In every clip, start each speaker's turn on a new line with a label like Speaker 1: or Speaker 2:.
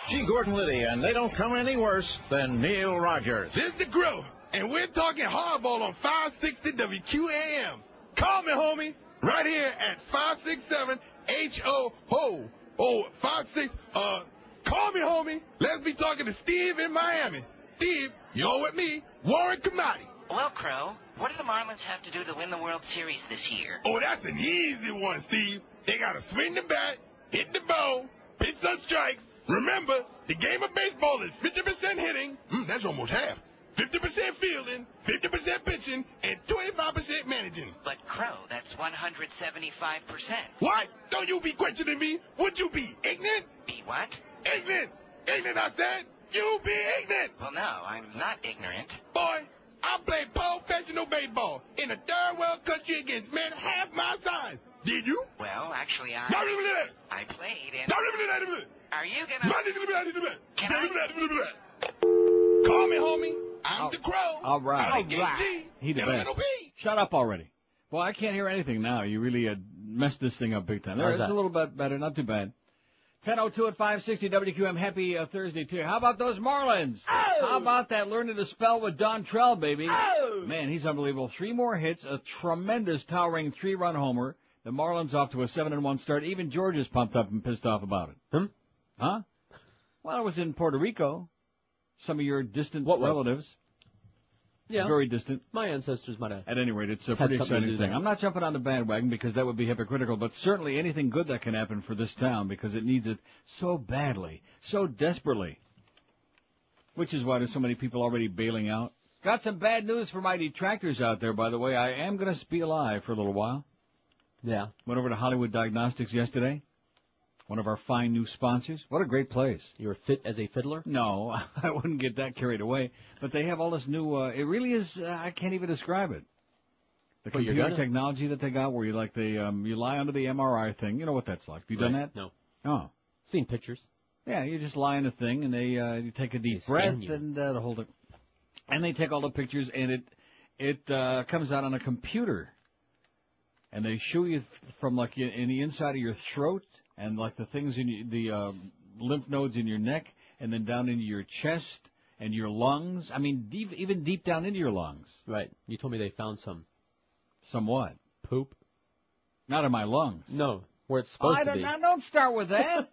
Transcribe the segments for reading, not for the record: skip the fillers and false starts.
Speaker 1: G. Gordon Liddy, and they don't come any worse than Neil Rogers.
Speaker 2: This is the Grill, and we're talking hardball on 560 WQAM. Call me, homie, right here at 567 HO. Oh, 56. Call me, homie. Let's be talking to Steve in Miami. Steve, you're with me, Warren Kamati.
Speaker 3: Well, Crow, what do the Marlins have to do to win the World Series this year?
Speaker 2: Oh, that's an easy one, Steve. They got to swing the bat, hit the ball, pitch some strikes. Remember, the game of baseball is 50% hitting. That's almost half. 50% fielding, 50% pitching, and 25% managing.
Speaker 3: But, Crow, that's 175%.
Speaker 2: What? Don't you be questioning me. Would you be ignorant?
Speaker 3: Be what?
Speaker 2: Ignorant. Ignorant, I said. You be ignorant.
Speaker 3: Well, no, I'm not ignorant.
Speaker 2: Boy, I played professional baseball in a third world country against men half my size. Did you?
Speaker 3: Well, actually, I played and... Are you gonna... Can I...
Speaker 2: Call me, homie. I'm the Crow.
Speaker 4: All right.
Speaker 2: He
Speaker 4: the best. Shut up already. Well, I can't hear anything now. You really messed this thing up big time. It's a little bit better, not too bad. 10:02 at 560 WQM. Happy Thursday to you. How about those Marlins? Oh! How about that learning to spell with Don Trell, baby? Oh! Man, he's unbelievable. 3 more hits, a tremendous towering 3-run homer. The Marlins off to a 7-1 start. Even George is pumped up and pissed off about it. Huh? Well, it was in Puerto Rico. Some of your distant relatives.
Speaker 5: Yeah.
Speaker 4: Very distant.
Speaker 5: My ancestors might have.
Speaker 4: At any rate, it's a pretty exciting thing. I'm not jumping on the bandwagon because that would be hypocritical, but certainly anything good that can happen for this town because it needs it so badly, so desperately. Which is why there's so many people already bailing out. Got some bad news for my detractors out there, by the way. I am going to be alive for a little while.
Speaker 5: Yeah.
Speaker 4: Went over to Hollywood Diagnostics yesterday. One of our fine new sponsors. What a great place.
Speaker 5: You were fit as a fiddler?
Speaker 4: No, I wouldn't get that carried away. But they have all this new, it really is, I can't even describe it. The computer technology that they got where you you lie under the MRI thing. You know what that's like. Have you done that?
Speaker 5: No.
Speaker 4: Oh.
Speaker 5: Seen pictures.
Speaker 4: Yeah, you just lie in the thing and you take a deep breath and hold it. And they take all the pictures and it comes out on a computer. And they show you from in the inside of your throat. And the things in the lymph nodes in your neck, and then down into your chest and your lungs. I mean, even deep down into your lungs.
Speaker 5: Right. You told me they found some.
Speaker 4: Some what?
Speaker 5: Poop.
Speaker 4: Not in my lungs.
Speaker 5: No, where it's supposed to be.
Speaker 4: Don't start with that.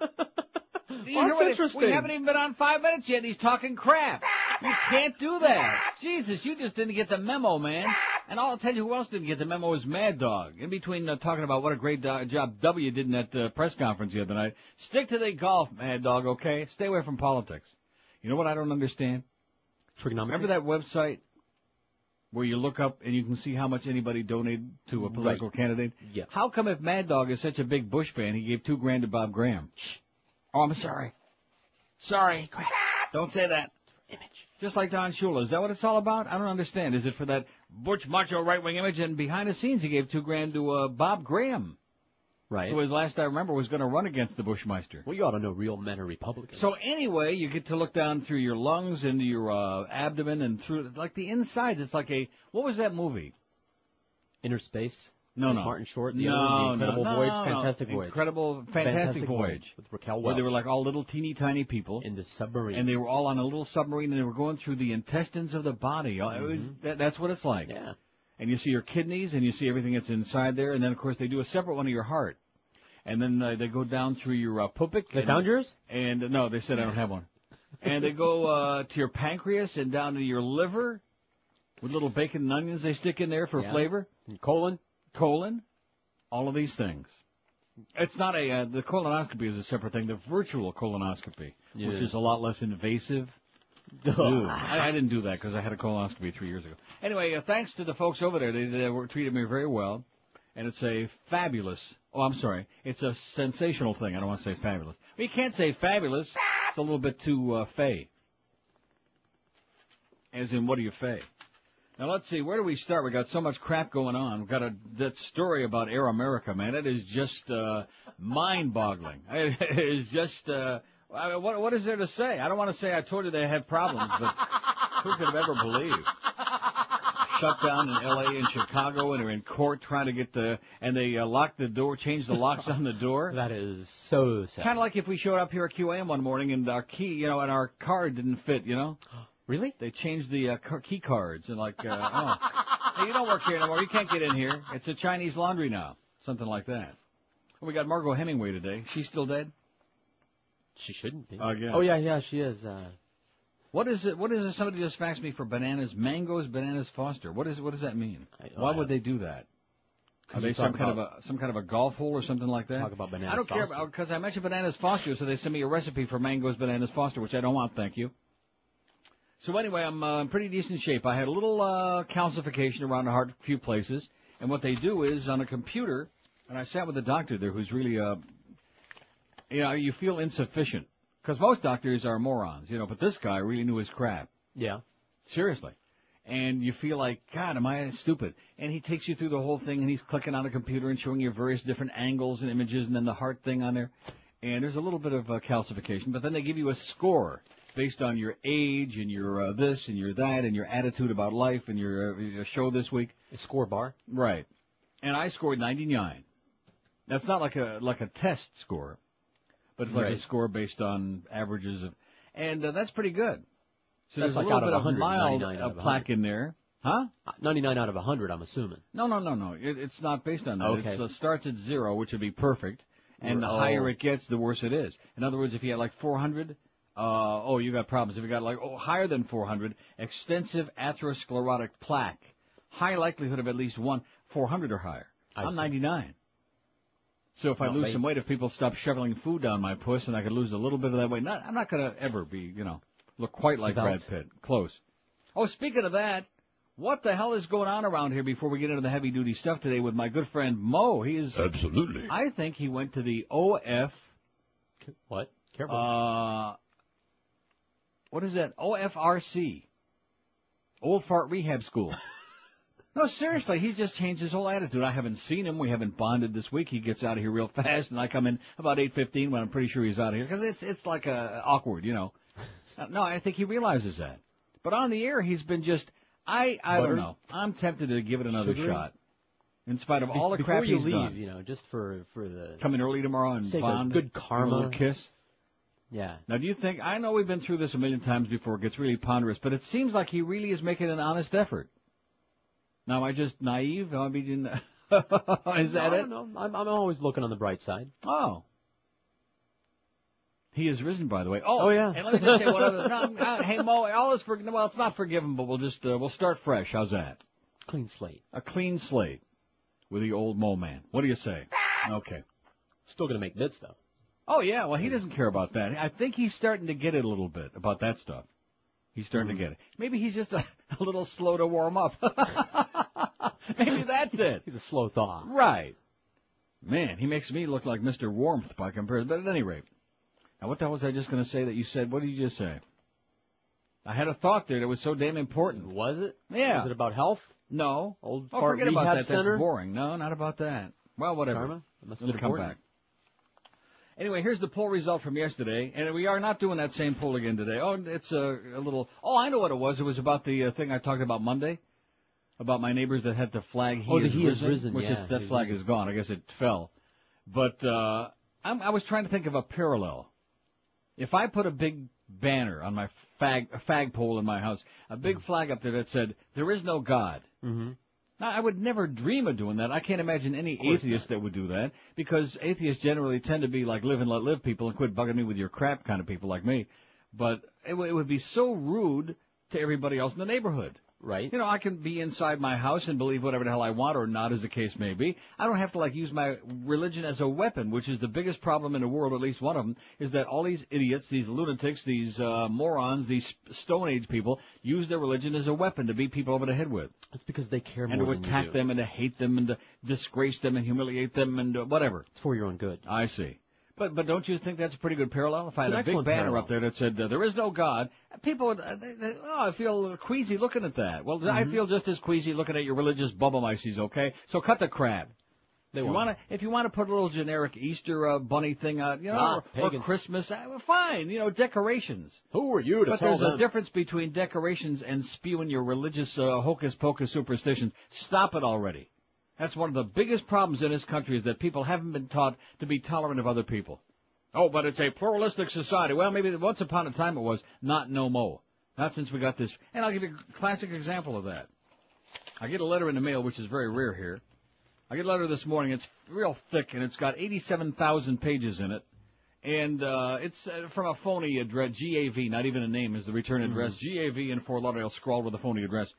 Speaker 5: That's interesting.
Speaker 4: We haven't even been on 5 minutes yet, and he's talking crap. You can't do that. Jesus, you just didn't get the memo, man. And I'll tell you who else didn't get the memo is Mad Dog. In between talking about what a great job W did in that press conference the other night, stick to the golf, Mad Dog, okay? Stay away from politics. You know what I don't understand?
Speaker 5: Trigonometry.
Speaker 4: Remember that website where you look up and you can see how much anybody donated to a political candidate?
Speaker 5: Yeah.
Speaker 4: How come if Mad Dog is such a big Bush fan, he gave $2,000 to Bob Graham? Oh, I'm sorry. Sorry. Don't say that. Image. Just like Don Shula. Is that what it's all about? I don't understand. Is it for that butch macho right-wing image? And behind the scenes, he gave $2,000 to Bob Graham.
Speaker 5: Right.
Speaker 4: Who, as last I remember, was going to run against the Bushmeister.
Speaker 5: Well, you ought to know real men are Republicans.
Speaker 4: So anyway, you get to look down through your lungs, into your abdomen, and through, the insides. It's like what was that movie?
Speaker 5: Inner Space?
Speaker 4: No.
Speaker 5: Martin Short, the Incredible Voyage, Fantastic Voyage.
Speaker 4: Fantastic Voyage.
Speaker 5: With Raquel Welch.
Speaker 4: Where they were all little teeny tiny people.
Speaker 5: In the submarine.
Speaker 4: And they were all on a little submarine and they were going through the intestines of the body. That's what it's like.
Speaker 5: Yeah.
Speaker 4: And you see your kidneys and you see everything that's inside there. And then, of course, they do a separate one of your heart. And then they go down through your pubic.
Speaker 5: They found yours?
Speaker 4: And no, they said I don't have one. And they go to your pancreas and down to your liver with little bacon and onions they stick in there for flavor.
Speaker 5: And colon,
Speaker 4: all of these things. It's not the colonoscopy is a separate thing. The virtual colonoscopy, which is a lot less invasive. I didn't do that because I had a colonoscopy 3 years ago. Anyway, thanks to the folks over there. They treated me very well. And it's a fabulous, it's a sensational thing. I don't want to say fabulous. Well, you can't say fabulous. It's a little bit too fey. As in, what do you fey? Now, let's see, where do we start? We got so much crap going on. We've got that story about Air America, man. It is just mind-boggling. It is just, what is there to say? I don't want to say I told you they had problems, but who could have ever believed? shut down in L.A. and Chicago, and are in court trying to get and they locked the door, changed the locks on the door.
Speaker 5: That is so sad.
Speaker 4: Kind of like if we showed up here at QAM one morning and our key, and our card didn't fit,
Speaker 5: Really?
Speaker 4: They changed the key cards and hey, you don't work here anymore. You can't get in here. It's a Chinese laundry now. Something like that. Well, we got Margot Hemingway today. She's still dead?
Speaker 5: She shouldn't be.
Speaker 4: Yeah.
Speaker 5: Oh, yeah, she is.
Speaker 4: What is it? Somebody just faxed me for bananas, mangoes, bananas Foster. What does that mean? Why would they do that? Are they some kind of a golf hole or something like that?
Speaker 5: Talk about bananas
Speaker 4: I don't care because I mentioned bananas Foster, so they sent me a recipe for mangoes, bananas Foster, which I don't want, thank you. So anyway, I'm in pretty decent shape. I had a little calcification around the heart, a few places, and what they do is on a computer, and I sat with a doctor there who's really, you feel insufficient. Because most doctors are morons, but this guy really knew his crap.
Speaker 5: Yeah.
Speaker 4: Seriously. And you feel like, God, am I stupid? And he takes you through the whole thing, and he's clicking on a computer and showing you various different angles and images, and then the heart thing on there. And there's a little bit of calcification, but then they give you a score based on your age and your this and your that and your attitude about life and your show this week.
Speaker 5: A score bar?
Speaker 4: Right. And I scored 99. That's not like a test score, but it's like a score based on averages of, and that's pretty good. So
Speaker 5: that's
Speaker 4: there's
Speaker 5: like
Speaker 4: a little
Speaker 5: out
Speaker 4: bit
Speaker 5: of
Speaker 4: of mild plaque in there. Huh?
Speaker 5: 99 out of 100, I'm assuming.
Speaker 4: No. It's not based on that.
Speaker 5: Okay.
Speaker 4: It starts at 0, which would be perfect, and the higher it gets, the worse it is. In other words, if you had like 400, you got problems. If you got higher than 400, extensive atherosclerotic plaque, high likelihood of at least 400 or higher. I'm 99. So if I lose some weight, if people stop shoveling food down my puss, and I could lose a little bit of that weight, I'm not going to ever be, look quite like Brad Pitt. Close. Oh, speaking of that, what the hell is going on around here before we get into the heavy-duty stuff today with my good friend Mo? He is...
Speaker 2: Absolutely.
Speaker 4: I think he went to the OF...
Speaker 5: What? Careful.
Speaker 4: What is that? OFRC. Old Fart Rehab School. No, seriously, he's just changed his whole attitude. I haven't seen him. We haven't bonded this week. He gets out of here real fast, and I come in about 8:15 when I'm pretty sure he's out of here, because it's like awkward, No, I think he realizes that. But on the air, he's been just, I don't know. I'm tempted to give it another shot. In spite of all the crap he's done.
Speaker 5: Before you leave, just for the...
Speaker 4: Come in early tomorrow and bond.
Speaker 5: Good karma.
Speaker 4: A little kiss.
Speaker 5: Yeah.
Speaker 4: Now, do you think, I know we've been through this a million times before, it gets really ponderous, but it seems like he really is making an honest effort. Now, am I just naive? Is that it?
Speaker 5: No, I'm always looking on the bright side.
Speaker 4: Oh. He is risen, by the way.
Speaker 5: Oh yeah.
Speaker 4: And let me just say one other. Hey, Mo, all is forgiven. Well, it's not forgiven, but we'll start fresh. How's that?
Speaker 5: Clean slate.
Speaker 4: A clean slate with the old Mo man. What do you say? Okay.
Speaker 5: Still going to make bits, though.
Speaker 4: Oh, yeah. Well, he doesn't care about that. I think he's starting to get it a little bit about that stuff. He's starting to get it. Maybe he's just a little slow to warm up. Maybe that's it.
Speaker 5: He's a slow thaw.
Speaker 4: Right. Man, he makes me look like Mr. Warmth by comparison. But at any rate. Now, what the hell was I just going to say that you said? What did you just say? I had a thought there that was so damn important.
Speaker 5: Was it?
Speaker 4: Yeah.
Speaker 5: Was it about health?
Speaker 4: No.
Speaker 5: Old Fart
Speaker 4: forget
Speaker 5: Rehab
Speaker 4: about that.
Speaker 5: Center?
Speaker 4: That's boring. No, not about that. Well, whatever.
Speaker 5: Karma?
Speaker 4: It'll come back. Anyway, here's the poll result from yesterday, and we are not doing that same poll again today. Oh, it's a little... Oh, I know what it was. It was about the thing I talked about Monday, about my neighbors that had the flag He is risen, which that flag is gone. I guess it fell. But I was trying to think of a parallel. If I put a big banner on my fag pole in my house, a big flag up there that said, "There is no God."
Speaker 5: Mm-hmm.
Speaker 4: Now, I would never dream of doing that. I can't imagine any atheist that would do that, because atheists generally tend to be like live and let live people and quit bugging me with your crap kind of people like me. But it would be so rude to everybody else in the neighborhood.
Speaker 5: Right.
Speaker 4: I can be inside my house and believe whatever the hell I want or not, as the case may be. I don't have to, use my religion as a weapon, which is the biggest problem in the world, at least one of them, is that all these idiots, these lunatics, these morons, these Stone Age people, use their religion as a weapon to beat people over the head with.
Speaker 5: It's because they care more
Speaker 4: than you do.
Speaker 5: And
Speaker 4: to attack them and to hate them and to disgrace them and humiliate them and whatever.
Speaker 5: It's for your own good.
Speaker 4: I see. But don't you think that's a pretty good parallel? If I had a big banner up there that said, "There is no God," people would, I feel queasy looking at that. Well, I feel just as queasy looking at your religious bubble mices, okay? So cut the crap. If you want to put a little generic Easter bunny thing out, or Christmas, fine, decorations.
Speaker 5: Who are you to
Speaker 4: But
Speaker 5: tell
Speaker 4: there's
Speaker 5: them?
Speaker 4: a difference between decorations and spewing your religious hocus-pocus superstitions. Stop it already. That's one of the biggest problems in this country is that people haven't been taught to be tolerant of other people. Oh, but it's a pluralistic society. Well, maybe once upon a time it was, not no mo. Not since we got this. And I'll give you a classic example of that. I get a letter in the mail, which is very rare here. I get a letter this morning. It's real thick, and it's got 87,000 pages in it. And it's from a phony address, GAV, not even a name is the return address, GAV in Fort Lauderdale, scrawled with a phony address.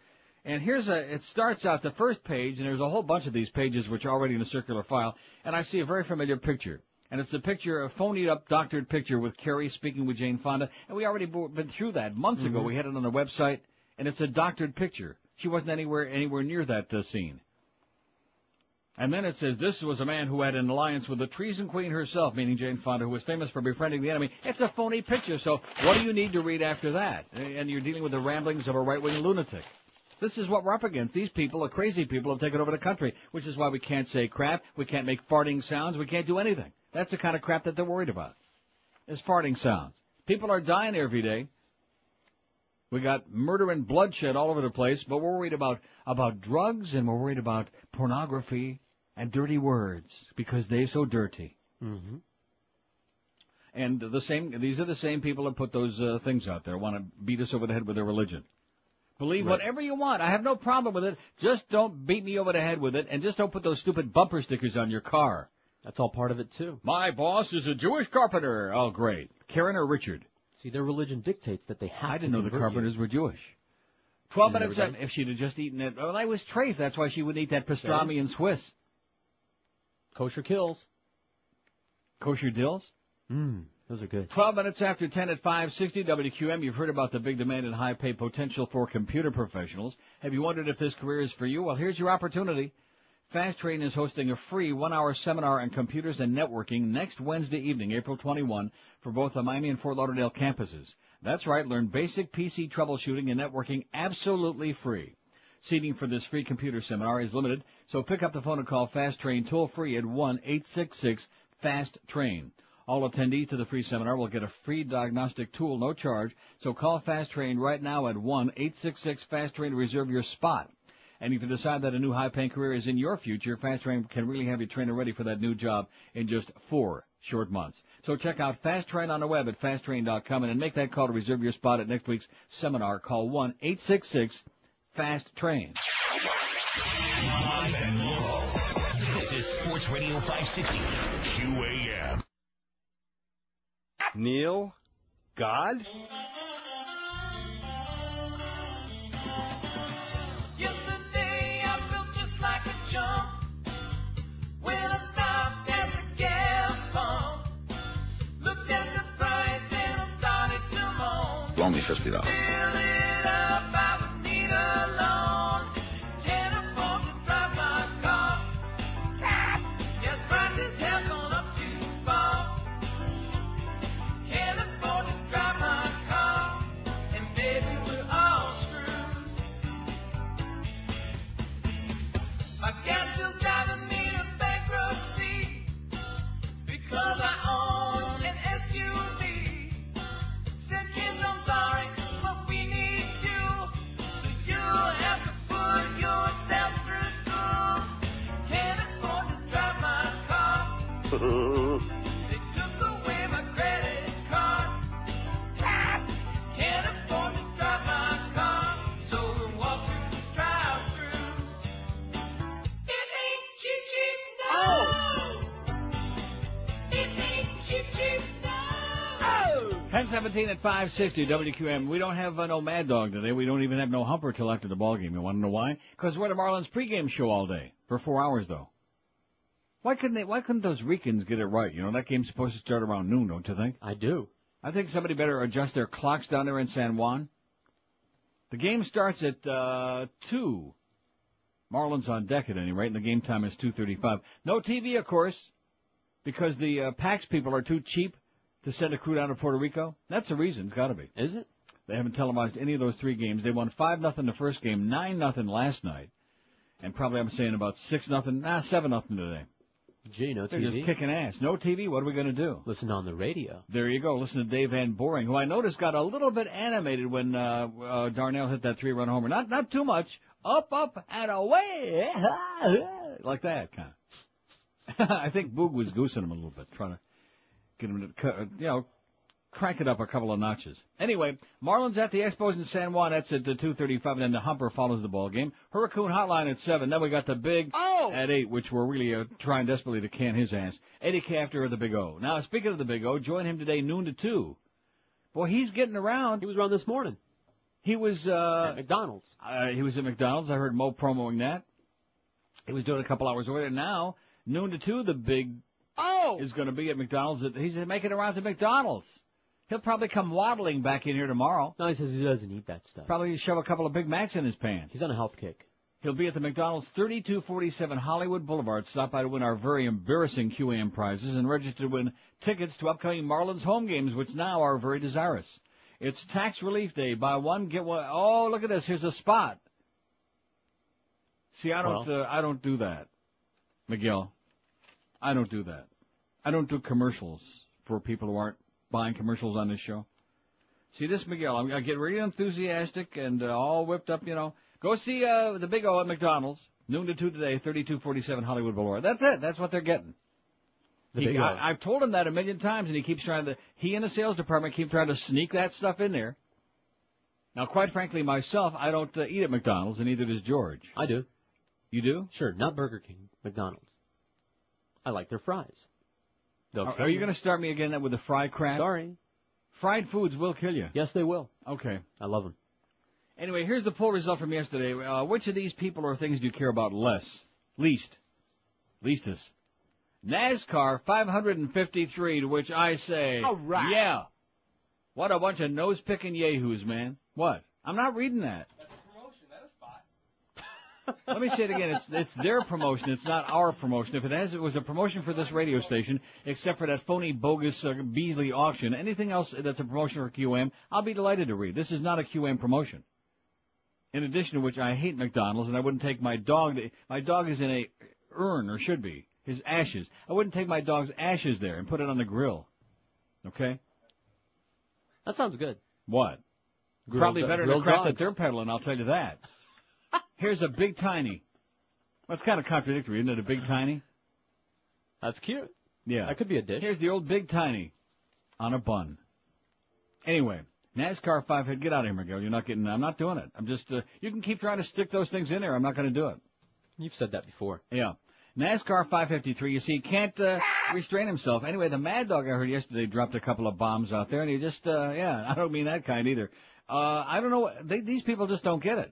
Speaker 4: And it starts out the first page, and there's a whole bunch of these pages which are already in a circular file, and I see a very familiar picture. And it's a picture, a phonied-up, doctored picture with Carrie speaking with Jane Fonda. And we already been through that months ago. We had it on the website, and it's a doctored picture. She wasn't anywhere near that scene. And then it says, this was a man who had an alliance with the treason queen herself, meaning Jane Fonda, who was famous for befriending the enemy. It's a phony picture, so what do you need to read after that? And you're dealing with the ramblings of a right-wing lunatic. This is what we're up against. These people, the crazy people, have taken over the country, which is why we can't say crap, we can't make farting sounds, we can't do anything. That's the kind of crap that they're worried about, is farting sounds. People are dying every day. We got murder and bloodshed all over the place, but we're worried about drugs, and we're worried about pornography and dirty words, because they're so dirty. Mm-hmm. And these are the same people that put those things out there, want to beat us over the head with their religion. Believe whatever you want. I have no problem with it. Just don't beat me over the head with it, and just don't put those stupid bumper stickers on your car.
Speaker 5: That's all part of it, too.
Speaker 4: My boss is a Jewish carpenter. Oh, great. Karen or Richard?
Speaker 5: See, their religion dictates that they have
Speaker 4: I didn't know the carpenters were Jewish. 12 minutes if she'd have just eaten it. Well, I was trafe. That's why she wouldn't eat that pastrami and Swiss.
Speaker 5: Kosher kills.
Speaker 4: Kosher dills?
Speaker 5: Those are good.
Speaker 4: 12 minutes after 10 at 560 WQM. You've heard about the big demand and high pay potential for computer professionals. Have you wondered if this career is for you? Well, here's your opportunity. Fast Train is hosting a free 1-hour seminar on computers and networking next Wednesday evening, April 21, for both the Miami and Fort Lauderdale campuses. That's right, learn basic PC troubleshooting and networking absolutely free. Seating for this free computer seminar is limited, so pick up the phone and call Fast Train toll-free at 1-866-FAST-TRAIN. All attendees to the free seminar will get a free diagnostic tool, no charge, so call Fast Train right now at 1-866-FAST-TRAIN to reserve your spot. And if you decide that a new high-paying career is in your future, Fast Train can really have you trained and ready for that new job in just 4 short months. So check out Fast Train on the web at fasttrain.com and then make that call to reserve your spot at next week's seminar. Call 1-866-FAST-TRAIN.
Speaker 6: Live and local. This is Sports Radio 560 QAM.
Speaker 7: Neil? God?
Speaker 8: Yesterday I felt just like a chump when I stopped at the gas pump. Looked at the price and I started to moan.
Speaker 1: Loan me $50.
Speaker 8: Fill it up, I would need a loan. Can't afford to drive my car. Gas prices have gone up too far. Can't afford to drive my car. And baby, we're all screwed. My gas bill's driving me to bankruptcy because I own an SUV. Said kids, I'm sorry, but we need you, so you'll have to put yourself through school. Can't afford to drive my car. They took away my credit card. Can't afford to drive my car, so we'll walk through the drive-thru. It ain't cheap, cheap, no. It ain't cheap, cheap, no.
Speaker 4: 10:17 at 560 WQM. We don't have no Mad Dog today. We don't even have no Humper till after the ballgame. You want to know why? Because we're the Marlins pregame show all day for 4 hours, though. Why couldn't those Ricans get it right? You know, that game's supposed to start around noon, don't you think?
Speaker 5: I do.
Speaker 4: I think somebody better adjust their clocks down there in San Juan. The game starts at 2. Marlins on deck at any rate, and the game time is 2:35. No TV, of course, because the PAX people are too cheap to send a crew down to Puerto Rico. That's the reason. It's got to be.
Speaker 5: Is it?
Speaker 4: They haven't televised any of those 3 games. They won 5-0 the first game, 9-0 last night, and probably I'm saying about 6-0, 7-0 today.
Speaker 5: Gee, no
Speaker 4: They're
Speaker 5: TV.
Speaker 4: just kicking ass. No TV. What are we going to do?
Speaker 5: Listen on the radio.
Speaker 4: There you go. Listen to Dave Van Boring, who I noticed got a little bit animated when Darnell hit that 3-run homer. Not too much. Up, and away. Like that, kind of. I think Boog was goosing him a little bit, trying to get him to, crank it up a couple of notches. Anyway, Marlins at the Expos in San Juan. That's at 2:35, and then the Humper follows the ball game. Hurricane Hotline at 7. Then we got the Big at 8, which we're really trying desperately to can his ass. Eddie Cafter of the Big O. Now, speaking of the Big O, join him today noon to 2. Boy, he's getting around.
Speaker 5: He was around this morning.
Speaker 4: He was
Speaker 5: at McDonald's.
Speaker 4: He was at McDonald's. I heard Mo promoting that. He was doing it a couple hours earlier. Now, noon to 2, the Big O is going to be at McDonald's. He's making rounds at McDonald's. He'll probably come waddling back in here tomorrow.
Speaker 5: No, he says he doesn't eat that stuff.
Speaker 4: Probably shove a couple of Big Macs in his pants.
Speaker 5: He's on a health kick.
Speaker 4: He'll be at the McDonald's 3247 Hollywood Boulevard. Stop by to win our very embarrassing QAM prizes and register to win tickets to upcoming Marlins home games, which now are very desirous. It's Tax Relief Day. Buy one, get one. Oh, look at this. Here's a spot. See, I don't do that, Miguel. I don't do that. I don't do commercials for people who aren't buying commercials on this show. See, this Miguel, I get really enthusiastic and all whipped up, Go see the Big O at McDonald's, noon to 2 today, 3247 Hollywood Boulevard. That's it. That's what they're getting. I've told him that a million times, and he keeps he and the sales department keep trying to sneak that stuff in there. Now, quite frankly, myself, I don't eat at McDonald's, and neither does George.
Speaker 5: I do.
Speaker 4: You do?
Speaker 5: Sure, not Burger King, McDonald's. I like their fries.
Speaker 4: Are you going to start me again with the fry crap?
Speaker 5: Sorry.
Speaker 4: Fried foods will kill you.
Speaker 5: Yes, they will.
Speaker 4: Okay.
Speaker 5: I love them.
Speaker 4: Anyway, here's the poll result from yesterday. Which of these people or things do you care about least? Leastest. NASCAR 553, to which I say,
Speaker 5: all right.
Speaker 4: Yeah. What a bunch of nose-picking yahoos, man. What? I'm not reading that.
Speaker 7: That's a promotion. That is fine.
Speaker 4: Let me say it again. It's their promotion. It's not our promotion. If it was a promotion for this radio station, except for that phony, bogus Beasley auction, anything else that's a promotion for QM, I'll be delighted to read. This is not a QM promotion. In addition to which, I hate McDonald's, and I wouldn't take my dog. My dog is in a urn, or should be. His ashes. I wouldn't take my dog's ashes there and put it on the grill. Okay?
Speaker 5: That sounds good.
Speaker 4: What? Probably better than the crap that they're peddling, I'll tell you that. Here's a Big Tiny. That's kind of contradictory, isn't it, a Big Tiny?
Speaker 5: That's cute.
Speaker 4: Yeah.
Speaker 5: That could be a dish.
Speaker 4: Here's the old Big Tiny on a bun. Anyway, NASCAR 5, get out of here, Miguel. I'm not doing it. I'm just, you can keep trying to stick those things in there. I'm not going to do it.
Speaker 5: You've said that before.
Speaker 4: Yeah. NASCAR 553, you see, can't restrain himself. Anyway, the Mad Dog I heard yesterday dropped a couple of bombs out there, and he just, I don't mean that kind either. I don't know, these people just don't get it.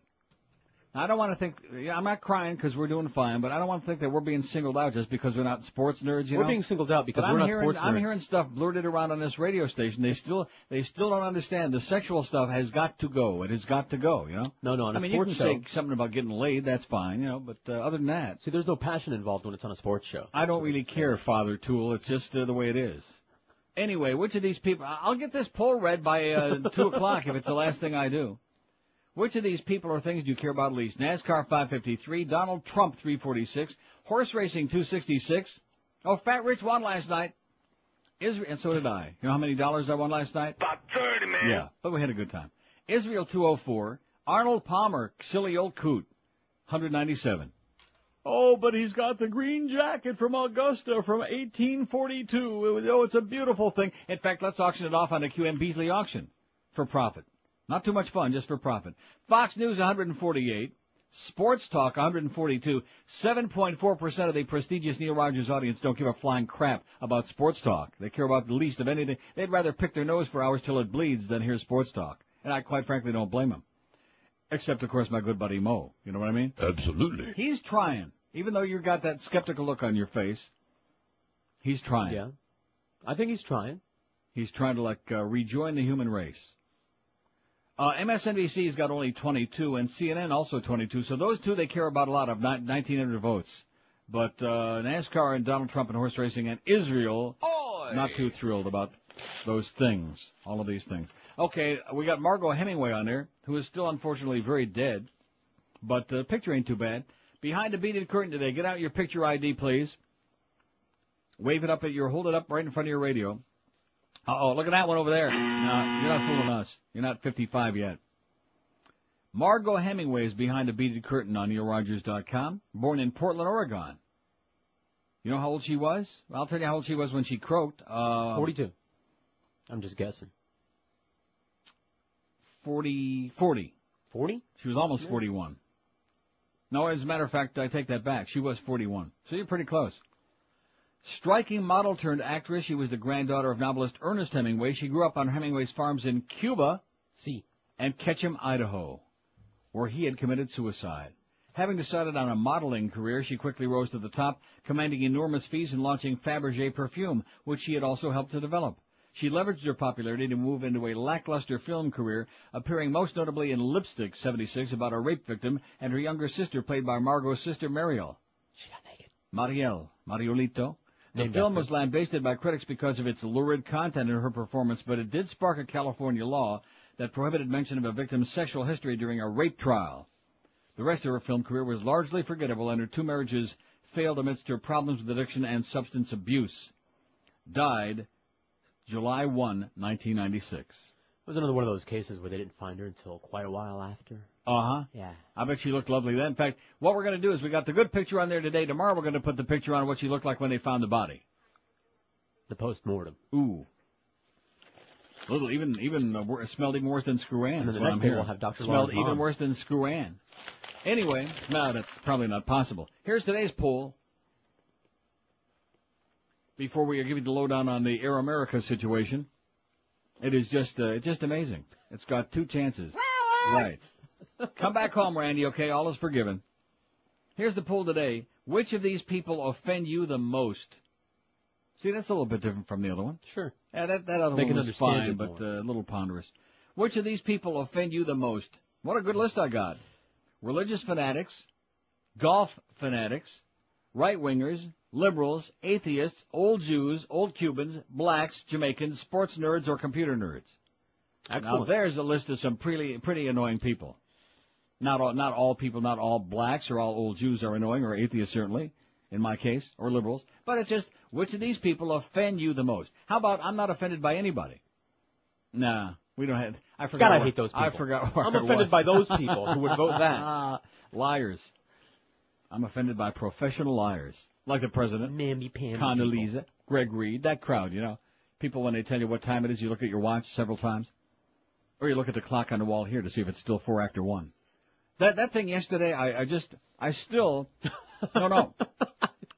Speaker 4: I don't want to think, I'm not crying because we're doing fine, but I don't want to think that we're being singled out just because we're not sports nerds,
Speaker 5: We're being singled out because we're not sports nerds.
Speaker 4: I'm hearing stuff blurted around on this radio station. They still don't understand. The sexual stuff has got to go. It has got to go,
Speaker 5: No, on a sports show.
Speaker 4: You can say something about getting laid, that's fine, but other than that.
Speaker 5: See, there's no passion involved when it's on a sports show.
Speaker 4: I don't really care, Father Tool. It's just the way it is. Anyway, which of these people, I'll get this poll read by 2 o'clock if it's the last thing I do. Which of these people or things do you care about least? NASCAR 553, Donald Trump 346, horse racing 266. Oh, Fat Rich won last night. And so did I. You know how many dollars I won last night?
Speaker 3: About 30, man.
Speaker 4: Yeah, but we had a good time. Israel 204, Arnold Palmer, silly old coot, 197. Oh, but he's got the green jacket from Augusta from 1842. Oh, it's a beautiful thing. In fact, let's auction it off on the QM Beasley auction for profit. Not too much fun, just for profit. Fox News, 148. Sports Talk, 142. 7.4% of the prestigious Neil Rogers audience don't give a flying crap about Sports Talk. They care about the least of anything. They'd rather pick their nose for hours till it bleeds than hear Sports Talk. And I quite frankly don't blame them. Except, of course, my good buddy Mo. You know what I mean?
Speaker 2: Absolutely.
Speaker 4: He's trying. Even though you've got that skeptical look on your face, he's trying.
Speaker 5: Yeah. I think he's trying.
Speaker 4: He's trying to, rejoin the human race. MSNBC's got only 22, and CNN also 22. So those two they care about a lot of 1,900 votes. But NASCAR and Donald Trump and horse racing and Israel, not too thrilled about those things, all of these things. Okay, we got Margot Hemingway on there, who is still unfortunately very dead. But the picture ain't too bad. Behind the beaded curtain today, get out your picture ID, please. Wave it up hold it up right in front of your radio. Uh-oh, look at that one over there. No, you're not fooling us. You're not 55 yet. Margot Hemingway is behind a beaded curtain on NeilRogers.com. Born in Portland, Oregon. You know how old she was? Well, I'll tell you how old she was when she croaked.
Speaker 5: 42. I'm just guessing.
Speaker 4: 40.
Speaker 5: 40?
Speaker 4: She was almost 41. No, as a matter of fact, I take that back. She was 41. So you're pretty close. Striking model turned actress. She was the granddaughter of novelist Ernest Hemingway. She grew up on Hemingway's farms in Cuba and Ketchum, Idaho, where he had committed suicide. Having decided on a modeling career, she quickly rose to the top, commanding enormous fees and launching Fabergé perfume, which she had also helped to develop. She leveraged her popularity to move into a lackluster film career, appearing most notably in Lipstick 76 about a rape victim and her younger sister, played by Margot's sister Mariel.
Speaker 5: She got naked.
Speaker 4: Mariolito. The film was lambasted by critics because of its lurid content in her performance, but it did spark a California law that prohibited mention of a victim's sexual history during a rape trial. The rest of her film career was largely forgettable, and her 2 marriages failed amidst her problems with addiction and substance abuse. Died July 1, 1996.
Speaker 5: It was another one of those cases where they didn't find her until quite a while after.
Speaker 4: Uh-huh.
Speaker 5: Yeah.
Speaker 4: I bet she looked lovely then. In fact, what we're going to do is we got the good picture on there today. Tomorrow we're going to put the picture on what she looked like when they found the body.
Speaker 5: The post-mortem.
Speaker 4: Ooh. Little, even smelled even worse than Screw-Ann.
Speaker 5: And then the next day we'll have Dr.
Speaker 4: Smelled even worse than Screw-Ann. Anyway, no, that's probably not possible. Here's today's poll. Before we give you the lowdown on the Air America situation, it is just amazing. It's got 2 chances. Right. Come back home, Randy, okay? All is forgiven. Here's the poll today. Which of these people offend you the most? See, that's a little bit different from the other one.
Speaker 5: Sure.
Speaker 4: Yeah, that other one was fine, but a little ponderous. Which of these people offend you the most? What a good list I got. Religious fanatics, golf fanatics, right-wingers, liberals, atheists, old Jews, old Cubans, blacks, Jamaicans, sports nerds, or computer nerds.
Speaker 5: Excellent.
Speaker 4: Now, there's a list of some pretty annoying people. Not all people, not all blacks or all old Jews are annoying, or atheists certainly, in my case, or liberals. But it's just, which of these people offend you the most? How about, I'm not offended by anybody? Nah, we don't have, I forgot.
Speaker 5: God, I hate those people.
Speaker 4: I forgot where
Speaker 5: I'm offended by those people who would vote that.
Speaker 4: Liars. I'm offended by professional liars. Like the president, Condoleezza, Greg Reed, that crowd, you know. People, when they tell you what time it is, you look at your watch several times. Or you look at the clock on the wall here to see if it's still 4 after 1. That thing yesterday, I still, no.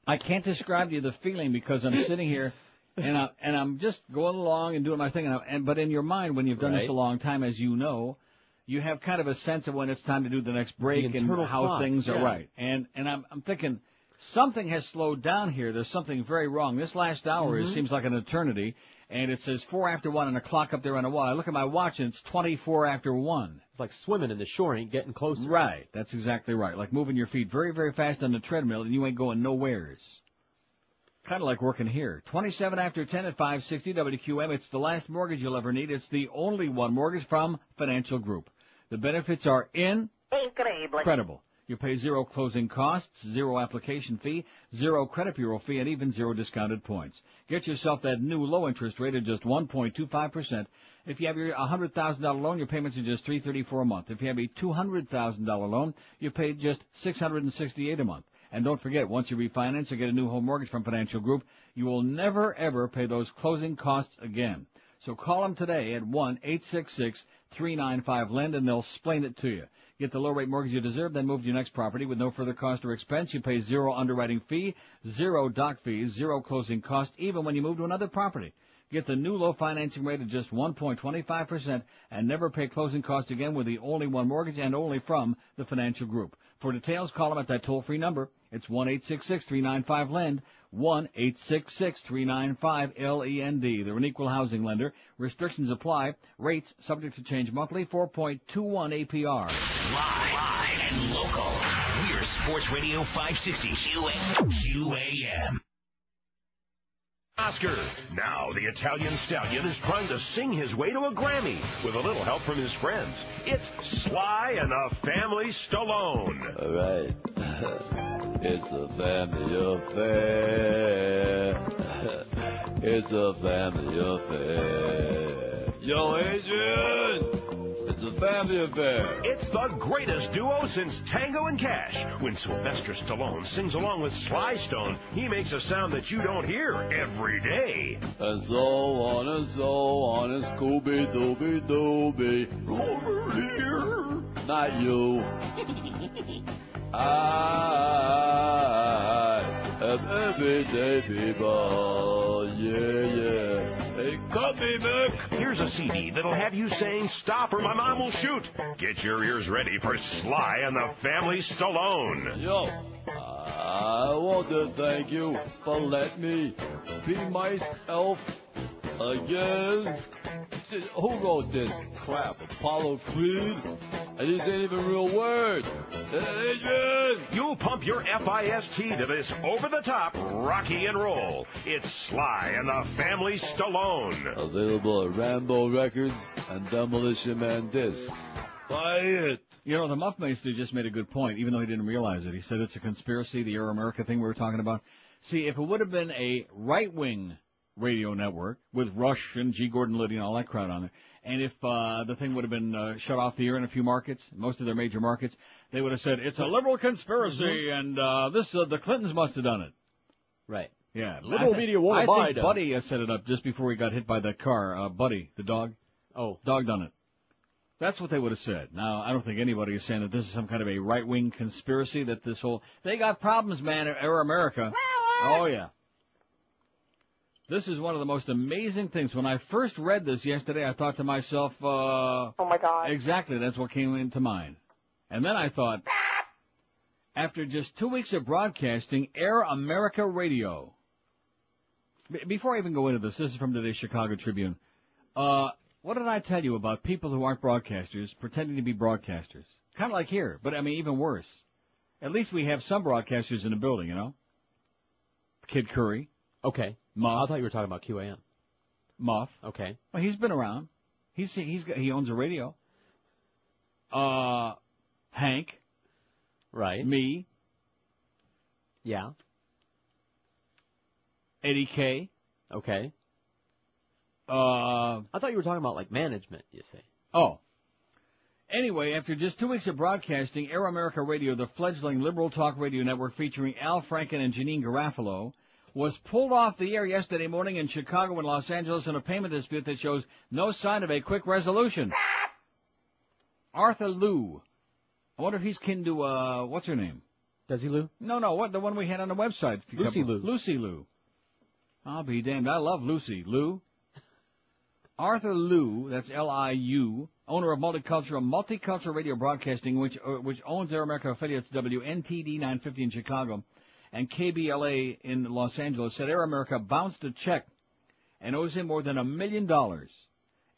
Speaker 4: I can't describe to you the feeling because I'm sitting here and I'm just going along and doing my thing. But in your mind, when you've done this a long time, as you know, you have kind of a sense of when it's time to do the next break and how things are right. And I'm thinking, something has slowed down here. There's something very wrong. This last hour, it seems like an eternity. And it says 4 after 1 and a clock up there on the wall. I look at my watch and it's 24 after 1.
Speaker 5: It's like swimming in the shore, ain't getting closer.
Speaker 4: Right. That's exactly right. Like moving your feet very, very fast on the treadmill and you ain't going nowheres. Kind of like working here. 27 after 10 at 560 WQM. It's the last mortgage you'll ever need. It's the only one mortgage from Financial Group. The benefits are incredible. You pay 0 closing costs, 0 application fee, 0 credit bureau fee, and even 0 discounted points. Get yourself that new low interest rate of just 1.25%. If you have your $100,000 loan, your payments are just $334 a month. If you have a $200,000 loan, you pay just $668 a month. And don't forget, once you refinance or get a new home mortgage from Financial Group, you will never, ever pay those closing costs again. So call them today at 1-866-395-LEND, and they'll explain it to you. Get the low-rate mortgage you deserve, then move to your next property with no further cost or expense. You pay 0 underwriting fee, 0 doc fees, 0 closing cost, even when you move to another property. Get the new low financing rate of just 1.25% and never pay closing costs again with the only one mortgage and only from the Financial Group. For details, call them at that toll-free number. It's 1-866-395-LEND, 1-866-395-LEND. They're an equal housing lender. Restrictions apply. Rates subject to change monthly, 4.21 APR.
Speaker 6: Live and local. We're Sports Radio 560 QAM. Oscar. Now the Italian stallion is trying to sing his way to a Grammy with a little help from his friends. It's Sly and the Family Stallone.
Speaker 9: All right. It's a family affair. It's a family affair. Yo, Adrian! It's a family affair.
Speaker 6: It's the greatest duo since Tango and Cash. When Sylvester Stallone sings along with Sly Stone, he makes a sound that you don't hear every day.
Speaker 9: And so on and so on, and Scooby-Dooby-Dooby. Over here. Not you. I am everyday people. Yeah. Hey, cut me, Mick.
Speaker 6: Here's a CD that'll have you saying, "Stop or my mom will shoot." Get your ears ready for Sly and the Family Stallone.
Speaker 9: Yo, I want to thank you for letting me be myself again. Who wrote this crap? Apollo Creed? These ain't even real words. Adrian!
Speaker 6: You'll pump your FIST to this over-the-top rocky and roll. It's Sly and the Family Stallone.
Speaker 9: Available at Rambo Records and Demolition Man Discs. Buy it.
Speaker 4: You know, the Muffmeister just made a good point, even though he didn't realize it. He said it's a conspiracy, the Air America thing we were talking about. See, if it would have been a right-wing radio network with Rush and G. Gordon Liddy and all that crowd on there, and if the thing would have been shut off the air in a few markets, most of their major markets, they would have said it's a liberal conspiracy, and the Clintons must have done it.
Speaker 5: Right.
Speaker 4: Yeah,
Speaker 5: Liberal media won't
Speaker 4: I think Buddy set it up just before he got hit by that car. Buddy, the dog.
Speaker 5: Oh,
Speaker 4: dog done it. That's what they would have said. Now, I don't think anybody is saying that this is some kind of a right-wing conspiracy, that this whole... They got problems, man, at Air America. Oh, yeah. This is one of the most amazing things. When I first read this yesterday, I thought to myself, oh, my God. Exactly, that's what came into mind. And then I thought, after just 2 weeks of broadcasting, Air America Radio. Before I even go into this is from today's Chicago Tribune. What did I tell you about people who aren't broadcasters pretending to be broadcasters? Kind of like here, but I mean even worse. At least we have some broadcasters in the building, you know? Kid Curry.
Speaker 5: Okay.
Speaker 4: Muff.
Speaker 5: I thought you were talking about QAM.
Speaker 4: Muff.
Speaker 5: Okay.
Speaker 4: Well, he's been around. He owns a radio. Hank.
Speaker 5: Right.
Speaker 4: Me.
Speaker 5: Yeah.
Speaker 4: Eddie K.
Speaker 5: Okay. I thought you were talking about, like, management, you say.
Speaker 4: Oh. Anyway, after just 2 weeks of broadcasting, Air America Radio, the fledgling liberal talk radio network featuring Al Franken and Janine Garofalo, was pulled off the air yesterday morning in Chicago and Los Angeles in a payment dispute that shows no sign of a quick resolution. Arthur Liu. I wonder if he's kin to, what's her name?
Speaker 5: Desilu?
Speaker 4: No, the one we had on the website.
Speaker 5: Lucy Liu.
Speaker 4: Lucy Liu. I'll be damned. I love Lucy Liu. Arthur Liu, that's L-I-U, owner of Multicultural Radio Broadcasting, which owns Air America affiliates WNTD 950 in Chicago and KBLA in Los Angeles, said Air America bounced a check and owes him more than $1 million.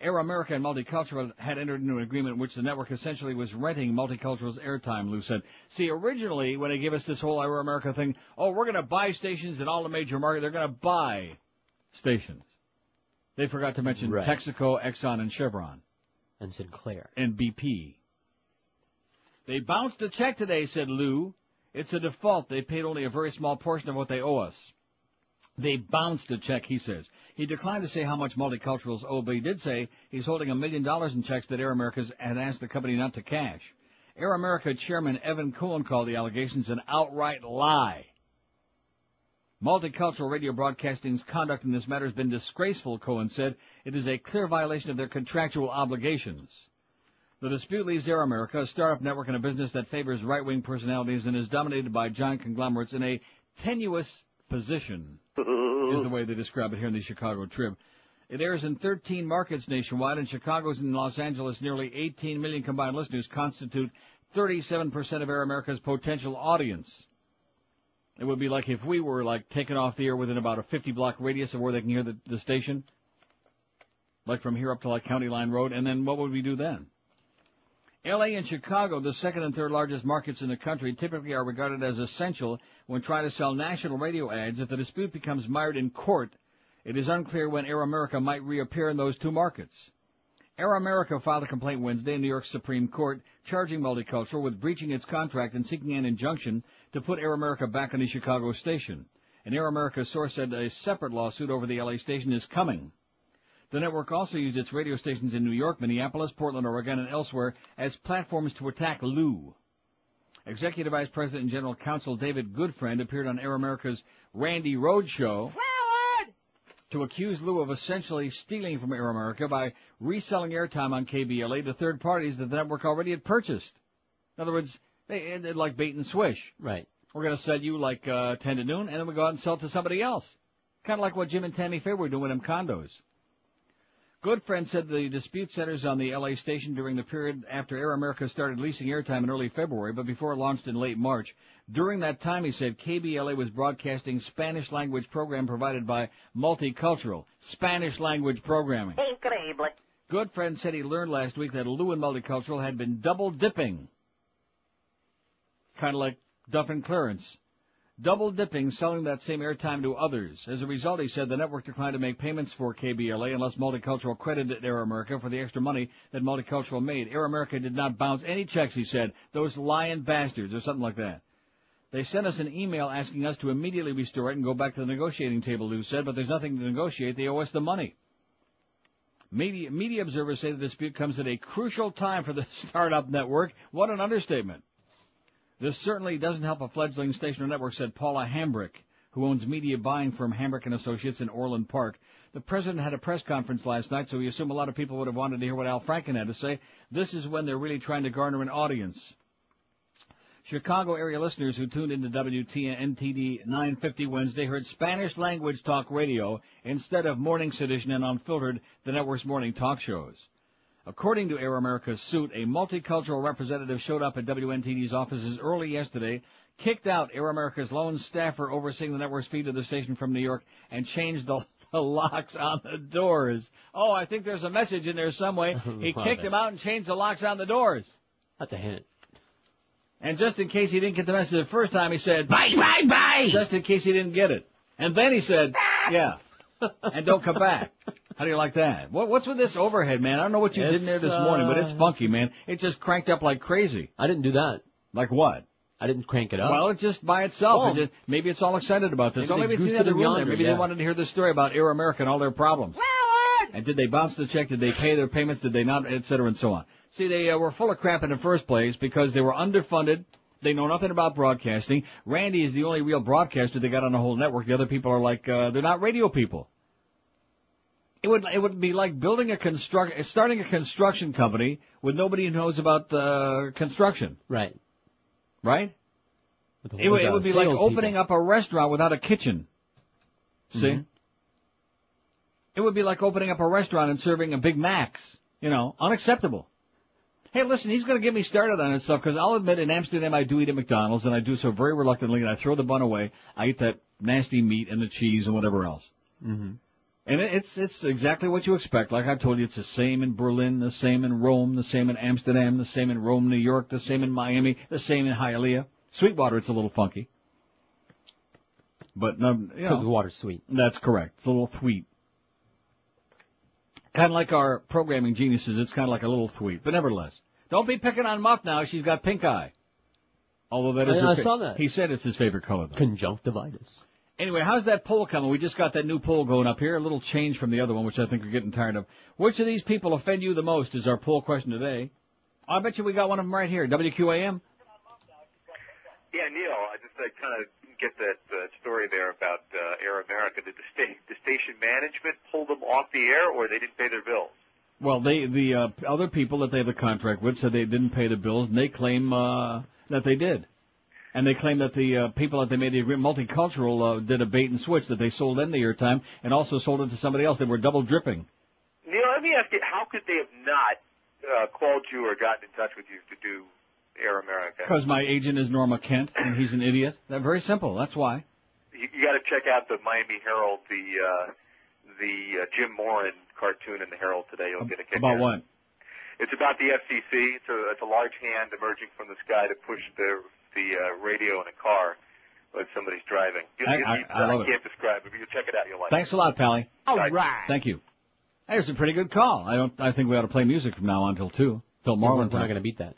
Speaker 4: Air America and Multicultural had entered into an agreement in which the network essentially was renting Multicultural's airtime, Liu said. See, originally, when they gave us this whole Air America thing, we're going to buy stations in all the major markets. They're going to buy stations. They forgot to mention Texaco, Exxon, and Chevron.
Speaker 5: And Sinclair.
Speaker 4: And BP. They bounced a check today, said Liu. It's a default. They paid only a very small portion of what they owe us. They bounced a check, he says. He declined to say how much Multiculturals owe, but he did say he's holding $1 million in checks that Air America had asked the company not to cash. Air America chairman Evan Cohen called the allegations an outright lie. Multicultural Radio Broadcasting's conduct in this matter has been disgraceful, Cohen said. It is a clear violation of their contractual obligations. The dispute leaves Air America, a startup network and a business that favors right-wing personalities and is dominated by giant conglomerates, in a tenuous position, is the way they describe it here in the Chicago Trib. It airs in 13 markets nationwide, and Chicago's and Los Angeles' nearly 18 million combined listeners constitute 37% of Air America's potential audience. It would be like if we were, like, taken off the air within about a 50-block radius of where they can hear the station, like from here up to, like, County Line Road, and then what would we do then? L.A. and Chicago, the second and third largest markets in the country, typically are regarded as essential when trying to sell national radio ads. If the dispute becomes mired in court, it is unclear when Air America might reappear in those two markets. Air America filed a complaint Wednesday in New York's Supreme Court, charging Multicultural with breaching its contract and seeking an injunction to put Air America back on the Chicago station. An Air America source said a separate lawsuit over the LA station is coming. The network also used its radio stations in New York, Minneapolis, Portland, Oregon, and elsewhere as platforms to attack Lou. Executive Vice President and General Counsel David Goodfriend appeared on Air America's Randy Rhoads show to accuse Lou of essentially stealing from Air America by reselling airtime on KBLA to third parties that the network already had purchased. In other words, they like bait and switch.
Speaker 5: Right.
Speaker 4: We're going to sell you like 10 to noon, and then we go out and sell it to somebody else. Kind of like what Jim and Tammy Faye were doing with them condos. Goodfriend said the dispute centers on the L.A. station during the period after Air America started leasing airtime in early February, but before it launched in late March. During that time, he said, KBLA was broadcasting Spanish-language program provided by Multicultural. Spanish-language programming.
Speaker 10: Increíble.
Speaker 4: Goodfriend said he learned last week that Lou and Multicultural had been double-dipping. Kind of like Duff and Clarence. Double-dipping, selling that same airtime to others. As a result, he said the network declined to make payments for KBLA unless Multicultural credited Air America for the extra money that Multicultural made. Air America did not bounce any checks, he said. Those lying bastards, or something like that. They sent us an email asking us to immediately restore it and go back to the negotiating table, Lou said, but there's nothing to negotiate. They owe us the money. Media observers say the dispute comes at a crucial time for the startup network. What an understatement. This certainly doesn't help a fledgling station or network, said Paula Hambrick, who owns media buying firm Hambrick & Associates in Orland Park. The president had a press conference last night, so we assume a lot of people would have wanted to hear what Al Franken had to say. This is when they're really trying to garner an audience. Chicago area listeners who tuned into WTNTD 950 Wednesday heard Spanish-language talk radio instead of Morning Sedition and Unfiltered, the network's morning talk shows. According to Air America's suit, a multicultural representative showed up at WNTD's offices early yesterday, kicked out Air America's lone staffer overseeing the network's feed to the station from New York, and changed the locks on the doors. Oh, I think there's a message in there some way. He kicked him out and changed the locks on the doors.
Speaker 5: That's a hint.
Speaker 4: And just in case he didn't get the message the first time, he said, bye, bye, bye, just in case he didn't get it. And then he said, yeah, and don't come back. How do you like that? What's with this overhead, man? I don't know what you did in there this morning, but it's funky, man. It just cranked up like crazy.
Speaker 5: I didn't do that.
Speaker 4: Like what?
Speaker 5: I didn't crank it up.
Speaker 4: Well, it's just by itself. Maybe it's all excited about this. Maybe it's in the other room there. Maybe they wanted to hear this story about Air America and all their problems. And did they bounce the check? Did they pay their payments? Did they not? Et cetera, and so on. See, they were full of crap in the first place because they were underfunded. They know nothing about broadcasting. Randy is the only real broadcaster they got on the whole network. The other people are like, they're not radio people. It would be like starting a construction company with nobody who knows about construction.
Speaker 5: Right.
Speaker 4: Right? It would be like opening up a restaurant without a kitchen. See? Mm-hmm. It would be like opening up a restaurant and serving a Big Macs. You know, unacceptable. Hey, listen, he's going to get me started on this stuff because I'll admit in Amsterdam I do eat at McDonald's, and I do so very reluctantly, and I throw the bun away. I eat that nasty meat and the cheese and whatever else.
Speaker 5: Mm-hmm.
Speaker 4: And it's exactly what you expect. Like I told you, it's the same in Berlin, the same in Rome, the same in Amsterdam, the same in Rome, New York, the same in Miami, the same in Hialeah. Sweetwater, it's a little funky. But,
Speaker 5: because the water's sweet.
Speaker 4: That's correct. It's a little sweet. Kind of like our programming geniuses, it's kind of like a little sweet. But nevertheless, don't be picking on Muff now. She's got pink eye. Although that is
Speaker 5: I saw that.
Speaker 4: He said it's his favorite color, though.
Speaker 5: Conjunctivitis.
Speaker 4: Anyway, how's that poll coming? We just got that new poll going up here. A little change from the other one, which I think we're getting tired of. Which of these people offend you the most is our poll question today. I bet you we got one of them right here. WQAM?
Speaker 11: Yeah, Neil, I just kind of get that story there about Air America. Did the station management pull them off the air, or they didn't pay their bills?
Speaker 4: Well, the other people that they have a contract with said they didn't pay the bills, and they claim that they did. And they claim that the people that they made the agreement, Multicultural, did a bait and switch, that they sold them the airtime and also sold it to somebody else. They were double dripping.
Speaker 11: Neil, let me ask you, how could they have not called you or gotten in touch with you to do Air America?
Speaker 4: Because my agent is Norma Kent, and he's an idiot. That's very simple. That's why.
Speaker 11: You got to check out the Miami Herald, the Jim Moran cartoon in the Herald today. You'll get a kick
Speaker 4: About
Speaker 11: out.
Speaker 4: what?
Speaker 11: It's about the FCC. It's a large hand emerging from the sky to push the radio in a car when somebody's driving.
Speaker 4: I love it.
Speaker 11: I can't describe it, but you check it out. You'll like it.
Speaker 4: Thanks a lot, Pally.
Speaker 5: All right.
Speaker 4: Thank you. There's a pretty good call. I think we ought to play music from now on till 2, till Marlin
Speaker 5: We're not
Speaker 4: time.
Speaker 5: going to beat that.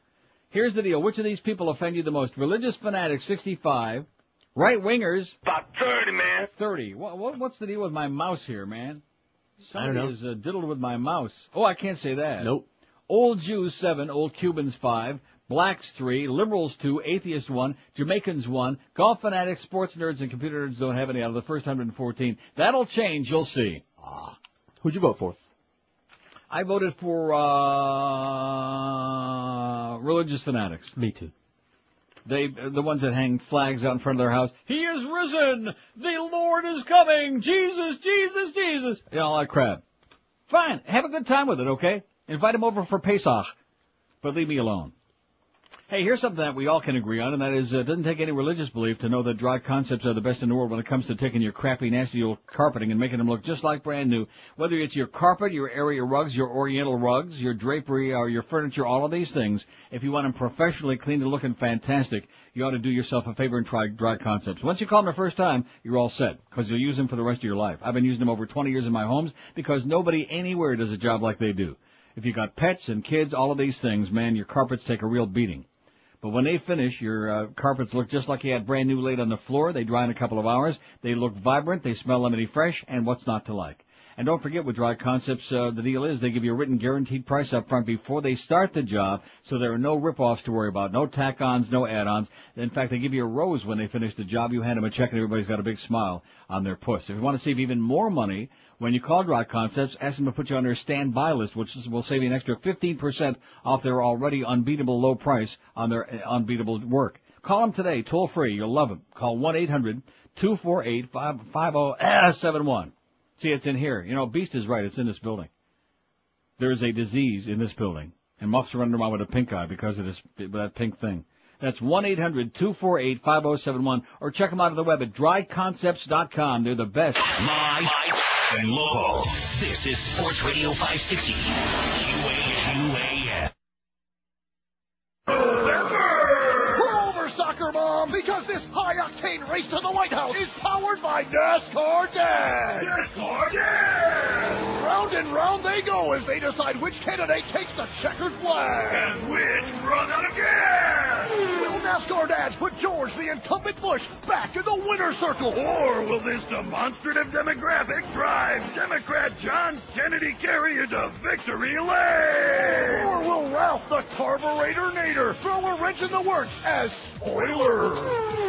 Speaker 4: Here's the deal. Which of these people offend you the most? Religious fanatics, 65. Right-wingers.
Speaker 3: About 30, man.
Speaker 4: 30. What's the deal with my mouse here, man?
Speaker 5: I don't know.
Speaker 4: Somebody is diddled with my mouse. Oh, I can't say that.
Speaker 5: Nope.
Speaker 4: Old Jews, 7. Old Cubans, 5. Blacks, 3. Liberals, 2. Atheists, 1. Jamaicans, 1. Golf fanatics, sports nerds, and computer nerds don't have any out of the first 114. That'll change. You'll see.
Speaker 5: Who'd you vote for?
Speaker 4: I voted for religious fanatics.
Speaker 5: Me too.
Speaker 4: The ones that hang flags out in front of their house. He is risen! The Lord is coming! Jesus, Jesus, Jesus! You know, all that crap. Fine. Have a good time with it, okay? Invite him over for Pesach. But leave me alone. Hey, here's something that we all can agree on, and that is it doesn't take any religious belief to know that Dry Concepts are the best in the world when it comes to taking your crappy, nasty old carpeting and making them look just like brand new. Whether it's your carpet, your area rugs, your oriental rugs, your drapery, or your furniture, all of these things, if you want them professionally clean and looking fantastic, you ought to do yourself a favor and try Dry Concepts. Once you call them the first time, you're all set, because you'll use them for the rest of your life. I've been using them over 20 years in my homes because nobody anywhere does a job like they do. If you got pets and kids, all of these things, man, your carpets take a real beating. But when they finish, your carpets look just like you had brand new laid on the floor. They dry in a couple of hours. They look vibrant. They smell lemony fresh. And what's not to like? And don't forget with Dry Concepts, the deal is they give you a written guaranteed price up front before they start the job, so there are no rip-offs to worry about, no tack-ons, no add-ons. In fact, they give you a rose when they finish the job. You hand them a check and everybody's got a big smile on their puss. If you want to save even more money, when you call Dry Concepts, ask them to put you on their standby list, which will save you an extra 15% off their already unbeatable low price on their unbeatable work. Call them today, toll-free. You'll love them. Call 1-800-248-5071. See, it's in here. You know, Beast is right. It's in this building. There's a disease in this building. And Muff's running around with a pink eye because of that pink thing. That's 1-800-248-5071. Or check them out on the web at dryconcepts.com. They're the best.
Speaker 6: Live and local. This is Sports Radio 560. QAM.
Speaker 10: Soccer Mom, because this high-octane race to the White House is powered by NASCAR Dad. NASCAR Dad! Round and round they go as they decide which candidate takes the checkered flag. And which runs out of gas. Will NASCAR Dads put George, the incumbent Bush, back in the winner's circle? Or will this demonstrative demographic drive Democrat John Kennedy Kerry into victory lane? Or will Ralph, the carburetor nader, throw a wrench in the works as spoiler?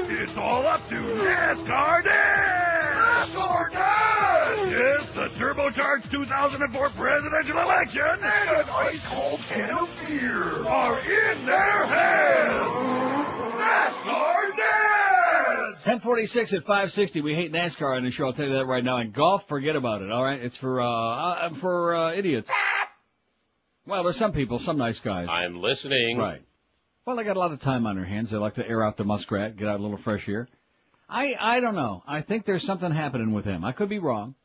Speaker 10: It's all up to NASCAR Dad! NASCAR Dad! Yes, the turbocharged 2004 presidential election and an ice-cold can of beer are in their hands! NASCAR Dad!
Speaker 4: 1046 at 560. We hate NASCAR on the show. I'll tell you that right now. And golf, forget about it. All right, it's for idiots. Well, there's some people, some nice guys.
Speaker 12: I'm listening.
Speaker 4: Right. Well, they got a lot of time on their hands. They like to air out the muskrat, get out a little fresh air. I don't know. I think there's something happening with him. I could be wrong.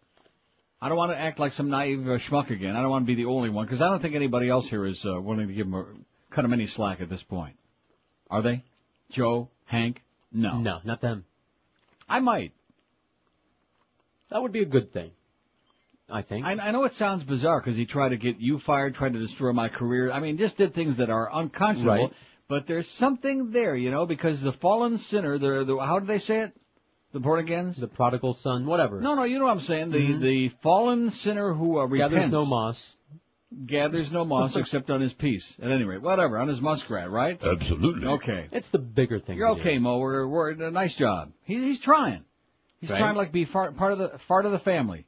Speaker 4: I don't want to act like some naive schmuck again. I don't want to be the only one because I don't think anybody else here is willing to cut him any slack at this point. Are they? Joe? Hank? No.
Speaker 5: No, not them.
Speaker 4: I might.
Speaker 5: That would be a good thing, I think.
Speaker 4: I know it sounds bizarre because he tried to get you fired, tried to destroy my career. I mean, just did things that are unconscionable.
Speaker 5: Right.
Speaker 4: But there's something there, you know, because the fallen sinner, how do they say it? The born-agains?
Speaker 5: The prodigal son, whatever.
Speaker 4: No, you know what I'm saying. The fallen sinner who repents.
Speaker 5: Gathers no moss.
Speaker 4: Gathers no moss except on his peace. At any rate, whatever, on his muskrat, right?
Speaker 9: Absolutely.
Speaker 4: Okay.
Speaker 5: It's the bigger thing.
Speaker 4: You're okay, Mo. We're a nice job. He's trying. He's trying to like be part of the family.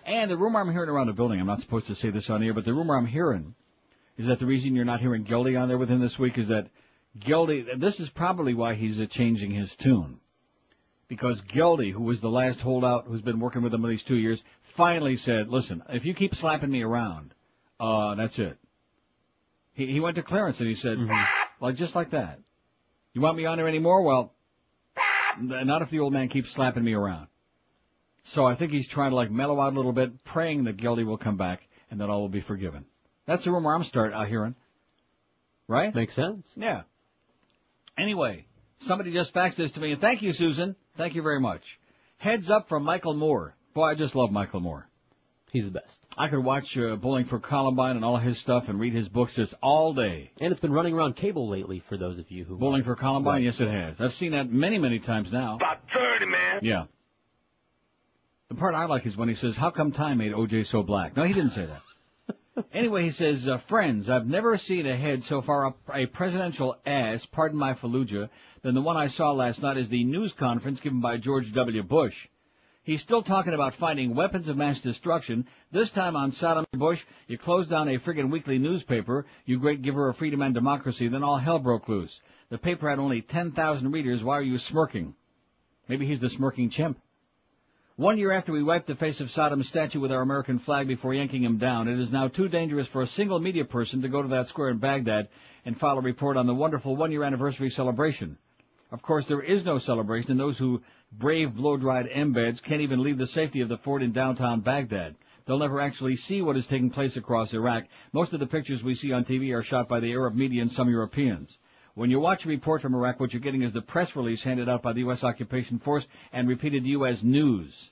Speaker 4: And the rumor I'm hearing around the building, I'm not supposed to say this on here, but the rumor I'm hearing is that the reason you're not hearing Geldy on there with him this week is that Geldy, this is probably why he's changing his tune. Because Geldy, who was the last holdout who's been working with him these 2 years, finally said, listen, if you keep slapping me around, that's it. He went to Clarence and he said, like just like that. You want me on there anymore? Well, not if the old man keeps slapping me around. So I think he's trying to like mellow out a little bit, praying that Geldy will come back and that all will be forgiven. That's the rumor I'm hearing. Right?
Speaker 5: Makes sense.
Speaker 4: Yeah. Anyway, somebody just faxed this to me, and thank you, Susan. Thank you very much. Heads up from Michael Moore. Boy, I just love Michael Moore.
Speaker 5: He's the best.
Speaker 4: I could watch Bowling for Columbine and all his stuff and read his books just all day.
Speaker 5: And it's been running around cable lately for those of you who...
Speaker 4: Bowling for Columbine? Right. Yes, it has. I've seen that many, many times now.
Speaker 6: About 30, man.
Speaker 4: Yeah. The part I like is when he says, how come time made O.J. so black? No, he didn't say that. Anyway, he says, friends, I've never seen a head so far up a presidential ass, pardon my Fallujah, than the one I saw last night as the news conference given by George W. Bush. He's still talking about finding weapons of mass destruction. This time on Saddam Bush, you closed down a friggin' weekly newspaper, you great giver of freedom and democracy, then all hell broke loose. The paper had only 10,000 readers. Why are you smirking? Maybe he's the smirking chimp. 1 year after we wiped the face of Saddam's statue with our American flag before yanking him down, it is now too dangerous for a single media person to go to that square in Baghdad and file a report on the wonderful one-year anniversary celebration. Of course, there is no celebration, and those who brave blow-dried embeds can't even leave the safety of the fort in downtown Baghdad. They'll never actually see what is taking place across Iraq. Most of the pictures we see on TV are shot by the Arab media and some Europeans. When you watch a report from Iraq, what you're getting is the press release handed out by the U.S. occupation force and repeated to you as news.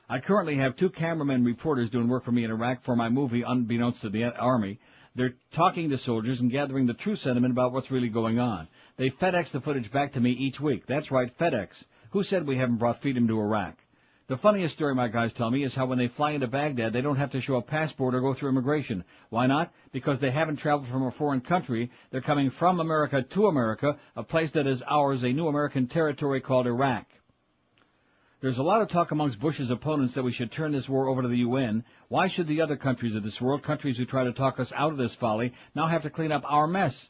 Speaker 4: I currently have 2 cameramen reporters doing work for me in Iraq for my movie, unbeknownst to the Army. They're talking to soldiers and gathering the true sentiment about what's really going on. They FedEx the footage back to me each week. That's right, FedEx. Who said we haven't brought freedom to Iraq? The funniest story my guys tell me is how when they fly into Baghdad, they don't have to show a passport or go through immigration. Why not? Because they haven't traveled from a foreign country. They're coming from America to America, a place that is ours, a new American territory called Iraq. There's a lot of talk amongst Bush's opponents that we should turn this war over to the UN. Why should the other countries of this world, countries who try to talk us out of this folly, now have to clean up our mess?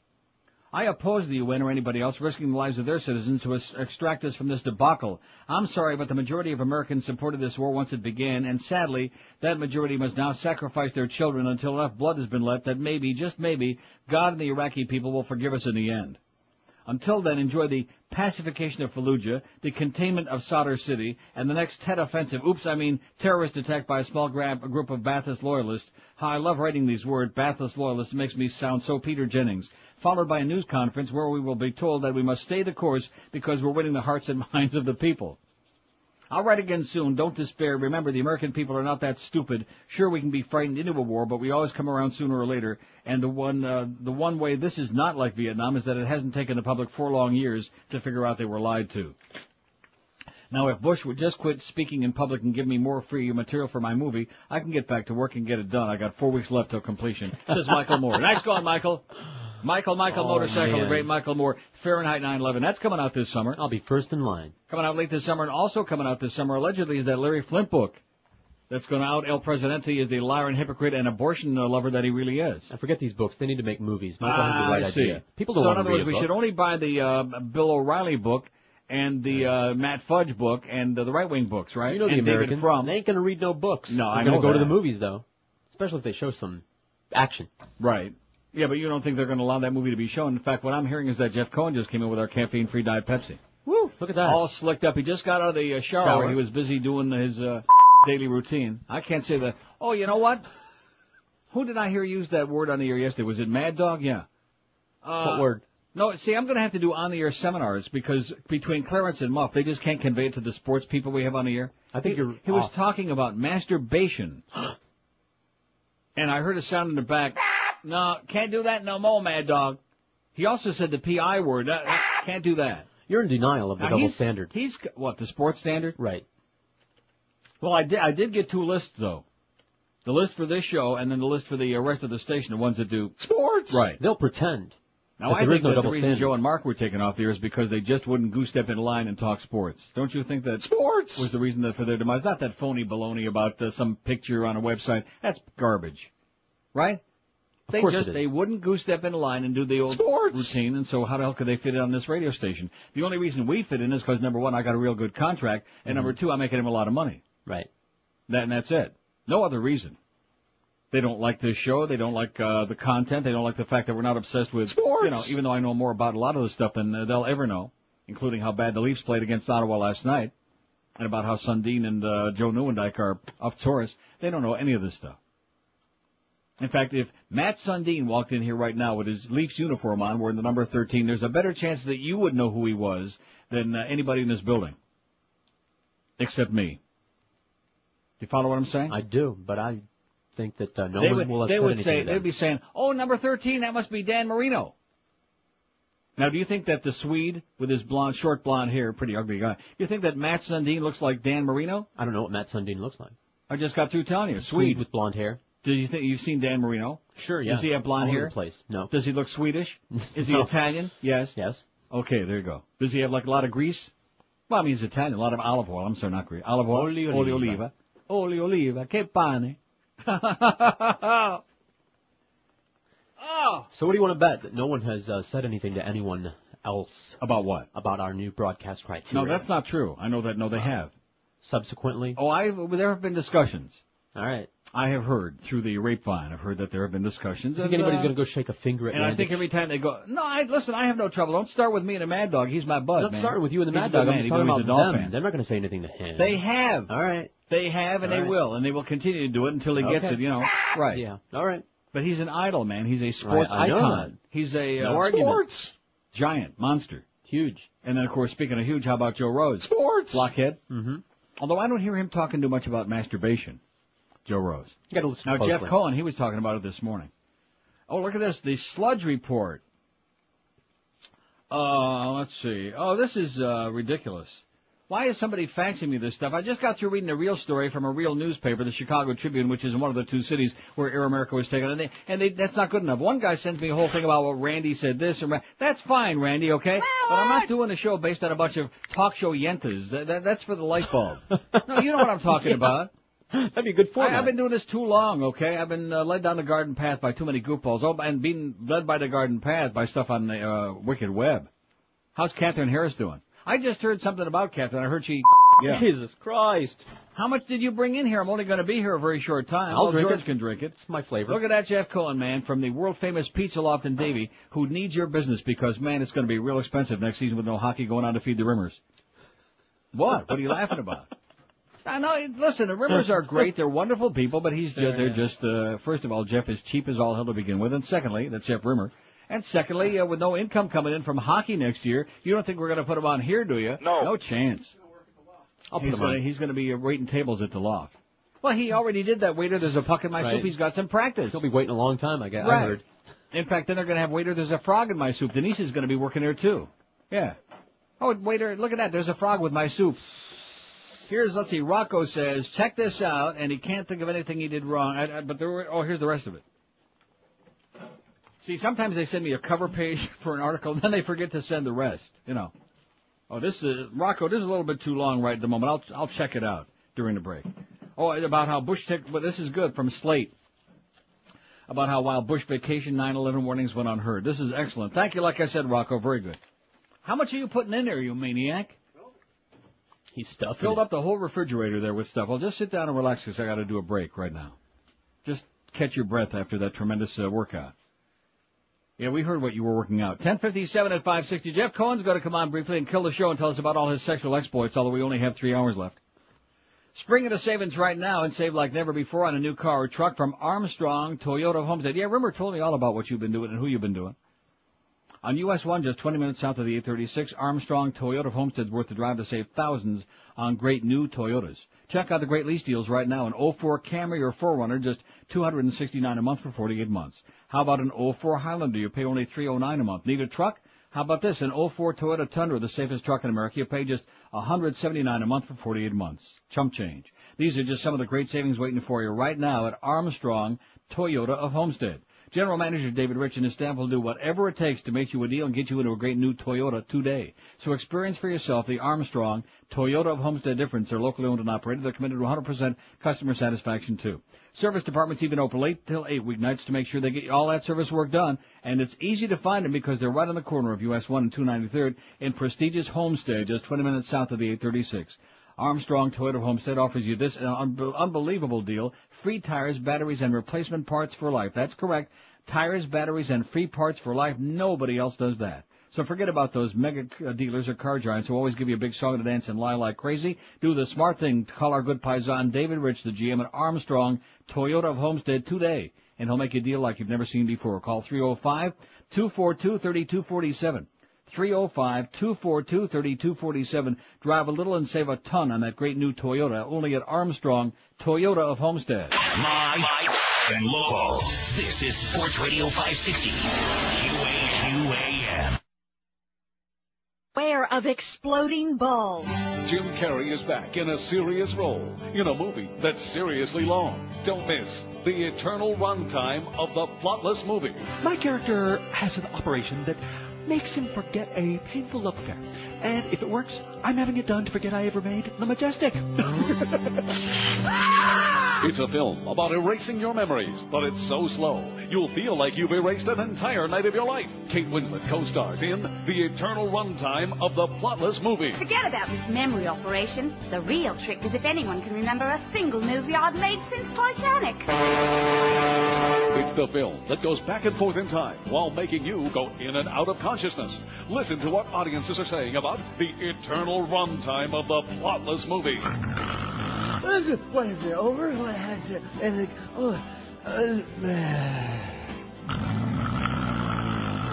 Speaker 4: I oppose the UN or anybody else risking the lives of their citizens to extract us from this debacle. I'm sorry, but the majority of Americans supported this war once it began, and sadly, that majority must now sacrifice their children until enough blood has been let that maybe, just maybe, God and the Iraqi people will forgive us in the end. Until then, enjoy the pacification of Fallujah, the containment of Sadr City, and the next Tet offensive, terrorist attack by a small group of Ba'athist loyalists. How I love writing these words, Ba'athist loyalists, makes me sound so Peter Jennings. Followed by a news conference where we will be told that we must stay the course because we're winning the hearts and minds of the people. I'll write again soon. Don't despair. Remember, the American people are not that stupid. Sure, we can be frightened into a war, but we always come around sooner or later. And the one way this is not like Vietnam is that it hasn't taken the public 4 long years to figure out they were lied to. Now, if Bush would just quit speaking in public and give me more free material for my movie, I can get back to work and get it done. I got 4 weeks left till completion. Says Michael Moore. Nice going, Michael. Michael Motorcycle,
Speaker 5: man.
Speaker 4: The great Michael Moore, Fahrenheit 9/11. That's coming out this summer.
Speaker 5: I'll be first in line.
Speaker 4: Coming out late this summer, and also coming out this summer, allegedly, is that Larry Flint book that's going to out El Presidente as the liar and hypocrite and abortion lover that he really is.
Speaker 5: I forget these books. They need to make movies. People have the right idea. People don't
Speaker 4: so
Speaker 5: want
Speaker 4: in
Speaker 5: to
Speaker 4: other
Speaker 5: read
Speaker 4: words,
Speaker 5: a
Speaker 4: we should only buy the Bill O'Reilly book and the Matt Fudge book and the right-wing books, right?
Speaker 5: You know the
Speaker 4: and
Speaker 5: Americans.
Speaker 4: David Frum.
Speaker 5: They ain't going to read no books.
Speaker 4: No,
Speaker 5: They're
Speaker 4: I know
Speaker 5: going to go to
Speaker 4: that.
Speaker 5: the movies, though. Especially if they show some action.
Speaker 4: Right. Yeah, but you don't think they're going to allow that movie to be shown. In fact, what I'm hearing is that Jeff Cohen just came in with our caffeine-free Diet Pepsi.
Speaker 5: Woo, look at that.
Speaker 4: All slicked up. He just got out of the shower. He was busy doing his daily routine. I can't say that. Oh, you know what? Who did I hear use that word on the air yesterday? Was it Mad Dog? Yeah.
Speaker 5: What word?
Speaker 4: No, see, I'm going to have to do on-the-air seminars because between Clarence and Muff, they just can't convey it to the sports people we have on the air.
Speaker 5: I think
Speaker 4: He was talking about masturbation. And I heard a sound in the back. No, can't do that no more, Mad Dog. He also said the P.I. word. Can't do that.
Speaker 5: You're in denial of the double standard.
Speaker 4: He's what, the sports standard?
Speaker 5: Right.
Speaker 4: Well, I did get 2 lists, though. The list for this show and then the list for the rest of the station, the ones that do
Speaker 2: sports.
Speaker 4: Right.
Speaker 5: They'll pretend.
Speaker 4: Now, I think that the reason Joe and Mark were taken off the air is because they just wouldn't goose step in line and talk sports. Don't you think that
Speaker 2: sports
Speaker 4: was the reason for their demise? Not that phony baloney about some picture on a website. That's garbage. Right? They wouldn't goose step in line and do the old
Speaker 2: sports
Speaker 4: routine, and so how the hell could they fit in on this radio station? The only reason we fit in is because, number one, I got a real good contract, and number two, I'm making him a lot of money.
Speaker 5: Right.
Speaker 4: And that's it. No other reason. They don't like this show. They don't like the content. They don't like the fact that we're not obsessed with
Speaker 2: sports.
Speaker 4: Even though I know more about a lot of this stuff than they'll ever know, including how bad the Leafs played against Ottawa last night, and about how Sundin and Joe Newendike are off Taurus. They don't know any of this stuff. In fact, if Matt Sundin walked in here right now with his Leafs uniform on, wearing the number 13, there's a better chance that you would know who he was than anybody in this building. Except me. you follow what I'm saying?
Speaker 5: I do, but I think that no one will have said anything to them.
Speaker 4: They'd be saying, oh, number 13, that must be Dan Marino. Now, do you think that the Swede with his short blonde hair, pretty ugly guy, you think that Matt Sundin looks like Dan Marino?
Speaker 5: I don't know what Matt Sundin looks like.
Speaker 4: I just got through telling you.
Speaker 5: Swede with blonde hair.
Speaker 4: Do you think you've seen Dan Marino?
Speaker 5: Sure, yeah.
Speaker 4: Does he have blonde hair?
Speaker 5: All over the place. No.
Speaker 4: Does he look Swedish? Is he Italian? Yes.
Speaker 5: Yes.
Speaker 4: Okay, there you go. Does he have like a lot of grease? Well, I mean, he's Italian. A lot of olive oil. I'm sorry, not grease. Olive oil. Olio oliva. Olio oliva. Che pane. Oh.
Speaker 5: So what do you want to bet? That no one has said anything to anyone else.
Speaker 4: About what?
Speaker 5: About our new broadcast criteria.
Speaker 4: No, that's not true. I know that. No, they have.
Speaker 5: Subsequently?
Speaker 4: Oh, there have been discussions.
Speaker 5: All right.
Speaker 4: I have heard through the grapevine. I've heard that there have been discussions.
Speaker 5: I think anybody's going to go shake a finger at
Speaker 4: And I think every time they go, no, listen, I have no trouble. Don't start with me and the Mad Dog. He's my bud,
Speaker 5: Not
Speaker 4: man.
Speaker 5: starting with you and the Mad
Speaker 4: Dog.
Speaker 5: I'm just talking about them.
Speaker 4: Fan.
Speaker 5: They're not going to say anything to him.
Speaker 4: They have.
Speaker 5: All right.
Speaker 4: They have, and they will, and they will continue to do it until he gets it, Right.
Speaker 5: Yeah. All right.
Speaker 4: But he's an idol, man. He's a sports
Speaker 5: I know
Speaker 4: icon.
Speaker 5: that.
Speaker 4: He's a
Speaker 2: Sports.
Speaker 4: Giant, monster.
Speaker 5: Huge.
Speaker 4: And then, of course, speaking of huge, how about Joe Rose?
Speaker 2: Sports.
Speaker 4: Blockhead.
Speaker 5: Mm-hmm.
Speaker 4: Although I don't hear him talking too much about masturbation. Joe Rose.
Speaker 5: You got to listen
Speaker 4: Now,
Speaker 5: closely.
Speaker 4: Jeff Cohen, he was talking about it this morning. Oh, look at this. The sludge report. Let's see. Oh, this is ridiculous. Why is somebody faxing me this stuff? I just got through reading a real story from a real newspaper, the Chicago Tribune, which is in one of the two cities where Air America was taken. And that's not good enough. One guy sends me a whole thing about what Randy said this and that's fine, Randy, okay? But I'm not doing a show based on a bunch of talk show yentas. That's for the light bulb. No, you know what I'm talking about.
Speaker 5: That'd be a good format.
Speaker 4: I've been doing this too long, okay? I've been led down the garden path by too many goofballs. Oh, and being led by the garden path by stuff on the Wicked Web. How's Catherine Harris doing? I just heard something about Catherine. I heard she... Yeah.
Speaker 5: Jesus Christ.
Speaker 4: How much did you bring in here? I'm only going to be here a very short time.
Speaker 5: I'll drink
Speaker 4: George
Speaker 5: it.
Speaker 4: Can drink it.
Speaker 5: It's my flavor.
Speaker 4: Look at that Jeff Cohen, man, from the world-famous Pizza Loft in Davie, who needs your business because, man, it's going to be real expensive next season with no hockey going on to feed the Rimmers. What? What are you laughing about? I know, listen, the Rimmers are great. They're wonderful people, but they're just, first of all, Jeff is cheap as all hell to begin with, and secondly, that's Jeff Rimmer. And secondly, with no income coming in from hockey next year, you don't think we're going to put him on here, do you?
Speaker 11: No.
Speaker 4: No chance. He's going to be waiting tables at the Loft. Well, he already did that. Waiter, there's a puck in my soup. He's got some practice.
Speaker 5: He'll be waiting a long time, I guess.
Speaker 4: Right.
Speaker 5: I heard.
Speaker 4: In fact, then they're going to have waiter, there's a frog in my soup. Denise is going to be working there, too. Yeah. Oh, waiter, look at that. There's a frog with my soup. Let's see, Rocco says, check this out, and he can't think of anything he did wrong. Here's the rest of it. See, sometimes they send me a cover page for an article, then they forget to send the rest, Oh, Rocco, this is a little bit too long right at the moment. I'll check it out during the break. Oh, about how but this is good from Slate. About how while Bush vacation, 9/11 warnings went unheard. This is excellent. Thank you, like I said, Rocco, very good. How much are you putting in there, you maniac?
Speaker 5: He's stuffing
Speaker 4: Filled up the whole refrigerator there with stuff. Well, just sit down and relax because I got to do a break right now. Just catch your breath after that tremendous workout. Yeah, we heard what you were working out. 10:57 at 5:60. Jeff Cohen's going to come on briefly and kill the show and tell us about all his sexual exploits, although we only have 3 hours left. Spring into savings right now and save like never before on a new car or truck from Armstrong Toyota of Homestead. Yeah, Rimmer told me all about what you've been doing and who you've been doing. On US 1, just 20 minutes south of the 836, Armstrong Toyota of Homestead's worth the drive to save thousands on great new Toyotas. Check out the great lease deals right now. An 04 Camry or 4Runner, just $269 a month for 48 months. How about an 04 Highlander? You pay only $309 a month. Need a truck? How about this? An 04 Toyota Tundra, the safest truck in America. You pay just $179 a month for 48 months. Chump change. These are just some of the great savings waiting for you right now at Armstrong Toyota of Homestead. General Manager David Rich and his staff will do whatever it takes to make you a deal and get you into a great new Toyota today. So experience for yourself the Armstrong Toyota of Homestead difference. They're locally owned and operated. They're committed to 100% customer satisfaction, too. Service departments even open late till 8 weeknights to make sure they get all that service work done. And it's easy to find them because they're right on the corner of US 1 and 293rd in prestigious Homestead, just 20 minutes south of the 836. Armstrong Toyota of Homestead offers you this unbelievable deal. Free tires, batteries, and replacement parts for life. That's correct. Tires, batteries, and free parts for life. Nobody else does that. So forget about those mega dealers or car giants who always give you a big song to dance and lie like crazy. Do the smart thing. Call our good paisan David Rich, the GM at Armstrong Toyota of Homestead today, and he'll make you a deal like you've never seen before. Call 305-242-3247. 305-242-3247. Drive a little and save a ton on that great new Toyota, only at Armstrong, Toyota of Homestead.
Speaker 6: Live and local. This is Sports Radio 560. QAQAM.
Speaker 12: Beware of exploding balls.
Speaker 13: Jim Carrey is back in a serious role in a movie that's seriously long. Don't miss the eternal runtime of the plotless movie.
Speaker 14: My character has an operation that makes him forget a painful love affair. And if it works, I'm having it done to forget I ever made The Majestic.
Speaker 13: It's a film about erasing your memories, but it's so slow, you'll feel like you've erased an entire night of your life. Kate Winslet co-stars in the eternal runtime of the plotless movie.
Speaker 15: Forget about this memory operation. The real trick is if anyone can remember a single movie I've made since Titanic.
Speaker 13: It's the film that goes back and forth in time while making you go in and out of consciousness. Listen to what audiences are saying about the eternal runtime of the plotless movie.
Speaker 10: What is it, over? What has it?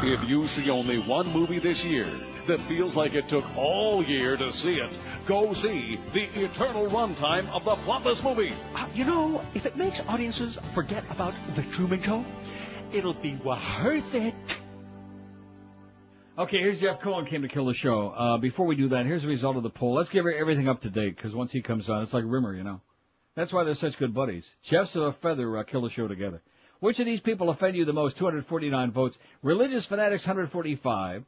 Speaker 13: If you see only one movie this year that feels like it took all year to see it, go see the eternal runtime of the plotless movie.
Speaker 14: If it makes audiences forget about The Truman Show, it'll be worth it.
Speaker 4: Okay, here's Jeff Cohen came to kill the show. Before we do that, here's the result of the poll. Let's give everything up to date, because once he comes on, it's like Rimmer, That's why they're such good buddies. Jeff's of a feather kill the show together. Which of these people offend you the most? 249 votes. Religious fanatics, 145.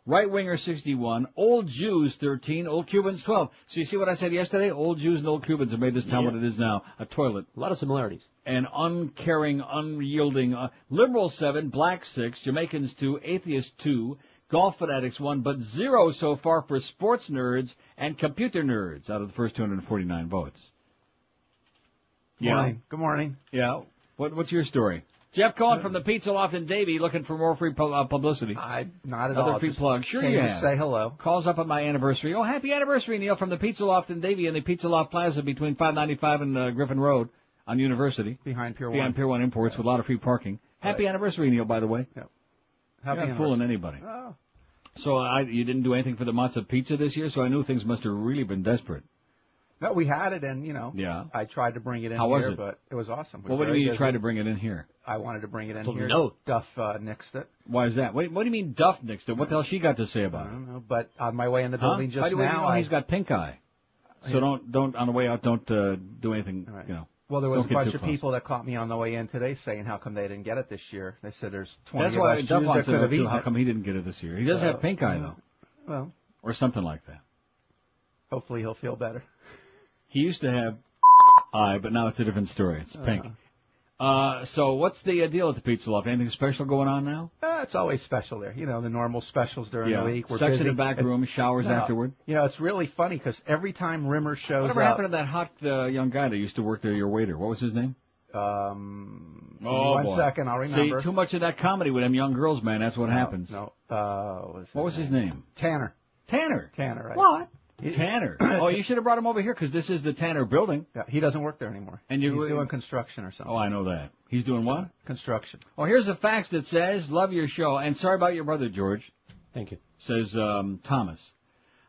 Speaker 4: Right-winger, 61. Old Jews, 13. Old Cubans, 12. So you see what I said yesterday? Old Jews and old Cubans have made this town what it is now. A toilet.
Speaker 5: A lot of similarities.
Speaker 4: And uncaring, unyielding. Liberals, 7. Blacks, 6. Jamaicans, 2. Atheists, 2. Golf fanatics, 1. But 0 so far for sports nerds and computer nerds out of the first 249 votes.
Speaker 16: Good morning.
Speaker 4: Yeah. What's your story? Jeff Cohen from the Pizza Loft in Davie looking for more free publicity.
Speaker 16: Not at all.
Speaker 4: Other free plugs. Sure you have.
Speaker 16: Say hello.
Speaker 4: Calls up on my anniversary. Oh, happy anniversary, Neil, from the Pizza Loft in Davie and the Pizza Loft Plaza between 595 and Griffin Road on University.
Speaker 16: Behind Pier 1.
Speaker 4: Behind Pier 1 Imports with a lot of free parking. Happy anniversary, Neil, by the way.
Speaker 16: Yep.
Speaker 4: You're not fooling anybody.
Speaker 16: Oh.
Speaker 4: So you didn't do anything for the matzo pizza this year, so I knew things must have really been desperate.
Speaker 16: No, we had it, and,
Speaker 4: Yeah.
Speaker 16: I tried to bring it in
Speaker 4: How
Speaker 16: here,
Speaker 4: was it?
Speaker 16: but it was awesome.
Speaker 4: Well, what do you mean you tried to bring it in here?
Speaker 16: I wanted to bring it in here.
Speaker 4: No.
Speaker 16: Duff nixed it.
Speaker 4: Why is that? What do you mean Duff nixed it? What the hell she got to say about
Speaker 16: I
Speaker 4: it?
Speaker 16: don't know, but on my way in the building just
Speaker 4: By the way,
Speaker 16: now,
Speaker 4: he's got pink eye. So don't on the way out, don't do anything,
Speaker 16: Right. Well, there was a bunch of people that caught me on the way in today saying how come they didn't get it this year. They said there's 20
Speaker 4: That's
Speaker 16: of
Speaker 4: why
Speaker 16: us
Speaker 4: Duff
Speaker 16: Jews
Speaker 4: wants
Speaker 16: that
Speaker 4: to
Speaker 16: could have
Speaker 4: know, too,
Speaker 16: eaten
Speaker 4: how
Speaker 16: it.
Speaker 4: come he didn't get it this year. He does have pink eye, though.
Speaker 16: Well,
Speaker 4: or something like that.
Speaker 16: hopefully he'll feel better.
Speaker 4: He used to have eye, but now it's a different story. It's pink. So what's the deal at the Pizza Loft? Anything special going on now?
Speaker 16: It's always special there. The normal specials during the week. We're
Speaker 4: Sex
Speaker 16: busy.
Speaker 4: in the back room, showers afterward.
Speaker 16: It's really funny because every time Rimmer shows
Speaker 4: Whatever
Speaker 16: up.
Speaker 4: happened to that hot young guy that used to work there, your waiter? What was his name?
Speaker 16: One second, I'll remember.
Speaker 4: See, too much of that comedy with them young girls, man. That's what happens.
Speaker 16: No.
Speaker 4: What was his name?
Speaker 16: Tanner.
Speaker 4: Tanner,
Speaker 16: right.
Speaker 4: What? Tanner. Oh, you should have brought him over here because this is the Tanner building.
Speaker 16: Yeah, he doesn't work there anymore.
Speaker 4: And
Speaker 16: he's doing construction or something.
Speaker 4: Oh, I know that. He's doing what?
Speaker 16: Construction.
Speaker 4: Oh, here's a fax that says, love your show. And sorry about your brother, George.
Speaker 5: Thank you.
Speaker 4: Says Thomas.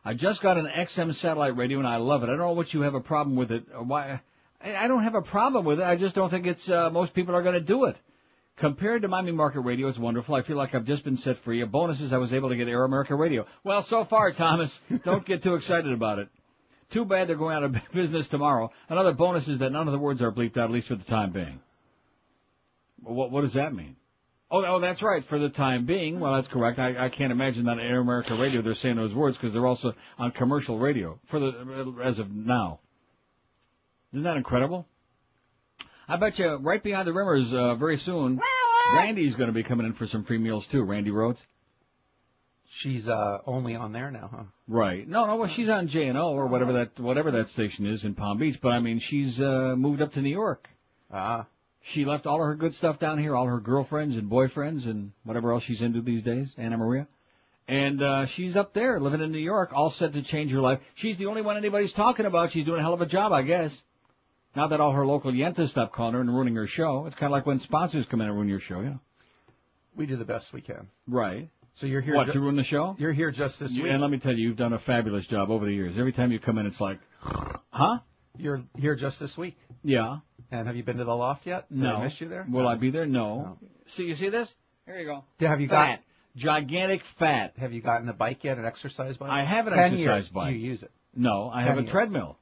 Speaker 4: I just got an XM satellite radio, and I love it. I don't know what you have a problem with it. Why? I don't have a problem with it. I just don't think it's most people are going to do it. Compared to Miami Market Radio, it's wonderful. I feel like I've just been set free. A bonus is I was able to get Air America Radio. Well, so far, Thomas, don't get too excited about it. Too bad they're going out of business tomorrow. Another bonus is that none of the words are bleeped out, at least for the time being. What does that mean? Oh, that's right, for the time being. Well, that's correct. I can't imagine that on Air America Radio they're saying those words because they're also on commercial radio as of now. Isn't that incredible? I bet you right behind the Rimmers very soon, Randy's going to be coming in for some free meals too. Randy Rhodes.
Speaker 16: She's only on there now, huh?
Speaker 4: Right. No. Well, she's on J&O or whatever that station is in Palm Beach. But I mean, she's moved up to New York. She left all of her good stuff down here, all her girlfriends and boyfriends and whatever else she's into these days, Anna Maria. And she's up there living in New York, all set to change her life. She's the only one anybody's talking about. She's doing a hell of a job, I guess. Now that all her local yentas stop calling her and ruining her show. It's kind of like when sponsors come in and ruin your show,
Speaker 16: We do the best we can.
Speaker 4: Right.
Speaker 16: So you're here.
Speaker 4: What, to ruin the show?
Speaker 16: You're here just this week.
Speaker 4: And let me tell you, you've done a fabulous job over the years. Every time you come in, it's like, huh?
Speaker 16: You're here just this week.
Speaker 4: Yeah.
Speaker 16: And have you been to the loft yet? Did
Speaker 4: No.
Speaker 16: I miss you there?
Speaker 4: Will I be there? No. See, you see this? Here you go.
Speaker 16: Have you
Speaker 4: fat. Gigantic fat.
Speaker 16: Have you gotten a bike yet, an exercise bike?
Speaker 4: I have an
Speaker 16: 10
Speaker 4: exercise
Speaker 16: years.
Speaker 4: bike.
Speaker 16: Do you use it?
Speaker 4: No, I have a treadmill.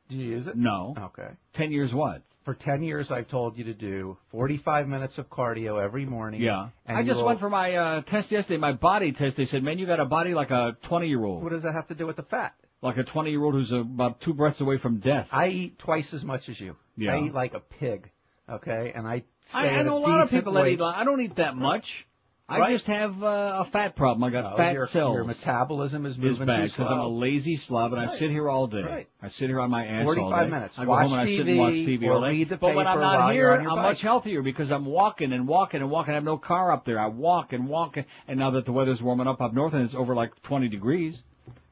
Speaker 16: Do you use it?
Speaker 4: No.
Speaker 16: Okay.
Speaker 4: 10 years what?
Speaker 16: For 10 years, I've told you to do 45 minutes of cardio every morning.
Speaker 4: Yeah.
Speaker 16: And
Speaker 4: I just went for my test yesterday, my body test. They said, man, you got a body like a 20-year-old.
Speaker 16: What does that have to do with the fat?
Speaker 4: Like a 20-year-old who's about 2 breaths away from death.
Speaker 16: I eat twice as much as you.
Speaker 4: Yeah.
Speaker 16: I eat like a pig, okay? And I
Speaker 4: I know a lot of people that eat. I don't eat that much.
Speaker 16: Right.
Speaker 4: I just have a fat problem. I got fat cells.
Speaker 16: Your metabolism is moving
Speaker 4: bad
Speaker 16: too slow.
Speaker 4: because I'm a lazy slob and I sit here all day.
Speaker 16: Right.
Speaker 4: I sit here on my ass all day.
Speaker 16: 45 minutes.
Speaker 4: I go home and I sit and watch TV
Speaker 16: or
Speaker 4: all day.
Speaker 16: read the
Speaker 4: But when I'm
Speaker 16: paper
Speaker 4: not
Speaker 16: while
Speaker 4: here,
Speaker 16: you're on your
Speaker 4: I'm
Speaker 16: bike.
Speaker 4: much healthier because I'm walking and walking and walking. I have no car up there. I walk and walk. And now that the weather's warming up north and it's over like 20 degrees.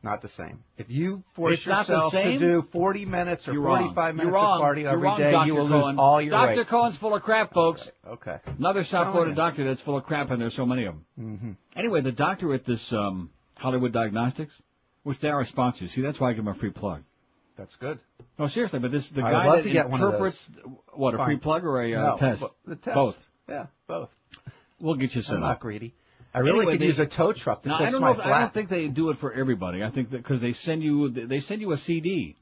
Speaker 16: Not the same. If you force
Speaker 4: It's not the
Speaker 16: yourself to
Speaker 4: same?
Speaker 16: do 40 minutes or
Speaker 4: You're
Speaker 16: 45
Speaker 4: wrong.
Speaker 16: minutes
Speaker 4: You're wrong.
Speaker 16: of cardio
Speaker 4: You're
Speaker 16: every
Speaker 4: wrong,
Speaker 16: day,
Speaker 4: Dr.
Speaker 16: you will
Speaker 4: Cohen.
Speaker 16: lose all your
Speaker 4: Dr.
Speaker 16: weight.
Speaker 4: Cohen's full of crap, folks.
Speaker 16: Okay.
Speaker 4: Another South
Speaker 16: Oh,
Speaker 4: Florida
Speaker 16: yeah.
Speaker 4: doctor that's full of crap, and there's so many of them.
Speaker 16: Mm-hmm.
Speaker 4: Anyway, the doctor at this Hollywood Diagnostics, which they are a sponsor. See, that's why I give them a free plug.
Speaker 16: That's good.
Speaker 4: No, seriously, but the
Speaker 16: I would
Speaker 4: guy
Speaker 16: love
Speaker 4: that
Speaker 16: to get one of
Speaker 4: interprets, what, a
Speaker 16: Fine.
Speaker 4: free plug or a
Speaker 16: No,
Speaker 4: test?
Speaker 16: the test?
Speaker 4: Both.
Speaker 16: Yeah, both.
Speaker 4: We'll get you set
Speaker 16: I'm
Speaker 4: up.
Speaker 16: not greedy. I really
Speaker 4: Anyway,
Speaker 16: could use a tow truck to
Speaker 4: Now,
Speaker 16: fix
Speaker 4: I don't
Speaker 16: my
Speaker 4: know.
Speaker 16: flat.
Speaker 4: I don't think they do it for everybody. I think that because they send you a CD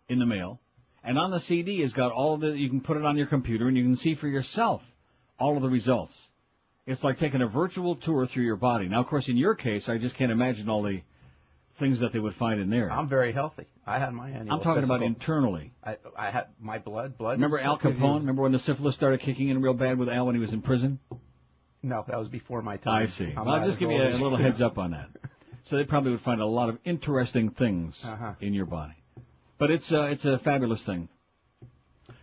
Speaker 4: in the mail, and on the CD has got all of the. You can put it on your computer and you can see for yourself all of the results. It's like taking a virtual tour through your body. Now, of course, in your case, I just can't imagine all the things that they would find in there.
Speaker 16: I'm very healthy. I had my annual.
Speaker 4: I'm talking about
Speaker 16: physical.
Speaker 4: internally.
Speaker 16: I had my blood.
Speaker 4: Remember Al Capone? Remember when the syphilis started kicking in real bad with Al when he was in prison?
Speaker 16: No, that was before my time.
Speaker 4: I see.
Speaker 16: I'm
Speaker 4: Well,
Speaker 16: not
Speaker 4: I'll just
Speaker 16: as
Speaker 4: give you
Speaker 16: old
Speaker 4: a
Speaker 16: as
Speaker 4: little heads up on that. So they probably would find a lot of interesting things in your body. But it's a fabulous thing.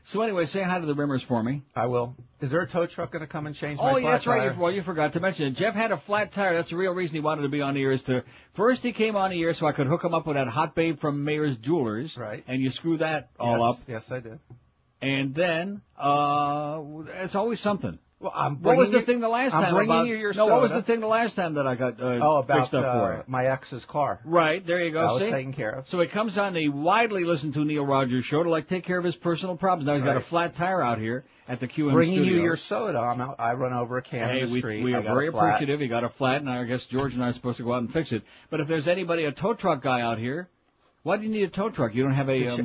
Speaker 4: So anyway, say hi to the Rimmers for me.
Speaker 16: I will. Is there a tow truck going to come and change my
Speaker 4: Oh,
Speaker 16: flat
Speaker 4: yeah, that's
Speaker 16: tire?
Speaker 4: right. Well, you forgot to mention it. Jeff had a flat tire. That's the real reason he wanted to be on the air is to... First, he came on the air so I could hook him up with that hot babe from Mayor's Jewelers.
Speaker 16: Right.
Speaker 4: And you screw that all up.
Speaker 16: Yes, I did.
Speaker 4: And then, it's always something.
Speaker 16: Well, I'm
Speaker 4: What was
Speaker 16: bringing
Speaker 4: the
Speaker 16: you-
Speaker 4: thing the last
Speaker 16: I'm
Speaker 4: time
Speaker 16: bringing
Speaker 4: about...
Speaker 16: you your
Speaker 4: No, what was
Speaker 16: soda.
Speaker 4: the thing the last time that I got
Speaker 16: about
Speaker 4: fixed up for?
Speaker 16: my ex's car.
Speaker 4: Right, there you go.
Speaker 16: That was
Speaker 4: See?
Speaker 16: taken care of.
Speaker 4: So he comes on the widely listened to Neil Rogers show to take care of his personal problems. Now he's got a
Speaker 16: Right.
Speaker 4: flat tire out here at the QM
Speaker 16: Bringing
Speaker 4: studio.
Speaker 16: you your soda. I run over a can
Speaker 4: Hey,
Speaker 16: in the street.
Speaker 4: we
Speaker 16: I
Speaker 4: are
Speaker 16: got
Speaker 4: very
Speaker 16: a flat.
Speaker 4: appreciative. He got a flat, and I guess George and I are supposed to go out and fix it. But if there's anybody, a tow truck guy out here, why do you need a tow truck? You don't have a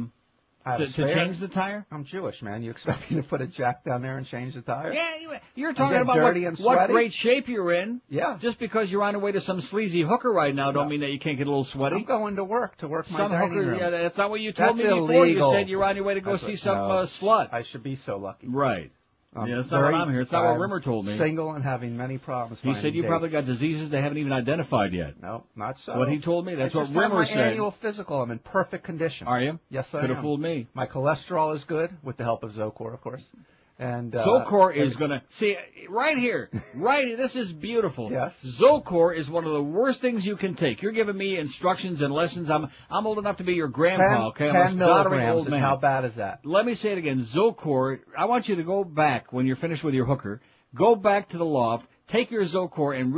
Speaker 16: I have
Speaker 4: to
Speaker 16: a spare.
Speaker 4: change the tire?
Speaker 16: I'm Jewish, man. You expect me to put a jack down there and change the tire?
Speaker 4: Yeah, you're
Speaker 16: And
Speaker 4: talking
Speaker 16: get
Speaker 4: about
Speaker 16: dirty and
Speaker 4: what
Speaker 16: sweaty?
Speaker 4: great shape you're in.
Speaker 16: Yeah.
Speaker 4: Just because you're on your way to some sleazy hooker right now don't mean that you can't get a little sweaty.
Speaker 16: I'm going to work my
Speaker 4: Some
Speaker 16: dining
Speaker 4: hooker,
Speaker 16: room.
Speaker 4: yeah, that's not what you told
Speaker 16: That's
Speaker 4: me before.
Speaker 16: illegal.
Speaker 4: You said you're on your way to go
Speaker 16: That's
Speaker 4: see
Speaker 16: what-
Speaker 4: some
Speaker 16: no.
Speaker 4: slut.
Speaker 16: I should be so lucky.
Speaker 4: Right.
Speaker 16: I'm
Speaker 4: Yeah, that's not what
Speaker 16: very-
Speaker 4: I'm here. It's not what
Speaker 16: I'm
Speaker 4: Rimmer told me.
Speaker 16: Single and having many problems.
Speaker 4: He said you
Speaker 16: finding
Speaker 4: probably
Speaker 16: dates.
Speaker 4: got diseases they haven't even identified yet.
Speaker 16: No, not so.
Speaker 4: That's what he told me. That's
Speaker 16: I
Speaker 4: what
Speaker 16: just had
Speaker 4: Rimmer
Speaker 16: my
Speaker 4: said.
Speaker 16: annual physical. I'm in perfect condition.
Speaker 4: Are you?
Speaker 16: Yes, I
Speaker 4: Could have
Speaker 16: am.
Speaker 4: fooled me.
Speaker 16: My cholesterol is good with the help of Zocor, of course. And
Speaker 4: Zocor is going to see right here, this is beautiful.
Speaker 16: Yes.
Speaker 4: Zocor is one of the worst things you can take. You're giving me instructions and lessons. I'm old enough to be your grandpa. Okay, I'm a
Speaker 16: 10
Speaker 4: doddering
Speaker 16: milligrams.
Speaker 4: old
Speaker 16: And
Speaker 4: man.
Speaker 16: how bad is that?
Speaker 4: Let me say it again. Zocor. I want you to go back when you're finished with your hooker. Go back to the loft. Take your Zocor and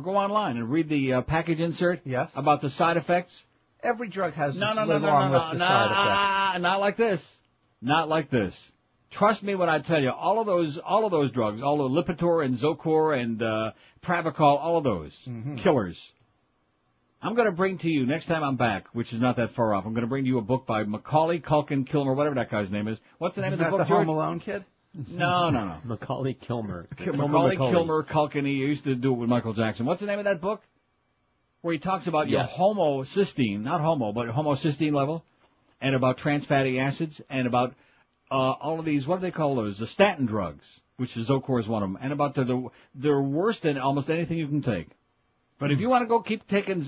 Speaker 4: go online and read the package insert.
Speaker 16: Yes.
Speaker 4: About the side effects.
Speaker 16: Every drug has
Speaker 4: No,
Speaker 16: this
Speaker 4: no,
Speaker 16: little
Speaker 4: no,
Speaker 16: long
Speaker 4: no,
Speaker 16: list of
Speaker 4: no,
Speaker 16: side effects.
Speaker 4: not like this. Not like this. Trust me when I tell you, all of those drugs, all the Lipitor and Zocor and Pravachol, all of those killers. I'm going to bring to you next time I'm back, which is not that far off. I'm going to bring to you a book by Macaulay Culkin Kilmer, whatever that guy's name is. What's the name of the
Speaker 16: Isn't
Speaker 4: book,
Speaker 16: that the
Speaker 4: George?
Speaker 16: Home Alone kid?
Speaker 4: No.
Speaker 5: Macaulay Kilmer.
Speaker 4: Macaulay Kilmer Culkin. He used to do it with Michael Jackson. What's the name of that book? Where he talks about your homocysteine, not homo, but homocysteine level, and about trans fatty acids, and about all of these, what do they call those? The statin drugs, which is Zocor is one of them, and about they're worse than almost anything you can take. But if you want to go keep taking,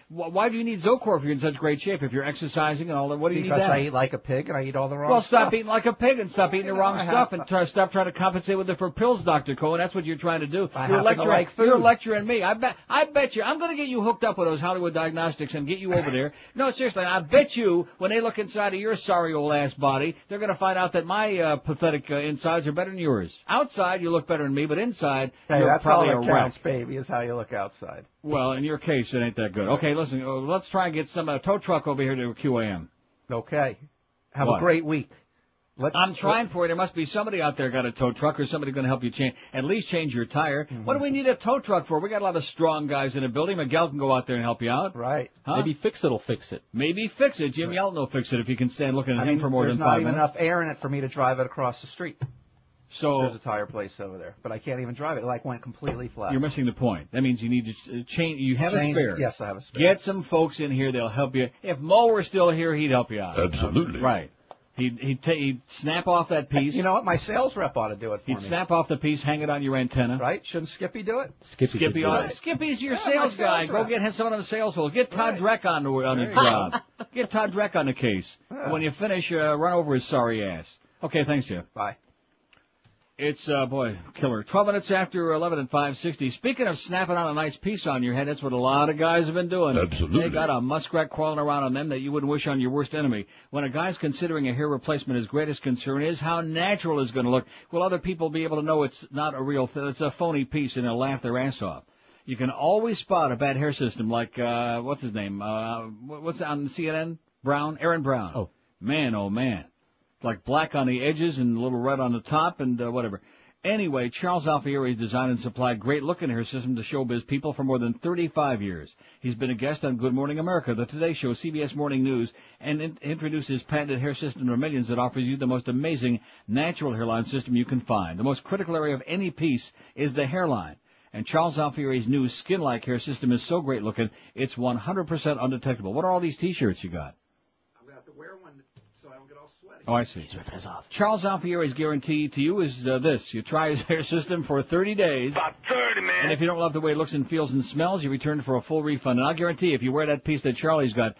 Speaker 4: why do you need Zocor if you're in such great shape? If you're exercising and all that, what do you need that?
Speaker 16: Because I eat like a pig and I eat all the wrong
Speaker 4: stuff.
Speaker 16: stuff.
Speaker 4: Well, stop eating like a pig and stop eating the wrong stuff and stop trying to compensate with it for pills, Dr. Cohen. That's what you're trying to do. You're lecturing me. I bet you. I'm going to get you hooked up with those Hollywood Diagnostics and get you over there. No, seriously, I bet you when they look inside of your sorry old ass body, they're going to find out that my pathetic insides are better than yours. Outside, you look better than me, but inside, you're probably a wreck.
Speaker 16: That's all that counts, baby, is how you look outside.
Speaker 4: Well, in your case, it ain't that good. Okay, listen, let's try and get some tow truck over here to QAM.
Speaker 16: Okay. Have a great week.
Speaker 4: I'm trying for you. There must be somebody out there got a tow truck or somebody going to help you at least change your tire. Mm-hmm. What do we need a tow truck for? We got a lot of strong guys in the building. Miguel can go out there and help you out.
Speaker 16: Right.
Speaker 4: Huh?
Speaker 5: Maybe Fix It'll fix it.
Speaker 4: Maybe Fix It. Jim Yelton will fix it if you can stand looking at him for more than 5 minutes.
Speaker 16: There's not even enough air in it for me to drive it across the street.
Speaker 4: So
Speaker 16: there's a tire place over there, but I can't even drive it. It went completely flat.
Speaker 4: You're missing the point. That means you need to change. You have a spare.
Speaker 16: Yes, I have a spare.
Speaker 4: Get some folks in here. They'll help you. If Mo were still here, he'd help you out.
Speaker 6: Absolutely.
Speaker 4: Right. He'd snap off that piece.
Speaker 16: You know what? My sales rep ought to do it for me.
Speaker 4: He'd snap off the piece, hang it on your antenna.
Speaker 16: Right? Shouldn't Skippy do it?
Speaker 4: Skippy on it. Skippy's your sales guy. Go get some of them sales folks. Get Todd Dreck on the job. Get Todd Dreck on the case. Yeah. When you finish, run over his sorry ass. Okay, thanks, Jeff.
Speaker 16: Bye.
Speaker 4: It's, killer. 12 minutes after 11 at 560. Speaking of snapping on a nice piece on your head, that's what a lot of guys have been doing.
Speaker 6: Absolutely.
Speaker 4: They got a muskrat crawling around on them that you wouldn't wish on your worst enemy. When a guy's considering a hair replacement, his greatest concern is how natural it's going to look. Will other people be able to know it's not a real thing? It's a phony piece and they'll laugh their ass off. You can always spot a bad hair system like, what's his name? What's on CNN? Aaron Brown.
Speaker 5: Oh.
Speaker 4: Man. Like black on the edges and a little red on the top and whatever. Anyway, Charles Alfieri has designed and supplied great-looking hair system to showbiz people for more than 35 years. He's been a guest on Good Morning America, The Today Show, CBS Morning News, and introduced his patented hair system to millions that offers you the most amazing natural hairline system you can find. The most critical area of any piece is the hairline. And Charles Alfieri's new skin-like hair system is so great-looking, it's 100% undetectable. What are all these T-shirts you got?
Speaker 16: I'm going to have to wear one so I don't get all sweaty.
Speaker 4: Oh, I see. Charles Alfieri's guarantee to you is this. You try his hair system for 30 days.
Speaker 6: About 30, man.
Speaker 4: And if you don't love the way it looks and feels and smells, you return for a full refund. And I'll guarantee if you wear that piece that Charlie's got,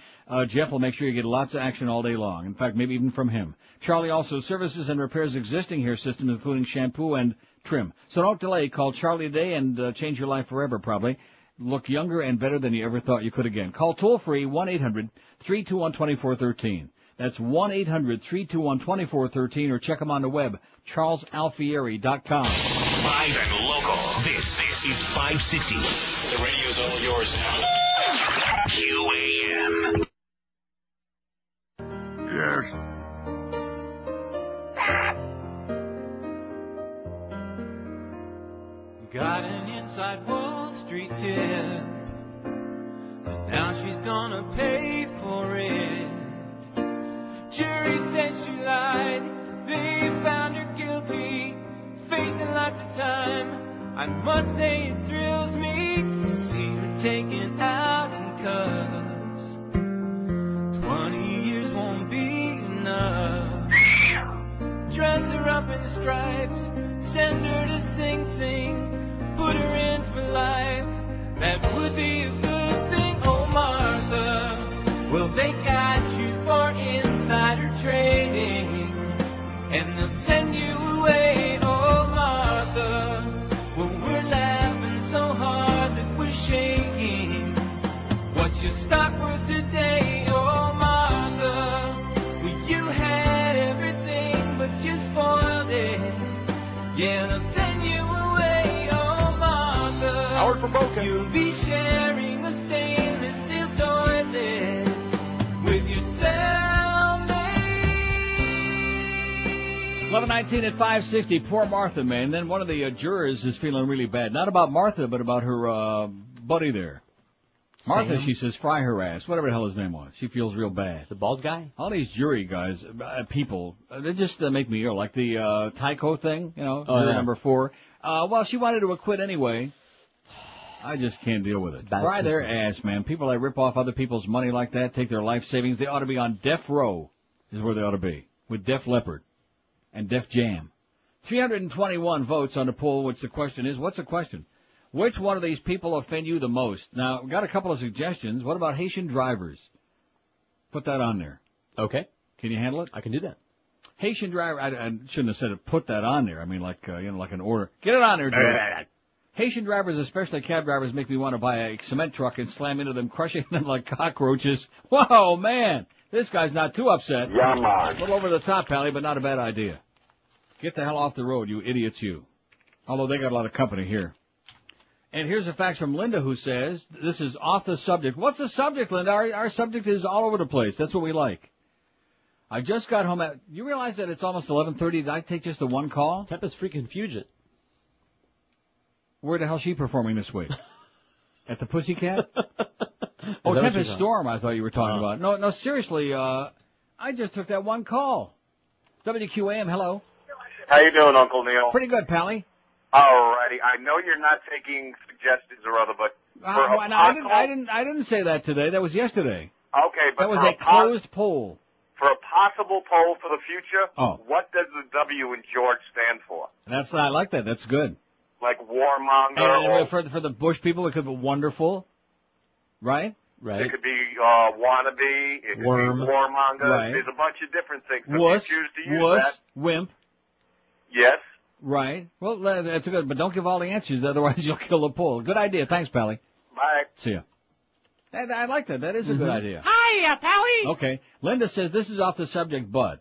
Speaker 4: Jeff will make sure you get lots of action all day long. In fact, maybe even from him. Charlie also services and repairs existing hair systems, including shampoo and trim. So don't delay. Call Charlie today and change your life forever, probably. Look younger and better than you ever thought you could again. Call toll-free 1-800-321-2413. That's 1-800-321-2413, or check them on the web, charlesalfieri.com.
Speaker 6: Live and local. This is 560.
Speaker 17: The radio's all yours
Speaker 8: Yes.
Speaker 17: now. Got an inside Wall Street tip, and now she's gonna pay for it. Jury said she lied, they found her guilty, facing lots of time. I must say it thrills me to see her taken out in cuffs. 20 years won't be enough. Dress her up in stripes, send her to Sing Sing, put her in for life. That would be a good thing, oh Martha. Well, they got you for insider trading, and they'll send you away, oh Martha. Well, we're laughing so hard that we're shaking. What's your stock worth today, oh Martha? Well, you had everything, but you spoiled it. Yeah, they'll send you away, oh Martha.
Speaker 2: Howard from Boca.
Speaker 17: You'll be sharing a stainless steel toilet with your cellmate.
Speaker 4: 11:19 at 560. Poor Martha, man. Then one of the jurors is feeling really bad. Not about Martha, but about her buddy there. Martha, she says, fry her ass. Whatever the hell his name was. She feels real bad.
Speaker 5: The bald guy?
Speaker 4: All these jury guys, people, they just make me ill. Like the Tyco thing, juror number 4. Well, she wanted to acquit anyway. I just can't deal with it. Fry their ass, man. People that rip off other people's money like that, take their life savings, they ought to be on death row, is where they ought to be, with Def Leppard and Def Jam. 321 votes on the poll, which the question is, what's the question? Which one of these people offend you the most? Now, we've got a couple of suggestions. What about Haitian drivers? Put that on there.
Speaker 5: Okay.
Speaker 4: Can you handle it?
Speaker 5: I can do that.
Speaker 4: Haitian driver, I shouldn't have said it, put that on there. I mean, like an order. Get it on there, Joe. Haitian drivers, especially cab drivers, make me want to buy a cement truck and slam into them, crushing them like cockroaches. Whoa, man. This guy's not too upset.
Speaker 10: Yeah, man.
Speaker 4: A little over the top, Pally, but not a bad idea. Get the hell off the road, you idiots, you. Although they got a lot of company here. And here's a fax from Linda who says, this is off the subject. What's the subject, Linda? Our subject is all over the place. That's what we like. I just got home you realize that it's almost 11:30? Did I take just the one call?
Speaker 5: Tempest freaking Fusion.
Speaker 4: Where the hell's she performing this week? At the Pussycat? Oh, Tempest Storm, I thought you were talking about. No, seriously, I just took that one call. WQAM, hello.
Speaker 18: How you doing, Uncle Neil?
Speaker 4: Pretty good, Pally.
Speaker 18: Alrighty. I know you're not taking suggestions or other, but
Speaker 4: I didn't say that today. That was yesterday.
Speaker 18: Okay, but
Speaker 4: that was a closed poll.
Speaker 18: For a possible poll for the future,
Speaker 4: what
Speaker 18: does the W in George stand for?
Speaker 4: I like that. That's good.
Speaker 18: Like warmonger,
Speaker 4: and for the Bush people, it could be wonderful, right?
Speaker 18: Right. It could be wannabe. It could be warmonger.
Speaker 4: Right.
Speaker 18: There's a bunch of different things. So
Speaker 4: Wuss,
Speaker 18: if you choose to use that,
Speaker 4: wimp.
Speaker 18: Yes.
Speaker 4: Right. Well, that's good, but don't give all the answers, otherwise you'll kill the poll. Good idea. Thanks, Pally.
Speaker 18: Bye.
Speaker 4: See ya. I like that. That is a good idea.
Speaker 15: Hiya, Pally.
Speaker 4: Okay. Linda says, this is off the subject, Bud.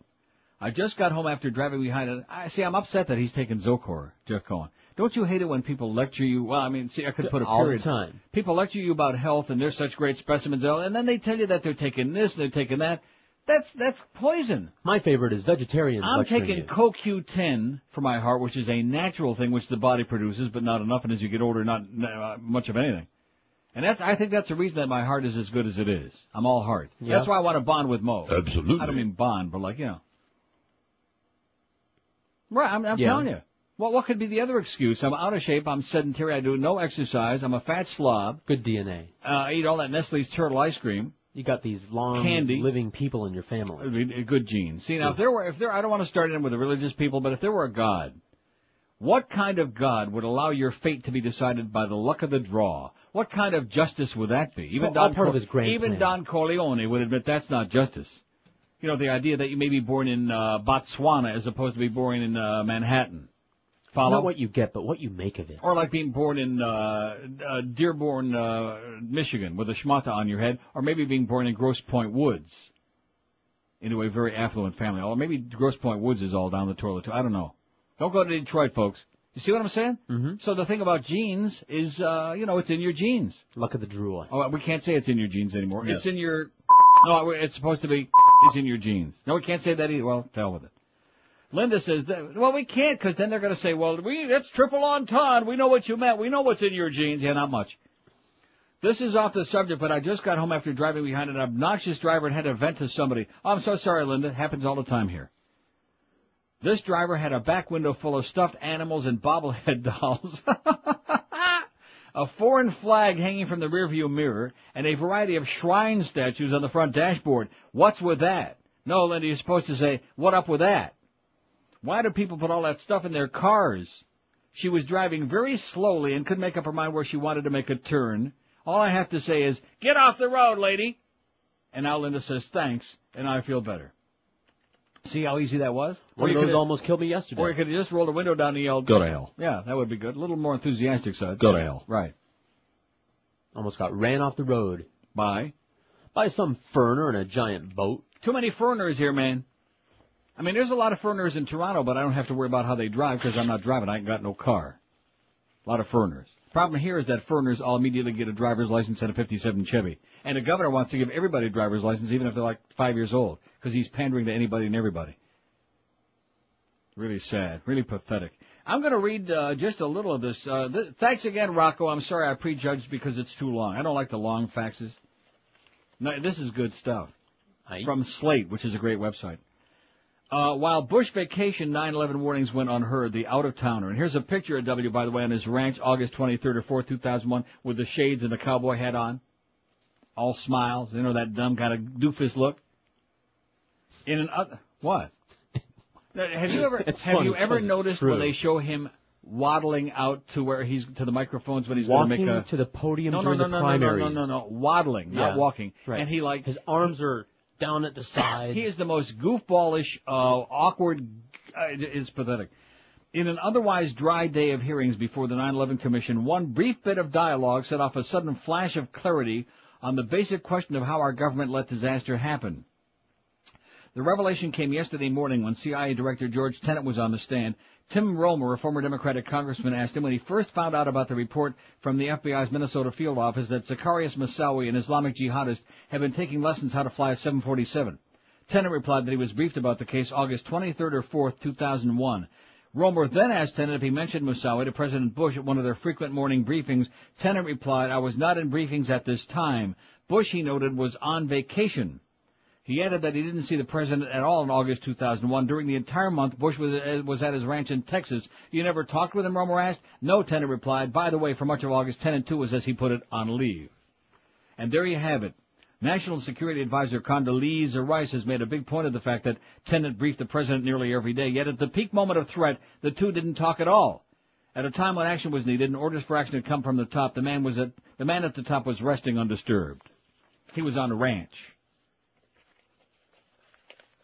Speaker 4: I just got home after driving behind it. I'm upset that he's taking Zocor, Jeff Cohen. Don't you hate it when people lecture you? Well, I mean, see, I could put a period.
Speaker 5: All the time.
Speaker 4: People lecture you about health, and they're such great specimens, and then they tell you that they're taking this, they're taking that. That's poison.
Speaker 5: My favorite is vegetarians.
Speaker 4: I'm taking CoQ10 for my heart, which is a natural thing which the body produces, but not enough, and as you get older, not much of anything. And I think that's the reason that my heart is as good as it is. I'm all heart.
Speaker 5: Yeah.
Speaker 4: That's why I want to bond with Mo.
Speaker 9: Absolutely.
Speaker 4: I don't mean bond, but like, Right, I'm telling you. Well, what could be the other excuse? I'm out of shape, I'm sedentary, I do no exercise, I'm a fat slob.
Speaker 5: Good DNA.
Speaker 4: I eat all that Nestle's turtle ice cream.
Speaker 5: You got these long
Speaker 4: candy,
Speaker 5: living people in your family.
Speaker 4: Good genes. See, now, if there, I don't want to start in with the religious people, but if there were a God, what kind of God would allow your fate to be decided by the luck of the draw? What kind of justice would that be? Even Don Corleone would admit that's not justice. You know, the idea that you may be born in Botswana as opposed to be born in Manhattan. Follow?
Speaker 5: It's not what you get, but what you make of it.
Speaker 4: Or like being born in Dearborn, Michigan, with a schmata on your head, or maybe being born in Grosse Pointe Woods, into a very affluent family. Or maybe Grosse Pointe Woods is all down the toilet, too. I don't know. Don't go to Detroit, folks. You see what I'm saying?
Speaker 5: Mm-hmm.
Speaker 4: So the thing about genes is, it's in your genes.
Speaker 5: Luck of the draw.
Speaker 4: Oh, we can't say it's in your genes anymore.
Speaker 5: No.
Speaker 4: It's in your... No, it's supposed to be, it's in your genes. No, we can't say that either. Well, to hell with it. Linda says, we can't, because then they're going to say, it's triple entendre. We know what you meant. We know what's in your genes. Yeah, not much. This is off the subject, but I just got home after driving behind an obnoxious driver and had to vent to somebody. Oh, I'm so sorry, Linda. It happens all the time here. This driver had a back window full of stuffed animals and bobblehead dolls, a foreign flag hanging from the rearview mirror, and a variety of shrine statues on the front dashboard. What's with that? No, Linda, you're supposed to say, what up with that? Why do people put all that stuff in their cars? She was driving very slowly and couldn't make up her mind where she wanted to make a turn. All I have to say is, get off the road, lady. And now Linda says, thanks, and I feel better. See how easy that was?
Speaker 5: One of those almost killed me yesterday.
Speaker 4: Or you could have just rolled the window down and yelled,
Speaker 9: go to hell.
Speaker 4: Yeah, that would be good. A little more enthusiastic side.
Speaker 9: Go to hell.
Speaker 4: Right.
Speaker 5: Almost got ran off the road.
Speaker 4: By
Speaker 5: some foreigner in a giant boat.
Speaker 4: Too many foreigners here, man. I mean, there's a lot of foreigners in Toronto, but I don't have to worry about how they drive because I'm not driving. I ain't got no car. A lot of foreigners. Problem here is that foreigners all immediately get a driver's license and a 57 Chevy. And the governor wants to give everybody a driver's license, even if they're like 5 years old, because he's pandering to anybody and everybody. Really sad. Really pathetic. I'm going to read just a little of this. Thanks again, Rocco. I'm sorry I prejudged because it's too long. I don't like the long faxes. No, this is good stuff. From Slate, which is a great website. While Bush vacation 9/11 warnings went unheard, the out-of-towner. And here's a picture of W, by the way, on his ranch, August 23rd or 4th, 2001, with the shades and the cowboy hat on. All smiles. You know, that dumb kind of doofus look. What? Have you ever noticed when they show him waddling out to where he's to the microphones when he's going to make
Speaker 5: Walking to the podium during the
Speaker 4: no,
Speaker 5: primaries.
Speaker 4: no, waddling, not walking.
Speaker 5: Right.
Speaker 4: And he like
Speaker 5: his arms are down at the side.
Speaker 4: He is the most goofballish, awkward. Is pathetic. In an otherwise dry day of hearings before the 9/11 Commission, one brief bit of dialogue set off a sudden flash of clarity on the basic question of how our government let disaster happen. The revelation came yesterday morning when CIA Director George Tenet was on the stand. Tim Romer, a former Democratic congressman, asked him when he first found out about the report from the FBI's Minnesota field office that Zacharias Moussaoui, an Islamic jihadist, had been taking lessons how to fly a 747. Tenet replied that he was briefed about the case August 23rd or 4th, 2001. Romer then asked Tenet if he mentioned Moussaoui to President Bush at one of their frequent morning briefings. Tenet replied, "I was not in briefings at this time." Bush, he noted, was on vacation. He added that he didn't see the president at all in August 2001. During the entire month, Bush was at his ranch in Texas. "You never talked with him?" Romer asked. "No," Tenet replied. By the way, for much of August, Tenet, too, was, as he put it, on leave. And there you have it. National Security Advisor Condoleezza Rice has made a big point of the fact that Tenet briefed the president nearly every day, yet at the peak moment of threat, the two didn't talk at all. At a time when action was needed and orders for action had come from the top, the man at the top was resting undisturbed. He was on a ranch.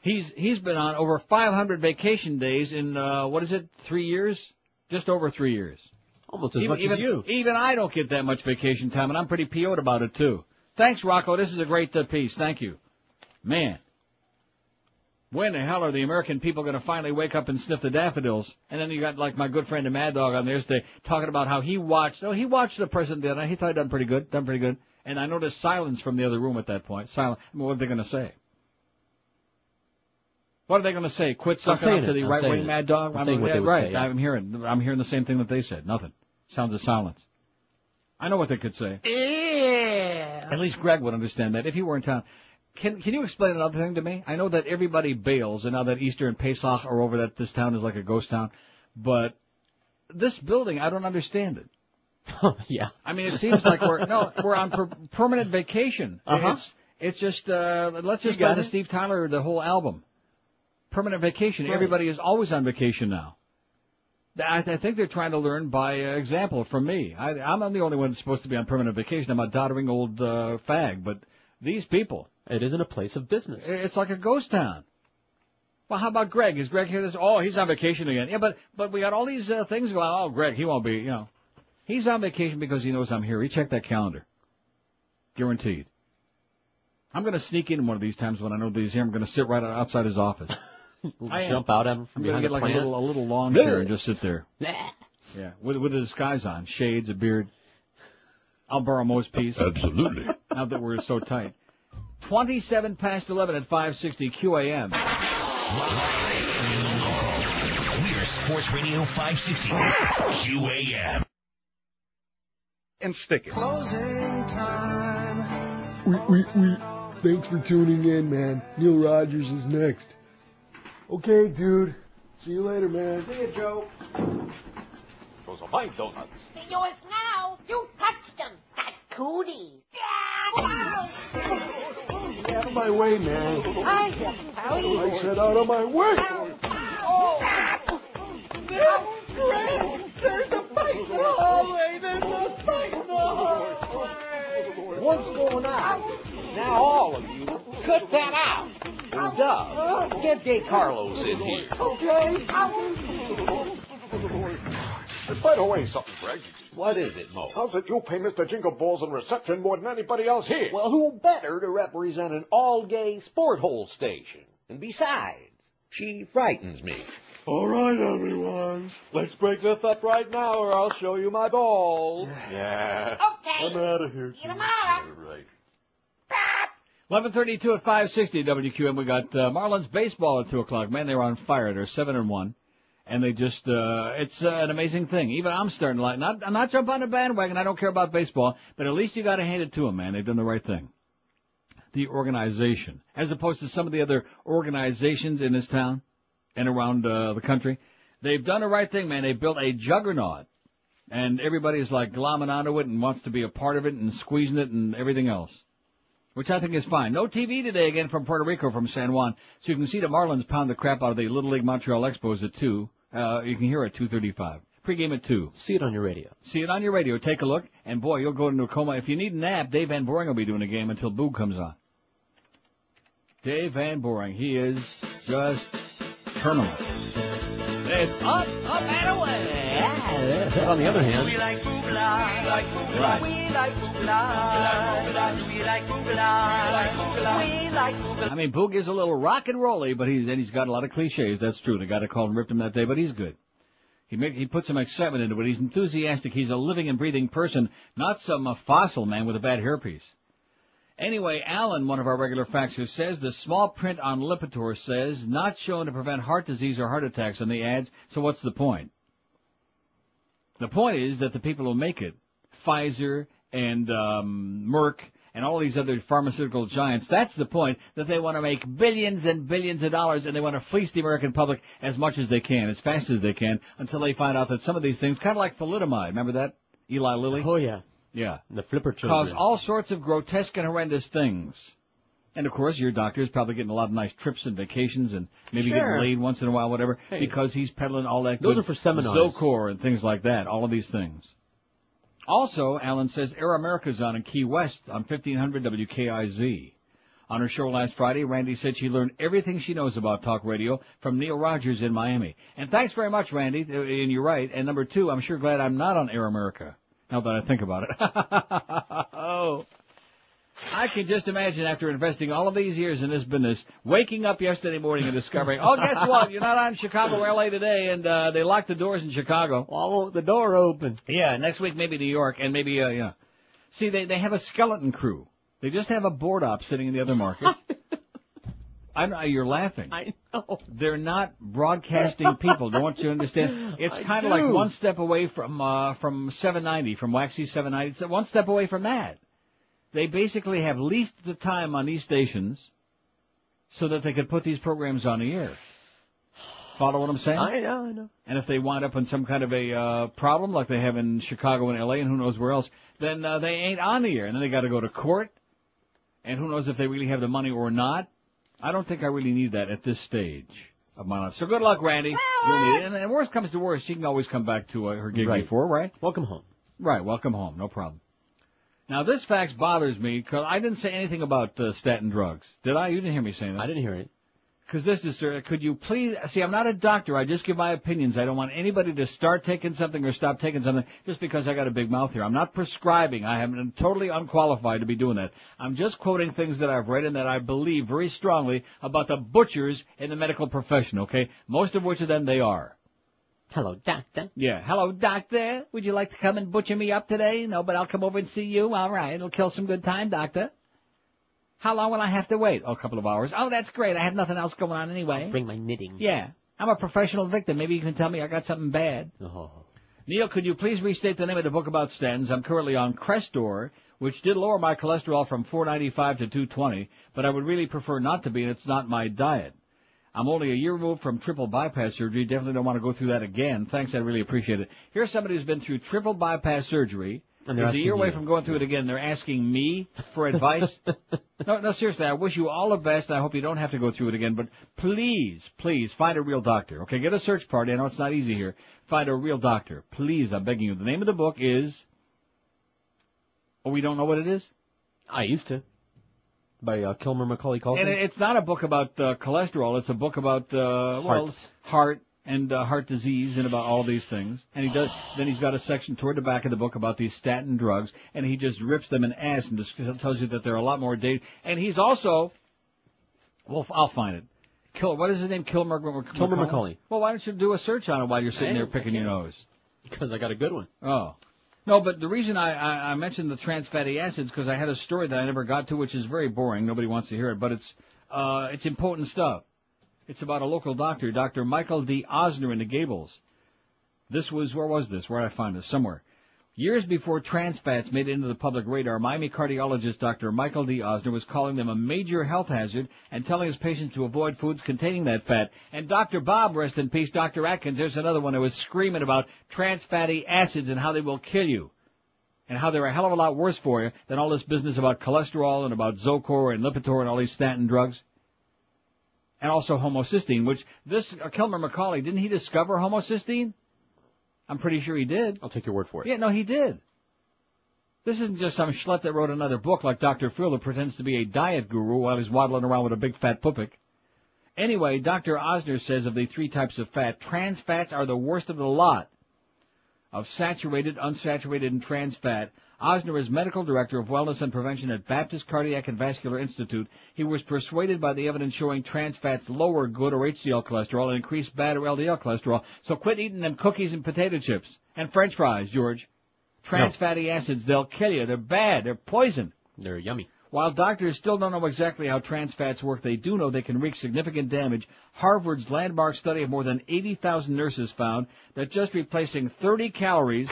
Speaker 4: He's been on over 500 vacation days in 3 years? Just over 3 years.
Speaker 5: Almost as much as you.
Speaker 4: Even I don't get that much vacation time, and I'm pretty PO'd about it too. Thanks, Rocco. This is a great piece. Thank you. Man. When the hell are the American people going to finally wake up and sniff the daffodils? And then you got, like, my good friend the Mad Dog on Thursday talking about how he watched the president the other night. He thought he'd done pretty good. And I noticed silence from the other room at that point. Silent. I mean, what are they going to say? What are they going to say? Quit sucking up to the right-wing Mad Dog?
Speaker 5: I'm saying what they would say, yeah.
Speaker 4: I'm hearing the same thing that they said. Nothing. Sounds of silence. I know what they could say.
Speaker 8: Yeah.
Speaker 4: At least Greg would understand that if he were in town. Can you explain another thing to me? I know that everybody bails, and now that Easter and Pesach are over, that this town is like a ghost town. But this building, I don't understand it.
Speaker 5: Yeah.
Speaker 4: I mean, it seems like we're on permanent vacation.
Speaker 5: Uh-huh.
Speaker 4: It's just let's just go to Steve Tyler, the whole album. Permanent vacation. Right. Everybody is always on vacation now. I think they're trying to learn by example from me. I'm the only one that's supposed to be on permanent vacation. I'm a doddering old fag, but these people.
Speaker 5: It isn't a place of business.
Speaker 4: It's like a ghost town. Well, how about Greg? Is Greg here? He's on vacation again. Yeah, but we got all these things going on. Oh, Greg, he won't be, He's on vacation because he knows I'm here. He checked that calendar. Guaranteed. I'm going to sneak in one of these times when I know that he's here. I'm going to sit right outside his office.
Speaker 5: Jump out at him
Speaker 4: I'm
Speaker 5: from
Speaker 4: going to
Speaker 5: behind
Speaker 4: get
Speaker 5: the
Speaker 4: like
Speaker 5: plant.
Speaker 4: a little lawn chair and just sit there. Yeah, with a disguise on, shades, a beard. I'll borrow Mo's piece.
Speaker 6: Absolutely.
Speaker 4: Now that we're so tight. 27 past 11 at 560 QAM.
Speaker 6: We're Sports Radio 560 QAM.
Speaker 10: And stick it.
Speaker 8: Closing time.
Speaker 19: We. Thanks for tuning in, man. Neil Rogers is next. Okay, dude. See you later, man.
Speaker 8: See you, Joe.
Speaker 19: Those are my donuts.
Speaker 20: They're yours now. You touched them. That cooties.
Speaker 19: Out of my way, man.
Speaker 20: Hiya, Pally.
Speaker 19: I said out of my way.
Speaker 8: Greg, there's a fight in the hallway. There's a fight in the hallway.
Speaker 10: What's going on? Now all of you, cut that out. Doug, get DeCarlos in here.
Speaker 8: Okay.
Speaker 10: By the way, something, Greg.
Speaker 19: What is it, Mo?
Speaker 10: How's it you pay Mr. Jingle Balls in reception more than anybody else here?
Speaker 19: Well, who better to represent an all-gay sport hole station? And besides, she frightens me. All right, everyone. Let's break this up right now or I'll show you my balls.
Speaker 10: Yeah.
Speaker 20: Okay.
Speaker 19: I'm out of here.
Speaker 20: See you tomorrow.
Speaker 19: Right.
Speaker 4: 11:32 at 560 WQM. We got Marlins baseball at 2 o'clock. Man, they're on fire. They're 7-1. And they just, it's an amazing thing. Even I'm starting to like, I'm not jumping on the bandwagon. I don't care about baseball, but at least you got to hand it to them, man. They've done the right thing. The organization, as opposed to some of the other organizations in this town and around the country, they've done the right thing, man. They built a juggernaut, and everybody's like glomming onto it and wants to be a part of it and squeezing it and everything else, which I think is fine. No TV today again from Puerto Rico, from San Juan, so you can see the Marlins pound the crap out of the Little League Montreal Expos at 2. You can hear it at 2:35. Pregame at 2.
Speaker 5: See it on your radio.
Speaker 4: See it on your radio. Take a look, and boy, you'll go into a coma. If you need a nap, Dave Van Boring will be doing the game until Boog comes on. Dave Van Boring, he is just terminal. It's up, and away.
Speaker 5: But on the other hand,
Speaker 8: We like Boogla. We like Boogla. We like Boogla. We like Boogla. We like Boogla.
Speaker 4: I mean, Boog is a little rock and rolly, but he's got a lot of cliches. That's true. The guy that called and ripped him that day, but he's good. He puts some excitement into it. He's enthusiastic. He's a living and breathing person, not some fossil man with a bad hairpiece. Anyway, Alan, one of our regular faxers, says the small print on Lipitor says not shown to prevent heart disease or heart attacks on the ads. So what's the point? The point is that the people who make it, Pfizer and Merck and all these other pharmaceutical giants, that's the point, that they want to make billions and billions of dollars, and they want to fleece the American public as much as they can, as fast as they can, until they find out that some of these things, kind of like thalidomide, remember that? Eli Lilly?
Speaker 5: Oh, yeah.
Speaker 4: Yeah.
Speaker 5: The flipper children.
Speaker 4: Cause all sorts of grotesque and horrendous things. And, of course, your doctor is probably getting a lot of nice trips and vacations and maybe getting laid once in a while, whatever, because he's peddling all that
Speaker 5: Those
Speaker 4: good
Speaker 5: are for seminars.
Speaker 4: Zocor and things like that, all of these things. Also, Alan says Air America's on in Key West on 1500 WKIZ. On her show last Friday, Randy said she learned everything she knows about talk radio from Neil Rogers in Miami. And thanks very much, Randy, and you're right. And number two, I'm sure glad I'm not on Air America, now that I think about it. Oh. I can just imagine after investing all of these years in this business, waking up yesterday morning and discovering, oh, guess what? You're not on Chicago or L.A. today, and they locked the doors in Chicago.
Speaker 5: Well, I want the door open.
Speaker 4: Yeah, next week maybe New York, and maybe, yeah. See, they have a skeleton crew. They just have a board op sitting in the other market. I know, you're laughing.
Speaker 5: I know.
Speaker 4: They're not broadcasting people, don't you understand? It's kind of like one step away from 790, from Waxy 790. It's one step away from that. They basically have leased the time on these stations so that they could put these programs on the air. Follow what I'm saying?
Speaker 5: I know.
Speaker 4: And if they wind up in some kind of a problem like they have in Chicago and L.A. and who knows where else, then they ain't on the air. And then they got to go to court. And who knows if they really have the money or not. I don't think I really need that at this stage of my life. So good luck, Randy. You'll need it. And worst comes to worst, she can always come back to her gig before, right?
Speaker 5: Welcome home.
Speaker 4: Right, welcome home. No problem. Now, this fax bothers me because I didn't say anything about statin drugs. Did I? You didn't hear me saying that.
Speaker 5: I didn't hear it.
Speaker 4: Because this is, sir, could you please, see, I'm not a doctor. I just give my opinions. I don't want anybody to start taking something or stop taking something just because I got a big mouth here. I'm not prescribing. I am totally unqualified to be doing that. I'm just quoting things that I've read and that I believe very strongly about the butchers in the medical profession, okay? Most of which of them they are.
Speaker 5: Hello, doctor.
Speaker 4: Yeah. Hello, doctor. Would you like to come and butcher me up today? No, but I'll come over and see you. All right. It'll kill some good time, doctor. How long will I have to wait? Oh, a couple of hours. Oh, that's great. I have nothing else going on anyway.
Speaker 5: I'll bring my knitting.
Speaker 4: Yeah. I'm a professional victim. Maybe you can tell me I got something bad.
Speaker 5: Oh.
Speaker 4: Neil, could you please restate the name of the book about statins? I'm currently on Crestor, which did lower my cholesterol from 495 to 220, but I would really prefer not to be, and it's not my diet. I'm only a year removed from triple bypass surgery. Definitely don't want to go through that again. Thanks, I really appreciate it. Here's somebody who's been through triple bypass surgery.
Speaker 5: And
Speaker 4: He's a year away from going through it again. They're asking me for advice. No, seriously, I wish you all the best, and I hope you don't have to go through it again. But please, find a real doctor. Okay, get a search party. I know it's not easy here. Find a real doctor. Please, I'm begging you. The name of the book is... Oh, we don't know what it is?
Speaker 5: I used to. By Kilmer Macaulay Culkin.
Speaker 4: And it's not a book about cholesterol. It's a book about heart and heart disease and about all these things. And he's got a section toward the back of the book about these statin drugs, and he just rips them in ass and just tells you that they're a lot more dangerous. And he's also, well, I'll find it. What is his name? Kilmer
Speaker 5: Macaulay.
Speaker 4: Well, why don't you do a search on it while you're sitting there picking your nose?
Speaker 5: Because I got a good one.
Speaker 4: Oh. No, but the reason I mentioned the trans fatty acids because I had a story that I never got to, which is very boring. Nobody wants to hear it, but it's important stuff. It's about a local doctor, Dr. Michael D. Osner in the Gables. Where was this? Where did I find this? Somewhere. Years before trans fats made it into the public radar, Miami cardiologist Dr. Michael D. Osner was calling them a major health hazard and telling his patients to avoid foods containing that fat. And Dr. Bob, rest in peace, Dr. Atkins, there's another one that was screaming about trans fatty acids and how they will kill you. And how they're a hell of a lot worse for you than all this business about cholesterol and about Zocor and Lipitor and all these statin drugs. And also homocysteine, which this Kilmer Macaulay, didn't he discover homocysteine? I'm pretty sure he did.
Speaker 5: I'll take your word for it.
Speaker 4: Yeah, no, he did. This isn't just some schlut that wrote another book like Dr. Phil who pretends to be a diet guru while he's waddling around with a big fat pupik. Anyway, Dr. Osner says of the 3 types of fat, trans fats are the worst of the lot. Of saturated, unsaturated, and trans fat. Osner is medical director of wellness and prevention at Baptist Cardiac and Vascular Institute. He was persuaded by the evidence showing trans fats lower good or HDL cholesterol and increase bad or LDL cholesterol. So quit eating them cookies and potato chips and French fries, George. Trans fatty acids, they'll kill you. They're bad. They're poison.
Speaker 5: They're yummy.
Speaker 4: While doctors still don't know exactly how trans fats work, they do know they can wreak significant damage. Harvard's landmark study of more than 80,000 nurses found that just replacing 30 calories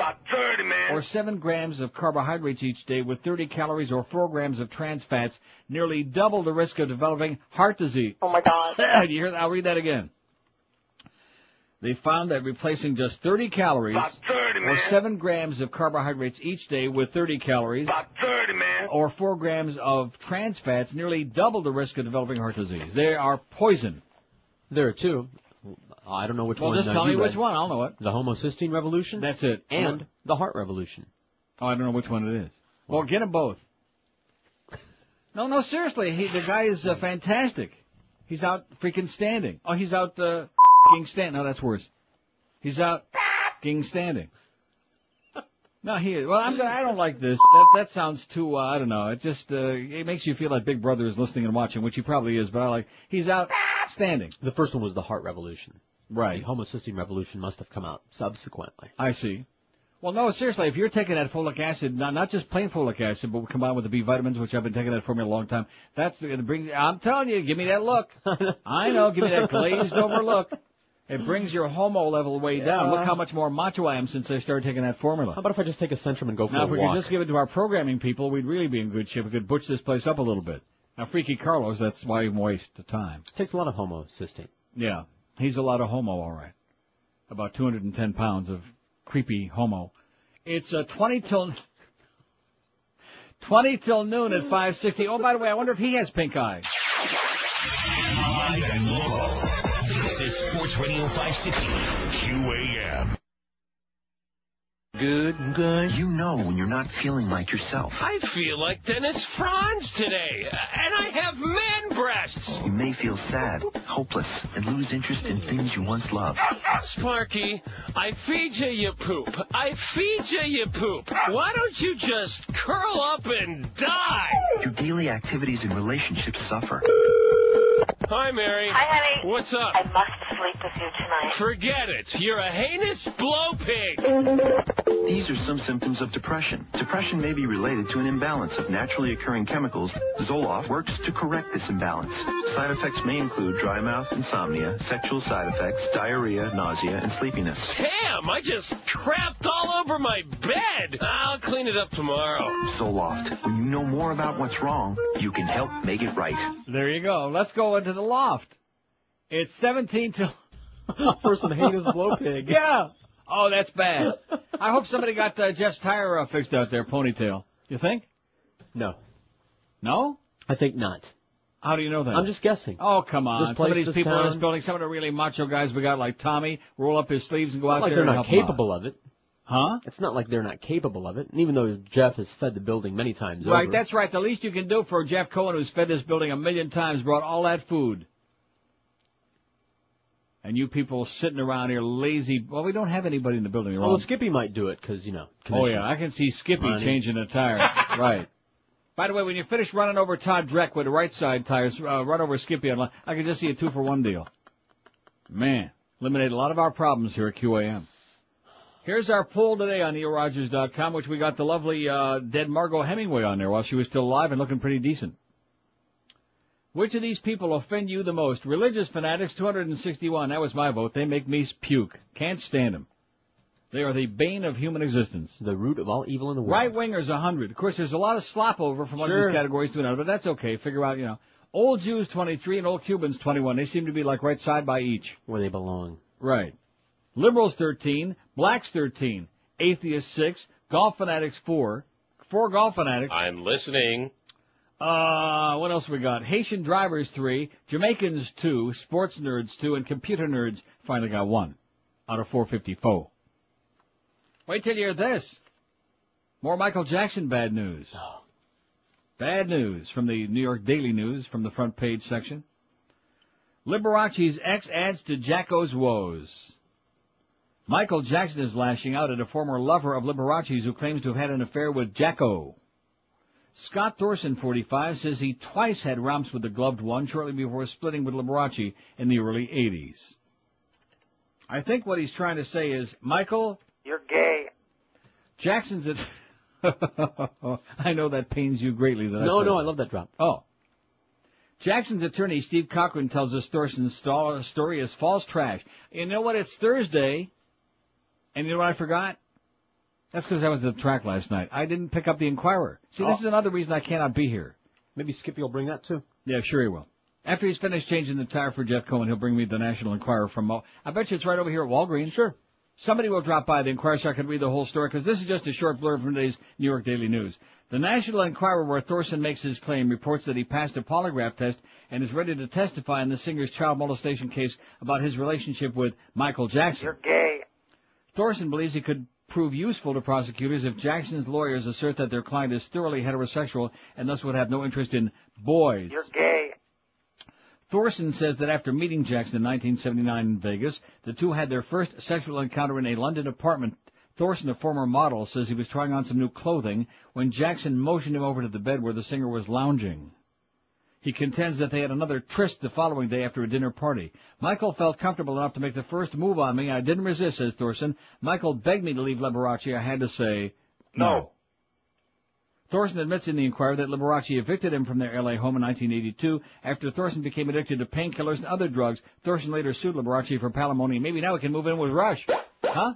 Speaker 4: or 7 grams of carbohydrates each day with 30 calories or 4 grams of trans fats nearly double the risk of developing heart disease.
Speaker 20: Oh, my God.
Speaker 4: You hear that? I'll read that again. They found that replacing just 30 calories or 7 grams of carbohydrates each day with 30 calories or 4 grams of trans fats nearly double the risk of developing heart disease. They are poison.
Speaker 5: There are 2. I don't know which one.
Speaker 4: Well, just tell me which one. I'll know it.
Speaker 5: The homocysteine revolution?
Speaker 4: That's it.
Speaker 5: And the heart revolution.
Speaker 4: Oh, I don't know which one it is. Well, get them both. No, seriously. The guy is fantastic. He's out freaking standing. Oh, he's out standing. No, that's worse. He's out standing. No, he is. Well, I don't like this. That sounds too, I don't know. It just, it makes you feel like Big Brother is listening and watching, which he probably is, but he's out standing.
Speaker 5: The first one was the heart revolution.
Speaker 4: Right.
Speaker 5: The homocysteine revolution must have come out subsequently.
Speaker 4: I see. Well, no, seriously, if you're taking that folic acid, not just plain folic acid, but combined with the B vitamins, which I've been taking that for me a long time, that's going to bring, I'm telling you, give me that look. I know, give me that glazed over look. It brings your homo level way down. Look how much more macho I am since I started taking that formula.
Speaker 5: How about if I just take a Centrum and go for a walk?
Speaker 4: Now, if we could just give it to our programming people, we'd really be in good shape. We could butch this place up a little bit. Now, Freaky Carlos, that's why he waste the time.
Speaker 5: It takes a lot of homocysteine.
Speaker 4: Yeah, he's a lot of homo, all right. About 210 pounds of creepy homo. It's 20 till noon at 5:60. Oh, by the way, I wonder if he has pink eye.
Speaker 6: Live and local. This is Sports Radio 560 QAM.
Speaker 21: Good. You know when you're not feeling like yourself.
Speaker 22: I feel like Dennis Franz today, and I have man breasts.
Speaker 21: You may feel sad, hopeless, and lose interest in things you once loved.
Speaker 22: Sparky, I feed you poop. I feed you poop. Why don't you just curl up and die?
Speaker 21: Your daily activities and relationships suffer.
Speaker 22: Hi, Mary.
Speaker 20: Hi, honey.
Speaker 22: What's up?
Speaker 20: I must sleep with you tonight.
Speaker 22: Forget it. You're a heinous blow pig.
Speaker 21: These are some symptoms of depression. Depression may be related to an imbalance of naturally occurring chemicals. Zoloft works to correct this imbalance. Side effects may include dry mouth, insomnia, sexual side effects, diarrhea, nausea, and sleepiness.
Speaker 22: Damn, I just crapped all over my bed. I'll clean it up tomorrow.
Speaker 21: Zoloft. When you know more about what's wrong, you can help make it right.
Speaker 4: There you go. Let's go into the loft. It's 17 till...
Speaker 5: For some heinous blow pig.
Speaker 4: Yeah. Oh, that's bad. I hope somebody got Jeff's tire fixed out there, ponytail. You think?
Speaker 5: No.
Speaker 4: No?
Speaker 5: I think not.
Speaker 4: How do you know that?
Speaker 5: I'm just guessing.
Speaker 4: Oh, come on. Some of these people in this
Speaker 5: town.
Speaker 4: building, some of the really macho guys we got, like Tommy, roll up his sleeves and go out
Speaker 5: Like
Speaker 4: there and
Speaker 5: they're
Speaker 4: help
Speaker 5: not capable of it.
Speaker 4: Huh?
Speaker 5: It's not like they're not capable of it. And even though Jeff has fed the building many times over.
Speaker 4: Right, that's right. The least you can do for Jeff Cohen, who's fed this building 1,000,000 times, brought all that food. And you people sitting around here lazy. Well, we don't have anybody in the building.
Speaker 5: Well, Skippy might do it because,
Speaker 4: Oh,
Speaker 5: commission.
Speaker 4: yeah, I can see Skippy
Speaker 5: Money.
Speaker 4: changing a tire. Right. By the way, when you finish running over Todd Dreck with the right side tires, run over Skippy. I can just see a 2-for-1 deal. Man, eliminate a lot of our problems here at QAM. Here's our poll today on neilrogers.com, which we got the lovely dead Margot Hemingway on there while she was still alive and looking pretty decent. Which of these people offend you the most? Religious fanatics, 261. That was my vote. They make me puke. Can't stand them. They are the bane of human existence.
Speaker 5: The root of all evil in the world.
Speaker 4: Right-wingers, 100. Of course, there's a lot of slop over from one of these categories to another, but that's okay. Figure out, Old Jews, 23, and old Cubans, 21. They seem to be like right side by each.
Speaker 5: Where they belong.
Speaker 4: Right. Liberals, 13. Blacks, 13. Atheists, 6. Golf fanatics, 4. 4 golf fanatics.
Speaker 22: I'm listening.
Speaker 4: What else we got? Haitian drivers, 3. Jamaicans, 2. Sports nerds, 2. And computer nerds finally got 1 out of 454. Wait till you hear this. More Michael Jackson bad news. Bad news from the New York Daily News, from the front page section. Liberace's ex adds to Jacko's woes. Michael Jackson is lashing out at a former lover of Liberace's who claims to have had an affair with Jacko. Scott Thorson, 45, says he twice had romps with the gloved one shortly before splitting with Liberace in the early 80s. I think what he's trying to say is, Michael,
Speaker 18: you're gay.
Speaker 4: Jackson's at... I know that pains you greatly.
Speaker 5: I love that drop.
Speaker 4: Oh. Jackson's attorney, Steve Cochran, tells us Thorson's story is false trash. You know what? It's Thursday. And you know what I forgot? That's because I was at the track last night. I didn't pick up the Inquirer. See, this is another reason I cannot be here.
Speaker 5: Maybe Skippy will bring that, too.
Speaker 4: Yeah, sure he will. After he's finished changing the tire for Jeff Cohen, he'll bring me the National Enquirer from... I bet you it's right over here at Walgreens.
Speaker 5: Sure.
Speaker 4: Somebody will drop by the Enquirer so I can read the whole story, because this is just a short blurb from today's New York Daily News. The National Enquirer, where Thorson makes his claim, reports that he passed a polygraph test and is ready to testify in the singer's child molestation case about his relationship with Michael Jackson.
Speaker 18: You're gay.
Speaker 4: Thorson believes he could prove useful to prosecutors if Jackson's lawyers assert that their client is thoroughly heterosexual and thus would have no interest in boys.
Speaker 18: You're gay.
Speaker 4: Thorson says that after meeting Jackson in 1979 in Vegas, the two had their first sexual encounter in a London apartment. Thorson, a former model, says he was trying on some new clothing when Jackson motioned him over to the bed where the singer was lounging. He contends that they had another tryst the following day after a dinner party. Michael felt comfortable enough to make the first move on me. I didn't resist, says Thorson. Michael begged me to leave Liberace. I had to say no. Thorson admits in the Inquirer that Liberace evicted him from their L.A. home in 1982. After Thorson became addicted to painkillers and other drugs, Thorson later sued Liberace for palimony. Maybe now we can move in with Rush. Huh?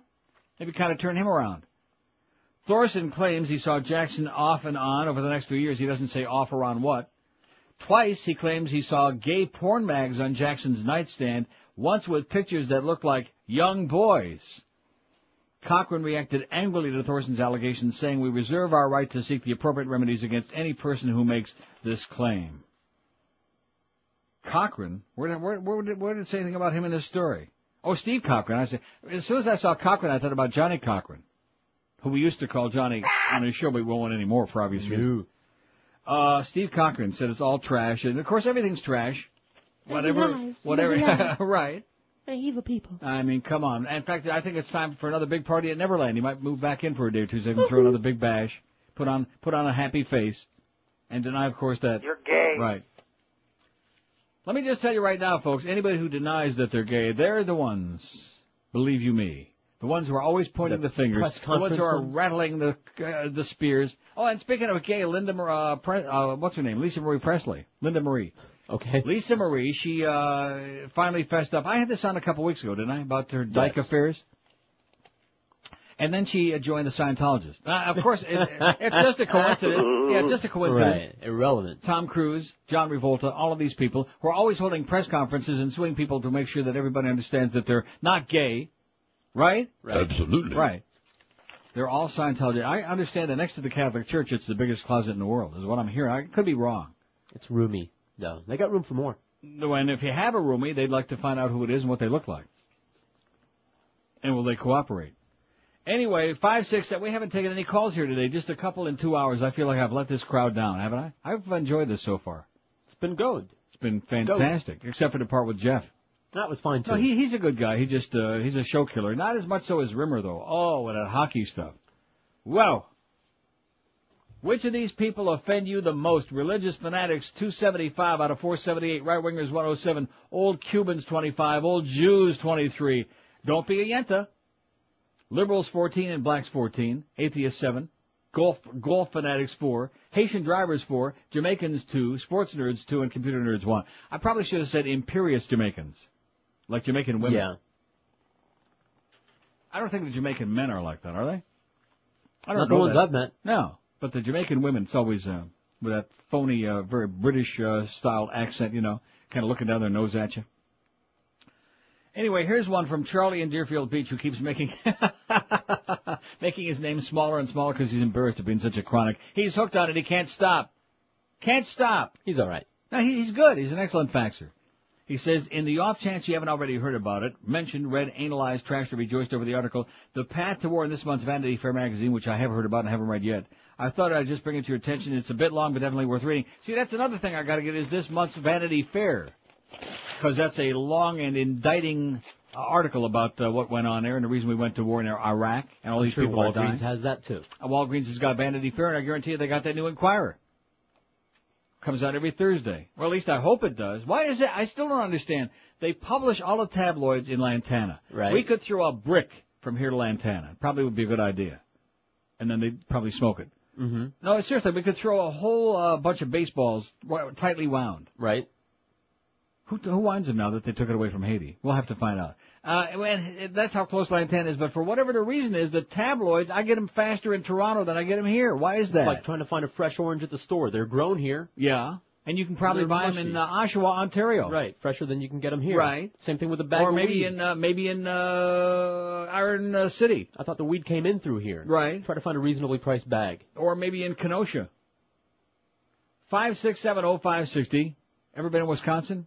Speaker 4: Maybe kind of turn him around. Thorson claims he saw Jackson off and on over the next few years. He doesn't say off or on what. Twice he claims he saw gay porn mags on Jackson's nightstand, once with pictures that looked like young boys. Cochran reacted angrily to Thorson's allegations, saying, "We reserve our right to seek the appropriate remedies against any person who makes this claim." Cochran? Where did it say anything about him in this story? Oh, Steve Cochran. I said, as soon as I saw Cochran, I thought about Johnny Cochran, who we used to call Johnny on his show, but we won't anymore for obvious reasons. Steve Cochran said it's all trash, and of course everything's trash. Whatever, right.
Speaker 1: Evil people.
Speaker 4: I mean, come on. In fact, I think it's time for another big party at Neverland. He might move back in for a day or two so he can throw another big bash, put on a happy face, and deny, of course, that...
Speaker 18: You're gay.
Speaker 4: Right. Let me just tell you right now, folks, anybody who denies that they're gay, they're the ones, believe you me, the ones who are always pointing the fingers, the ones who are rattling the spears. Oh, and speaking of gay, what's her name? Lisa Marie Presley. Linda Marie.
Speaker 5: Okay.
Speaker 4: Lisa Marie, she finally fessed up. I had this on a couple weeks ago, didn't I, about her dyke affairs? And then she joined the Scientologists. Of course, it's just a coincidence. Yeah, it's just a coincidence.
Speaker 5: Right. Irrelevant.
Speaker 4: Tom Cruise, John Travolta, all of these people who are always holding press conferences and suing people to make sure that everybody understands that they're not gay. Right?
Speaker 2: Absolutely.
Speaker 4: Right. They're all Scientologists. I understand that next to the Catholic Church, it's the biggest closet in the world, is what I'm hearing. I could be wrong.
Speaker 5: It's roomy, though. They got room for more.
Speaker 4: And if you have a roomie, they'd like to find out who it is and what they look like. And will they cooperate? Anyway, 5-6, we haven't taken any calls here today, just a couple in 2 hours. I feel like I've let this crowd down, haven't I? I've enjoyed this so far.
Speaker 5: It's been good.
Speaker 4: It's been fantastic, except for the part with Jeff.
Speaker 5: That was fine, too.
Speaker 4: No, he's a good guy. He just, he's a show killer. Not as much so as Rimmer, though. Oh, with that hockey stuff. Whoa. Which of these people offend you the most? Religious fanatics, 275 out of 478. Right-wingers, 107. Old Cubans, 25. Old Jews, 23. Don't be a yenta. Liberals, 14, and blacks, 14. Atheists, 7. Golf fanatics, 4. Haitian drivers, 4. Jamaicans, 2. Sports nerds, 2. And computer nerds, 1. I probably should have said imperious Jamaicans. Like Jamaican women.
Speaker 5: Yeah.
Speaker 4: I don't think the Jamaican men are like that, are they? I don't
Speaker 5: Not
Speaker 4: know
Speaker 5: the ones
Speaker 4: that.
Speaker 5: I've met.
Speaker 4: No. But the Jamaican women, it's always with that phony, very British-styled accent, kind of looking down their nose at you. Anyway, here's one from Charlie in Deerfield Beach who keeps making his name smaller and smaller because he's embarrassed of being such a chronic. He's hooked on it. He can't stop. Can't stop.
Speaker 5: He's all right.
Speaker 4: No, he's good. He's an excellent faxer. He says, in the off chance you haven't already heard about it, mentioned, read, analyzed, trashed, or rejoiced over the article, The Path to War in this month's Vanity Fair magazine, which I haven't heard about and haven't read yet. I thought I'd just bring it to your attention. It's a bit long, but definitely worth reading. See, that's another thing I got to get is this month's Vanity Fair, because that's a long and indicting article about what went on there and the reason we went to war in Iraq and all these people are dying.
Speaker 5: Walgreens has that too.
Speaker 4: Walgreens has got Vanity Fair, and I guarantee you they got that new Inquirer. Comes out every Thursday. Or at least I hope it does. Why is it? I still don't understand. They publish all the tabloids in Lantana.
Speaker 5: Right.
Speaker 4: We could throw a brick from here to Lantana. It probably would be a good idea. And then they'd probably smoke it.
Speaker 5: Mm-hmm.
Speaker 4: No, seriously, we could throw a whole bunch of baseballs tightly wound.
Speaker 5: Right.
Speaker 4: Who winds them now that they took it away from Haiti? We'll have to find out. And that's how close Lantana is. But for whatever the reason is, the tabloids, I get them faster in Toronto than I get them here. Why is that?
Speaker 5: It's like trying to find a fresh orange at the store. They're grown here.
Speaker 4: Yeah. And you can probably buy them in Oshawa, Ontario.
Speaker 5: Right. Fresher than you can get them here.
Speaker 4: Right.
Speaker 5: Same thing with the bag
Speaker 4: or
Speaker 5: of
Speaker 4: maybe
Speaker 5: weed.
Speaker 4: maybe in Iron City.
Speaker 5: I thought the weed came in through here.
Speaker 4: Right.
Speaker 5: Try to find a reasonably priced bag.
Speaker 4: Or maybe in Kenosha. 5670560. Ever been in Wisconsin?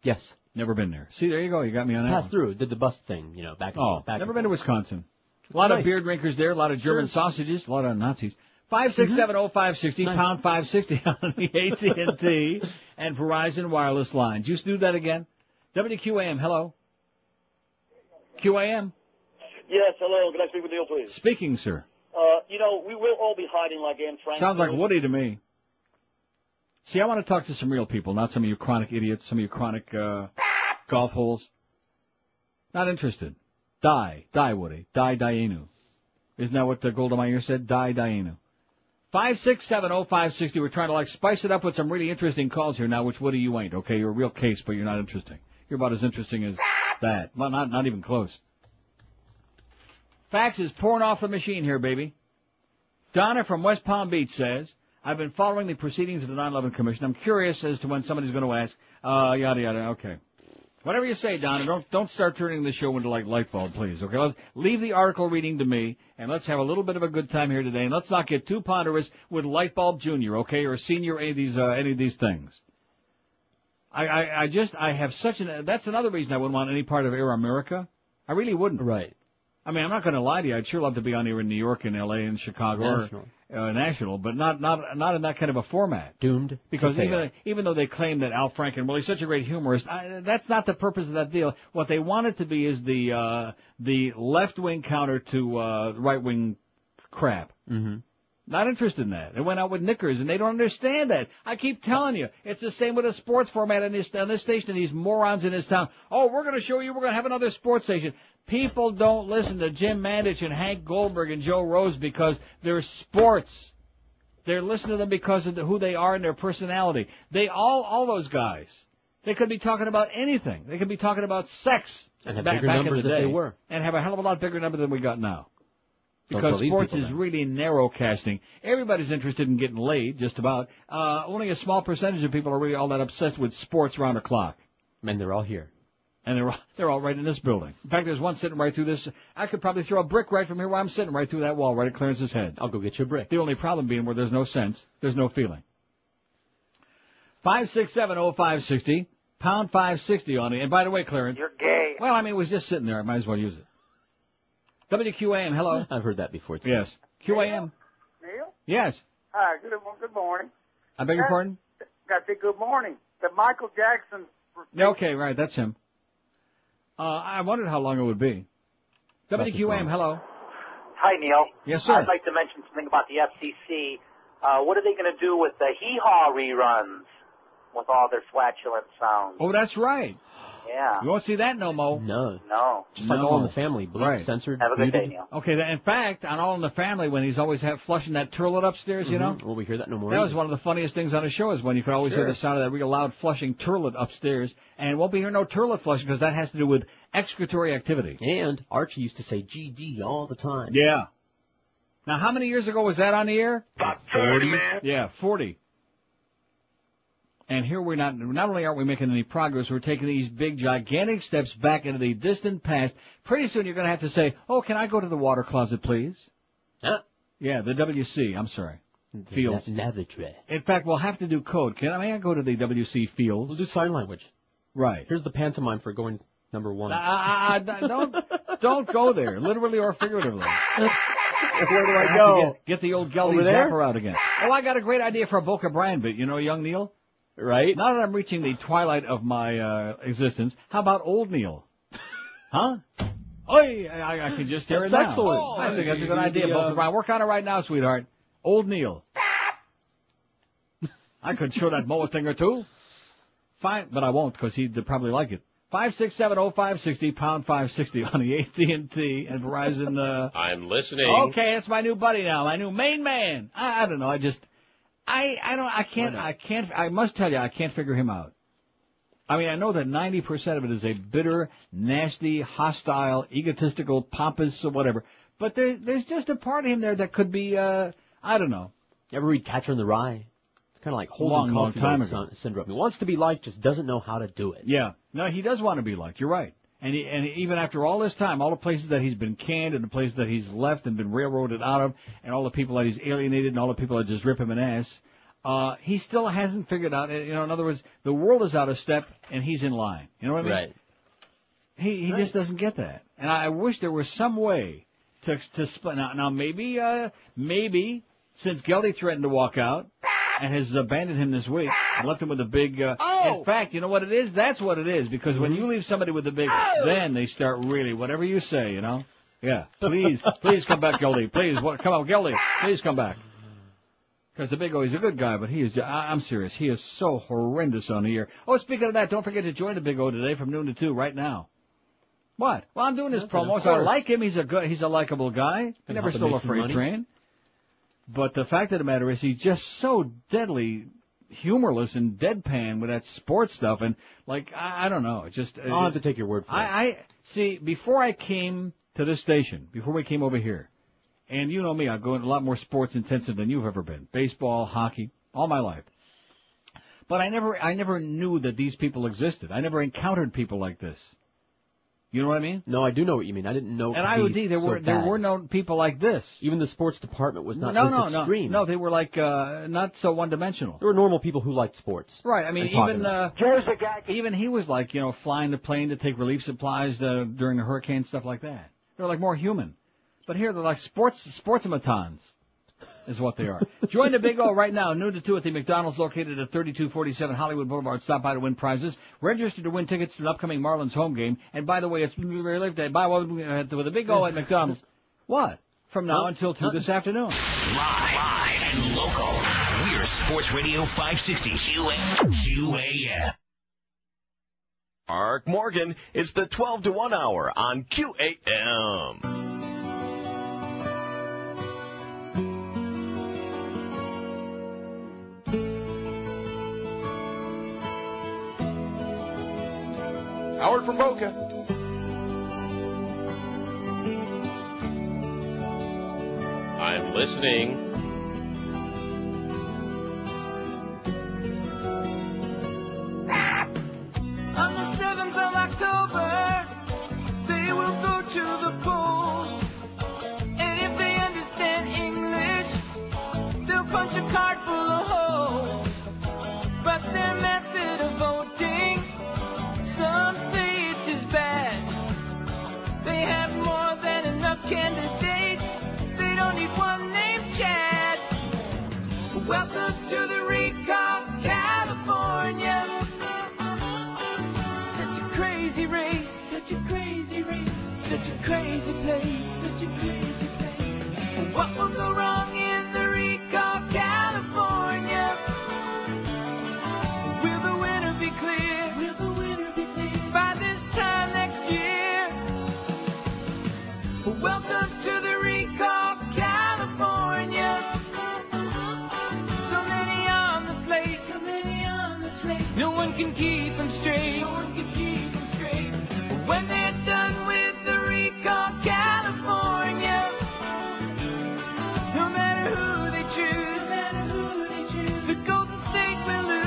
Speaker 5: Yes.
Speaker 4: Never been there. See, there you go. You got me on that
Speaker 5: Passed
Speaker 4: one.
Speaker 5: through. Did the bus thing, back and back.
Speaker 4: Never been to Wisconsin. A lot of beer drinkers there, a lot of German sausages, a lot of Nazis. 5670560, pound 560 on the AT&T and Verizon wireless lines. Used to do that again. WQAM, hello. QAM.
Speaker 1: Yes, hello. Can I speak with Neil, please?
Speaker 4: Speaking, sir.
Speaker 1: We will all be hiding like Anne Frank.
Speaker 4: Sounds like Woody to me. See, I want to talk to some real people, not some of you chronic idiots, some of you chronic golf holes. Not interested. Die, Woody. Die, Dianu. Isn't that what Golda Meir said? Die, Dianu. 5670560. We're trying to spice it up with some really interesting calls here now, which Woody you ain't. Okay, you're a real case, but you're not interesting. You're about as interesting as that. Well, not even close. Fax is pouring off the machine here, baby. Donna from West Palm Beach says, I've been following the proceedings of the 9/11 Commission. I'm curious as to when somebody's going to ask, yada, yada. Okay. Whatever you say, Donna, don't start turning the show into like light bulb, please. Okay, let's leave the article reading to me, and let's have a little bit of a good time here today. And let's not get too ponderous with Light Bulb Junior, okay, or Senior, any of these things. I have such that's another reason I wouldn't want any part of Air America. I really wouldn't.
Speaker 5: Right.
Speaker 4: I mean, I'm not going to lie to you. I'd sure love to be on here in New York and L.A. and Chicago or national, but not in that kind of a format.
Speaker 5: Doomed.
Speaker 4: Because even though they claim that Al Franken, well, he's such a great humorist, that's not the purpose of that deal. What they want it to be is the left-wing counter to right-wing crap.
Speaker 5: Mm-hmm.
Speaker 4: Not interested in that. They went out with knickers, and they don't understand that. I keep telling you, it's the same with a sports format on this station, and these morons in this town. Oh, we're going to show you, we're going to have another sports station. People don't listen to Jim Mandich and Hank Goldberg and Joe Rose because they're sports. They're listening to them because of who they are and their personality. They all those guys. They could be talking about anything. They could be talking about sex.
Speaker 5: And have
Speaker 4: back
Speaker 5: bigger numbers
Speaker 4: in the day,
Speaker 5: if they were.
Speaker 4: And have a hell of a lot bigger number than we got now. Because sports is really narrow casting. Everybody's interested in getting laid, just about. Only a small percentage of people are really all that obsessed with sports round the clock.
Speaker 5: And they're all here.
Speaker 4: And they're all right in this building. In fact, there's one sitting right through this. I could probably throw a brick right from here where I'm sitting, right through that wall, right at Clarence's head.
Speaker 5: I'll go get you a brick.
Speaker 4: The only problem being where there's no sense, there's no feeling. 5670560, pound 560 on it. And by the way, Clarence.
Speaker 18: You're gay.
Speaker 4: Well, I mean, it was just sitting there. I might as well use it. WQAM, hello.
Speaker 5: I've heard that before, too.
Speaker 4: Yes. QAM.
Speaker 18: Neil?
Speaker 4: Yes.
Speaker 18: Hi, good morning.
Speaker 4: I beg your pardon?
Speaker 18: Got to say good morning. The Michael Jackson.
Speaker 4: Okay, right, that's him. I wondered how long it would be. WQAM, hello.
Speaker 7: Hi, Neil.
Speaker 4: Yes, sir.
Speaker 7: I'd like to mention something about the FCC. What are they going to do with the hee-haw reruns with all their flatulent sounds?
Speaker 4: Oh, that's right.
Speaker 7: Yeah.
Speaker 4: You won't see that no more.
Speaker 7: No.
Speaker 5: Just like All in the Family, bleeped, censored.
Speaker 7: Have a good day, Neil.
Speaker 4: Okay, in fact, on All in the Family, when he's always flushing that turlet upstairs, you know?
Speaker 5: Will we hear that no more?
Speaker 4: That was one of the funniest things on the show is when you could always hear the sound of that real loud flushing turlet upstairs. And won't be hearing no turlet flushing because that has to do with excretory activity.
Speaker 5: And Archie used to say GD all the time.
Speaker 4: Yeah. Now, how many years ago was that on the air?
Speaker 6: About 30, man.
Speaker 4: Yeah, 40. And here not only aren't we making any progress, we're taking these big, gigantic steps back into the distant past. Pretty soon you're going to have to say, oh, can I go to the water closet, please?
Speaker 5: Huh?
Speaker 4: Yeah, the WC, I'm sorry. Fields.
Speaker 5: Lavatory.
Speaker 4: In fact, we'll have to do code. May I go to the WC Fields?
Speaker 5: We'll do sign language.
Speaker 4: Right.
Speaker 5: Here's the pantomime for going number one.
Speaker 4: Don't go there, literally or figuratively.
Speaker 5: Where do I go?
Speaker 4: Get the old Geldy zapper out again. Oh, I got a great idea for a Boca Brian bit. You know, young Neil?
Speaker 5: Right.
Speaker 4: Now that I'm reaching the twilight of my existence, how about old Neil? Huh? Oi, I can just hear it now.
Speaker 5: That's excellent.
Speaker 4: I think that's a good idea, Boca Brian. Work on it right now, sweetheart. Old Neil. I could show that Mo a thing or two. Fine, but I won't because he'd probably like it. 567-0560, pound 560 on the AT&T and Verizon.
Speaker 3: I'm listening.
Speaker 4: Okay, that's my new buddy now, my new main man. I don't know. I must tell you, I can't figure him out. I mean, I know that 90% of it is a bitter, nasty, hostile, egotistical, pompous, or whatever. But there's just a part of him there that could be, I don't know.
Speaker 5: You ever read Catcher in the Rye? It's kind of like Holden
Speaker 4: long time ago.
Speaker 5: Syndrome. He wants to be liked, just doesn't know how to do it.
Speaker 4: Yeah. No, he does want to be liked. You're right. And even after all this time, all the places that he's been canned and the places that he's left and been railroaded out of and all the people that he's alienated and all the people that just rip him an ass, he still hasn't figured out, in other words, the world is out of step and he's in line. You know what I mean?
Speaker 5: Right.
Speaker 4: He just doesn't get that. And I wish there was some way to split. Now maybe since Geldy threatened to walk out and has abandoned him this week and left him with a big, in fact, you know what it is? That's what it is. Because when you leave somebody with a big, then they start really, whatever you say, Yeah. Please come back, Geldy. Please, come on, Geldy. Please come back. Because the Big O, he's a good guy, but he is, I'm serious, he is so horrendous on the air. Oh, speaking of that, don't forget to join the Big O today from noon to 2 right now. What? Well, I'm doing this promo, so I like him. He's a likable guy. He never stole a freight train. But the fact of the matter is he's just so deadly humorless and deadpan with that sports stuff. And, I don't know.
Speaker 5: I'll have to take your word for it.
Speaker 4: See, before I came to this station, before we came over here, and you know me, I go into a lot more sports intensive than you've ever been. Baseball, hockey, all my life. But I never knew that these people existed. I never encountered people like this. You know what I mean?
Speaker 5: No, I do know what you mean. I didn't know.
Speaker 4: At IOD, there were no people like this.
Speaker 5: Even the sports department was not this extreme.
Speaker 4: No, they were not so one-dimensional.
Speaker 5: There were normal people who liked sports.
Speaker 4: Right. I mean, even he was flying the plane to take relief supplies during the hurricane, stuff like that. They were more human. But here they're like sportsmatons. Is what they are. Join the Big O right now, noon to 2 at the McDonald's located at 3247 Hollywood Boulevard. Stop by to win prizes. Register to win tickets to an upcoming Marlins home game. And by the way, it's very late today. Buy one with a Big O at McDonald's. What? From now until 2 this afternoon.
Speaker 11: Live and local. We're Sports Radio 560 QAM.
Speaker 6: Mark Morgan, it's the 12 to 1 hour on QAM.
Speaker 2: Howard from Boca.
Speaker 3: I'm listening.
Speaker 17: On the 7th of October, they will go to the polls. And if they understand English, they'll punch a card full of holes. But their method of voting, some say it is bad. They have more than enough candidates. They don't need one named Chad. Welcome to the recall, California. Such a crazy race, such a crazy race, such a crazy place, such a crazy place. What will go wrong in the recall, California? Will the winner be clear? Will the winner be clear by this time next year? Welcome to the recall, California. So many on the slate, so many on the slate. No one can keep them straight, no one can keep them straight. But when they're done with the recall, California, no matter who they choose, no matter who they choose, the Golden State will lose.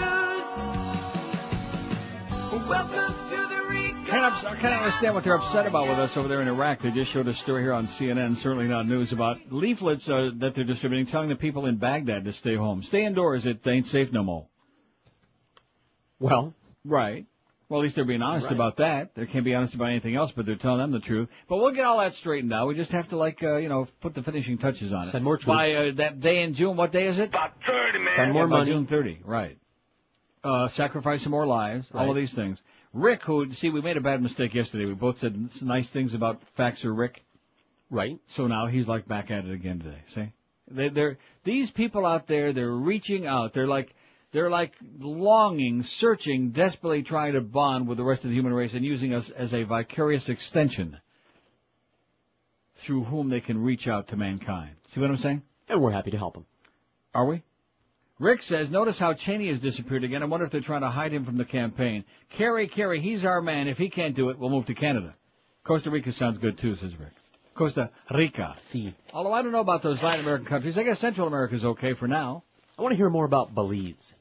Speaker 17: Welcome to the recall.
Speaker 4: I can't understand what they're upset about with us over there in Iraq. They just showed a story here on CNN, certainly not news, about leaflets that they're distributing, telling the people in Baghdad to stay home. Stay indoors. It ain't safe no more.
Speaker 5: Well,
Speaker 4: right. Well, at least they're being honest about that. They can't be honest about anything else, but they're telling them the truth. But we'll get all that straightened out. We just have to, put the finishing touches on it.
Speaker 5: Send more troops.
Speaker 4: By that day in June, what day is it?
Speaker 22: About 30, man.
Speaker 5: Spend more money.
Speaker 4: June 30, right. Sacrifice some more lives, all of these things. Rick, we made a bad mistake yesterday. We both said nice things about Faxer Rick.
Speaker 5: Right.
Speaker 4: So now he's like back at it again today, see? These people out there, they're reaching out. They're like longing, searching, desperately trying to bond with the rest of the human race and using us as a vicarious extension through whom they can reach out to mankind. See what I'm saying?
Speaker 5: And we're happy to help them.
Speaker 4: Are we? Rick says, notice how Cheney has disappeared again. I wonder if they're trying to hide him from the campaign. Kerry, he's our man. If he can't do it, we'll move to Canada. Costa Rica sounds good too, says Rick. Costa Rica.
Speaker 5: See. Although
Speaker 4: I don't know about those Latin American countries. I guess Central America's okay for now.
Speaker 5: I want to hear more about Belize.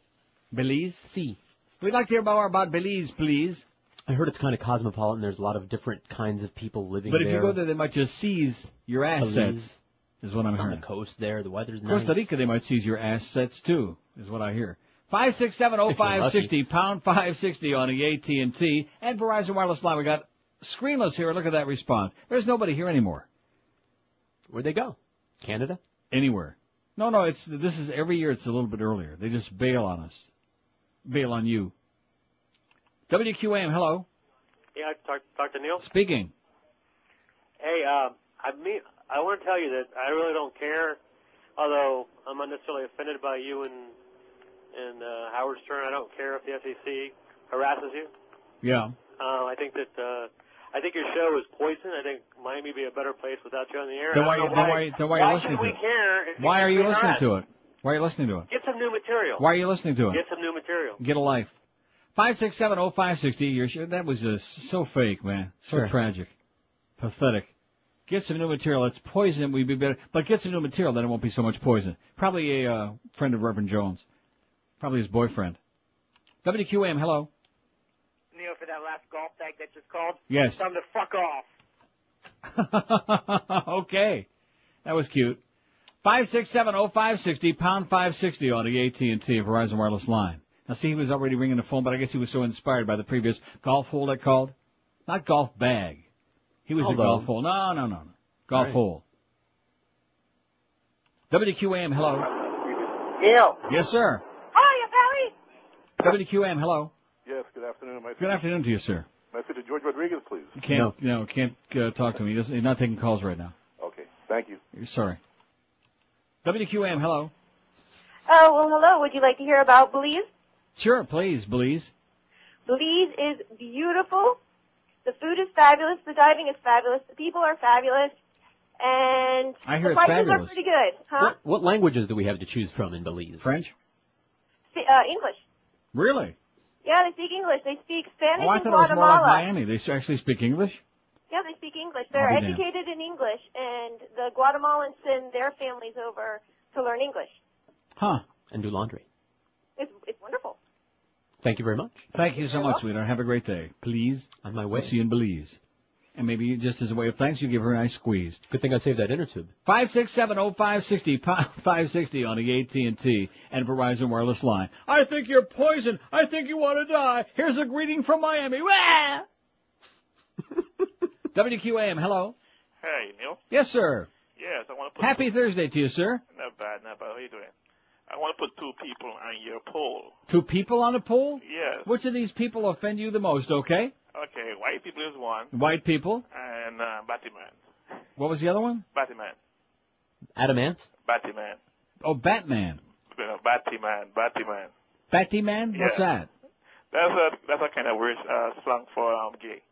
Speaker 4: Belize?
Speaker 5: See.
Speaker 4: We'd like to hear more about Belize, please.
Speaker 5: I heard it's kind of cosmopolitan. There's a lot of different kinds of people living there.
Speaker 4: But if you go there, they might just seize your assets,
Speaker 5: Belize.
Speaker 4: Is what I'm hearing.
Speaker 5: On the coast there, the weather's nice.
Speaker 4: Costa Rica, they might seize your assets, too, is what I hear. 5670560, pound 560 on the AT&T and Verizon Wireless Line. We got screenless here. Look at that response. There's nobody here anymore.
Speaker 5: Where'd they go? Canada?
Speaker 4: Anywhere. No, this is every year it's a little bit earlier. They just bail on us. Bail on you. WQAM, hello.
Speaker 12: Yeah, talk to Neil.
Speaker 4: Speaking.
Speaker 12: Hey, I want to tell you that I really don't care, although I'm not necessarily offended by you and Howard Stern. I don't care if the SEC harasses you.
Speaker 4: Yeah.
Speaker 12: I think your show is poison. I think Miami would be a better place without you on the air.
Speaker 4: Then why are you listening to it? Why are you listening to it? Why are you listening to it?
Speaker 12: Get some new material.
Speaker 4: Why are you listening to it?
Speaker 12: Get some new material.
Speaker 4: Get a life. 5670560. That was just so fake, man. So tragic. Pathetic. Get some new material. It's poison. We'd be better. But get some new material, then it won't be so much poison. Probably a friend of Reverend Jones. Probably his boyfriend. WQAM, hello.
Speaker 13: Neil, for that last golf bag that just called?
Speaker 4: Yes.
Speaker 13: Tell him to fuck off.
Speaker 4: Okay. That was cute. 5670560, pound 560 on the AT&T Verizon Wireless Line. Now, see, he was already ringing the phone, but I guess he was so inspired by the previous golf hole that called. Not golf bag. He was the golf hole. No. Golf hole. WQAM, hello.
Speaker 13: Neil.
Speaker 4: Yes, sir.
Speaker 13: Hiya, Pally.
Speaker 4: WQAM, hello.
Speaker 23: Yes, good afternoon.
Speaker 4: Good afternoon to you, sir.
Speaker 23: May I speak to George Rodriguez, please?
Speaker 4: Can't talk to him. He's not taking calls right now.
Speaker 23: Okay, thank you.
Speaker 4: Sorry. WQAM, hello.
Speaker 24: Oh, well, hello. Would you like to hear about Belize?
Speaker 4: Sure, please, Belize.
Speaker 24: Belize is beautiful. The food is fabulous. The diving is fabulous. The people are fabulous. And
Speaker 5: I hear
Speaker 24: the
Speaker 5: it's
Speaker 24: prices
Speaker 5: fabulous.
Speaker 24: are pretty good, huh?
Speaker 5: What languages do we have to choose from in Belize?
Speaker 4: French?
Speaker 24: English.
Speaker 4: Really?
Speaker 24: Yeah, they speak English. They speak Spanish
Speaker 4: Oh, I
Speaker 24: and
Speaker 4: thought it was more
Speaker 24: Guatemala.
Speaker 4: like Miami. They actually speak English?
Speaker 24: Yeah, they speak English. They're
Speaker 4: I'll be damned.
Speaker 24: educated in English, and the Guatemalans send their families over to learn English.
Speaker 4: Huh.
Speaker 5: And do laundry.
Speaker 24: It's wonderful.
Speaker 5: Thank you very much.
Speaker 4: Thank you so much, sweetheart. Have a great day. Please.
Speaker 5: On my way.
Speaker 4: See you in Belize. And maybe just as a way of thanks, you give her a nice squeeze.
Speaker 5: Good thing I saved that inner tube.
Speaker 4: 5670560, pound 560 on the AT&T and Verizon Wireless Line. I think you're poison. I think you want to die. Here's a greeting from Miami. Wah! WQAM, hello.
Speaker 25: Hey, Neil.
Speaker 4: Yes, sir.
Speaker 25: Yes, I want to put...
Speaker 4: Happy Thursday to you, sir.
Speaker 25: Not bad. How you doing? I want to put two people on your poll.
Speaker 4: Two people on a poll?
Speaker 25: Yes.
Speaker 4: Which of these people offend you the most, okay?
Speaker 25: Okay, white people is one.
Speaker 4: White people.
Speaker 25: And Batman.
Speaker 4: What was the other one?
Speaker 25: Batman.
Speaker 5: Adamant?
Speaker 25: Batman.
Speaker 4: Oh, Batman.
Speaker 25: Batman.
Speaker 4: Batman? What's that?
Speaker 25: That's a kind of weird slang for gay.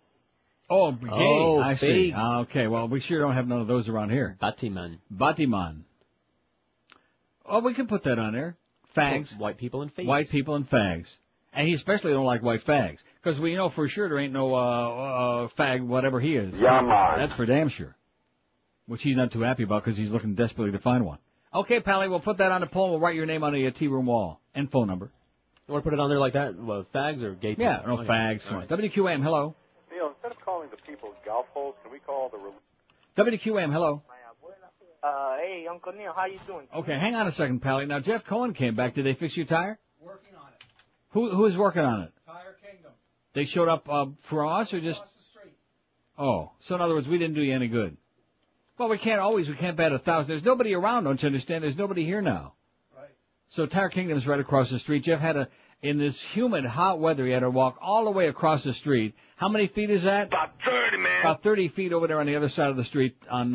Speaker 4: Oh, gay.
Speaker 5: Oh,
Speaker 4: I see.
Speaker 5: figs.
Speaker 4: Okay, well, we sure don't have none of those around here.
Speaker 5: Batiman.
Speaker 4: Oh, we can put that on there. Fags.
Speaker 5: White people and fags.
Speaker 4: White people and fags. And he especially don't like white fags. Because we know for sure there ain't no fag, whatever he is.
Speaker 23: Yeah, man.
Speaker 4: That's for damn sure. Which he's not too happy about because he's looking desperately to find one. Okay, Pally, we'll put that on the poll. We'll write your name on the T-room wall and phone number.
Speaker 5: You want to put it on there like that? Well, fags or gay people?
Speaker 4: Yeah, no,
Speaker 5: Okay.
Speaker 4: fags.
Speaker 5: All right.
Speaker 4: WQAM, hello.
Speaker 26: Neil, instead of calling the people golf holes, can we call the...
Speaker 4: WQAM, hello.
Speaker 13: Hey, Uncle Neil, how you doing?
Speaker 4: Okay, hang on a second, Pally. Now, Jeff Cohen came back. Did they fix your tire? Working on it. Who is working on it?
Speaker 26: Tire Kingdom.
Speaker 4: They showed up for us or just... Oh, so in other words, we didn't do you any good. Well, we can't bat 1,000. There's nobody around, don't you understand? There's nobody here now. Right. So Tire Kingdom's right across the street. Jeff had in this humid, hot weather, he had to walk all the way across the street. How many feet is that?
Speaker 6: About 30, man.
Speaker 4: About 30 feet over there on the other side of the street on,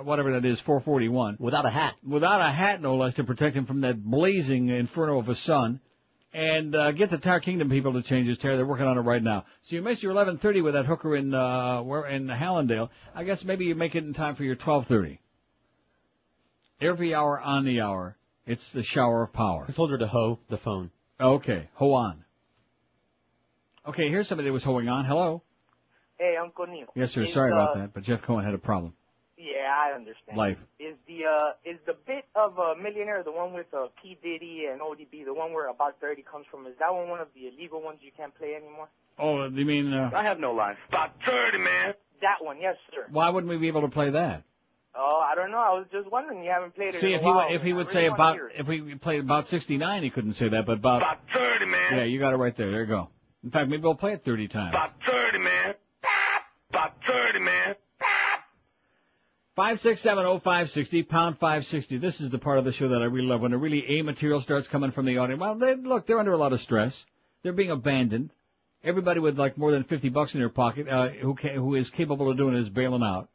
Speaker 4: whatever that is, 441.
Speaker 5: Without a hat.
Speaker 4: Without a hat, no less, to protect him from that blazing inferno of a sun. And get the Tire Kingdom people to change his tire. They're working on it right now. So you missed your 11:30 with that hooker in Hallandale. I guess maybe you make it in time for your 12:30. Every hour on the hour, it's the shower of power.
Speaker 5: I told her to hoe the phone.
Speaker 4: Okay, hoe on. Okay, here's somebody that was hoeing on. Hello.
Speaker 9: Hey, Uncle Neil.
Speaker 4: Yes, sir. Sorry about that, but Jeff Cohen had a problem.
Speaker 9: Yeah, I understand.
Speaker 4: Life.
Speaker 9: Is the bit of Millionaire the one with P. Diddy and ODB, the one where About 30 comes from? Is that one of the illegal ones you can't play anymore?
Speaker 4: Oh, you mean...
Speaker 6: I have no life. About 30, man.
Speaker 9: That one, yes, sir.
Speaker 4: Why wouldn't we be able to play that?
Speaker 9: Oh, I don't know. I was just wondering. You haven't played it
Speaker 4: See,
Speaker 9: in a while.
Speaker 4: if he would say about... If we played about 69, he couldn't say that, but about...
Speaker 6: About 30, man.
Speaker 4: Yeah, you got it right there. There you go. In fact, maybe we'll play it 30 times.
Speaker 6: About 30, man. About 30, man.
Speaker 4: 5670560, pound 560. This is the part of the show that I really love, when the really A material starts coming from the audience. Well, they're under a lot of stress. They're being abandoned. Everybody with like more than $50 in their pocket, who is capable of doing it is bailing out.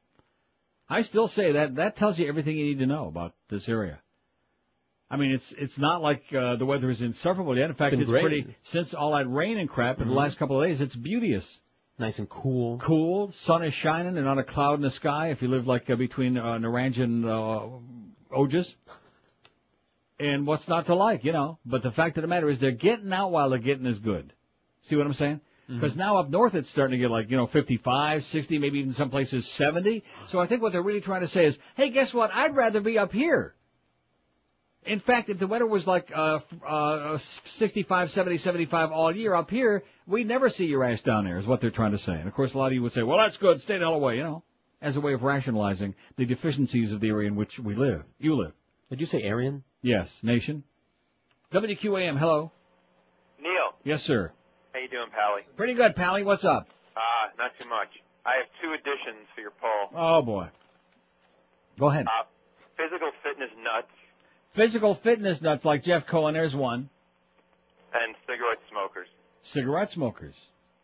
Speaker 4: I still say that tells you everything you need to know about this area. I mean, it's not like the weather is insufferable yet. In fact, it's pretty, since all that rain and crap in the last couple of days, it's beauteous.
Speaker 5: Nice and cool.
Speaker 4: Cool. Sun is shining and not a cloud in the sky if you live like between Naranja and Ojas. And what's not to like, you know. But the fact of the matter is they're getting out while the getting is good. See what I'm saying? Because now up north it's starting to get like, 55, 60, maybe even some places 70. So I think what they're really trying to say is, hey, guess what? I'd rather be up here. In fact, if the weather was like 65, 70, 75 all year up here, we'd never see your ass down there, is what they're trying to say. And, of course, a lot of you would say, well, that's good, stay the hell away, as a way of rationalizing the deficiencies of the area in which we live. You live.
Speaker 5: Did you say Aryan?
Speaker 4: Yes, nation. WQAM, hello.
Speaker 10: Neil.
Speaker 4: Yes, sir.
Speaker 10: How you doing, Pally?
Speaker 4: Pretty good, Pally. What's up?
Speaker 10: Not too much. I have two additions for your poll.
Speaker 4: Oh, boy. Go ahead.
Speaker 10: Physical fitness nuts.
Speaker 4: Physical fitness nuts like Jeff Cohen, there's one.
Speaker 10: And cigarette smokers.
Speaker 4: Cigarette smokers.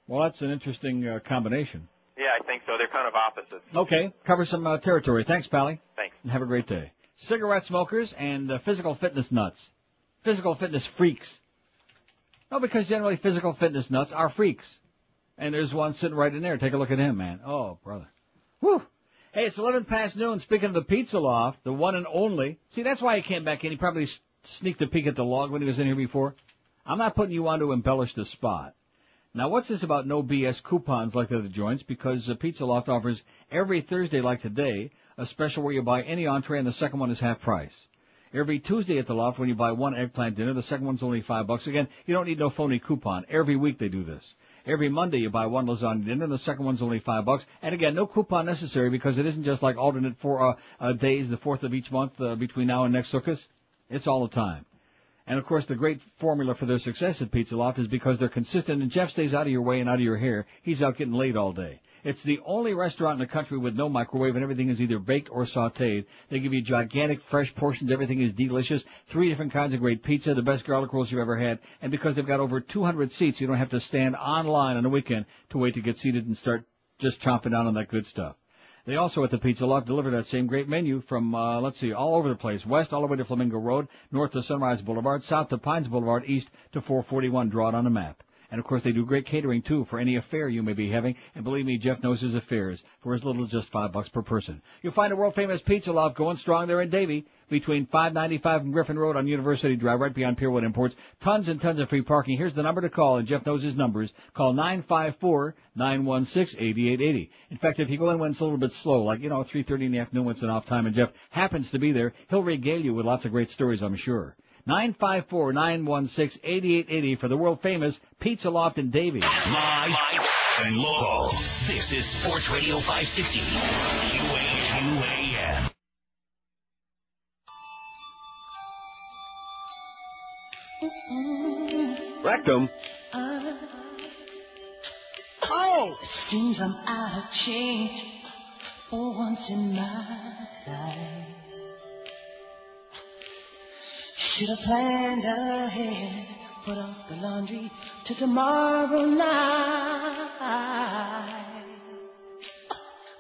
Speaker 4: Well, that's an interesting combination.
Speaker 10: Yeah, I think so. They're kind of opposites.
Speaker 4: Okay, cover some territory. Thanks, Pally.
Speaker 10: Thanks.
Speaker 4: And have a great day. Cigarette smokers and physical fitness nuts. Physical fitness freaks. No, because generally physical fitness nuts are freaks. And there's one sitting right in there. Take a look at him, man. Oh, brother. Whew. Hey, it's 11 past noon. Speaking of the Pizza Loft, the one and only. See, that's why he came back in. He probably sneaked a peek at the log when he was in here before. I'm not putting you on to embellish the spot. Now, what's this about no BS coupons like the other joints? Because Pizza Loft offers every Thursday like today a special where you buy any entree and the second one is half price. Every Tuesday at the Loft, when you buy one eggplant dinner, the second one's only $5. Again, you don't need no phony coupon. Every week they do this. Every Monday you buy one lasagna dinner, and the second one's only $5. And again, no coupon necessary because it isn't just like alternate for days, the 4th of each month between now and next Sukkot. It's all the time. And of course, the great formula for their success at Pizza Loft is because they're consistent, and Jeff stays out of your way and out of your hair. He's out getting laid all day. It's the only restaurant in the country with no microwave, and everything is either baked or sautéed. They give you gigantic, fresh portions. Everything is delicious. 3 different kinds of great pizza, the best garlic rolls you've ever had. And because they've got over 200 seats, you don't have to stand online on the weekend to wait to get seated and start just chomping down on that good stuff. They also, at the Pizza Loft, deliver that same great menu from, all over the place. West, all the way to Flamingo Road, north to Sunrise Boulevard, south to Pines Boulevard, east to 441. Draw it on the map. And, of course, they do great catering, too, for any affair you may be having. And believe me, Jeff knows his affairs for as little as just $5 per person. You'll find a world-famous Pizza Loft going strong there in Davie between 595 and Griffin Road on University Drive, right beyond Pierwood Imports. Tons and tons of free parking. Here's the number to call, and Jeff knows his numbers. Call 954-916-8880. In fact, if you go in when it's a little bit slow, like, 3:30 in the afternoon when it's an off time, and Jeff happens to be there, he'll regale you with lots of great stories, I'm sure. 954-916-8880 for the world-famous Pizza Loft in Davie.
Speaker 11: Live and local. This is Sports Radio 560. QAM.
Speaker 6: Rectum.
Speaker 4: Oh!
Speaker 8: Seems I'm out of change for once in my life. Should have planned ahead, put off the laundry to tomorrow night.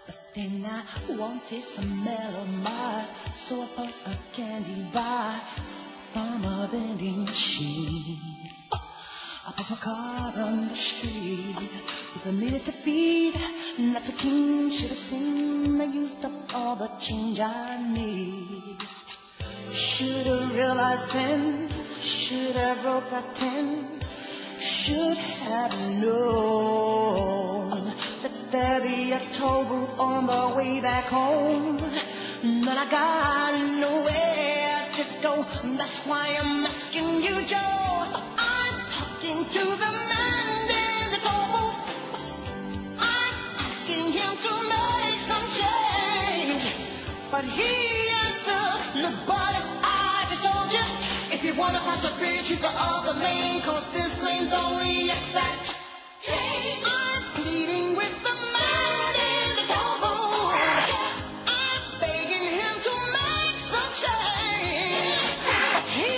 Speaker 8: But then I wanted some melamine, so I bought a candy bar from a vending machine. I put my car on the street with a minute to feed, not to clean. Should have seen I used up all the change I need. Should have realized then, should have wrote that 10, should have known that there'd be a toll booth on the way back home. But I got nowhere to go, that's why I'm asking you, Joe. I'm talking to the man in the toll booth. I'm asking him to make some change, but he answered, look, buddy, I just told you, if you wanna cross the bridge, you go off the lane, cause this lane's only exact change. I'm pleading with the man in the toll booth. I'm begging him to make some change, but he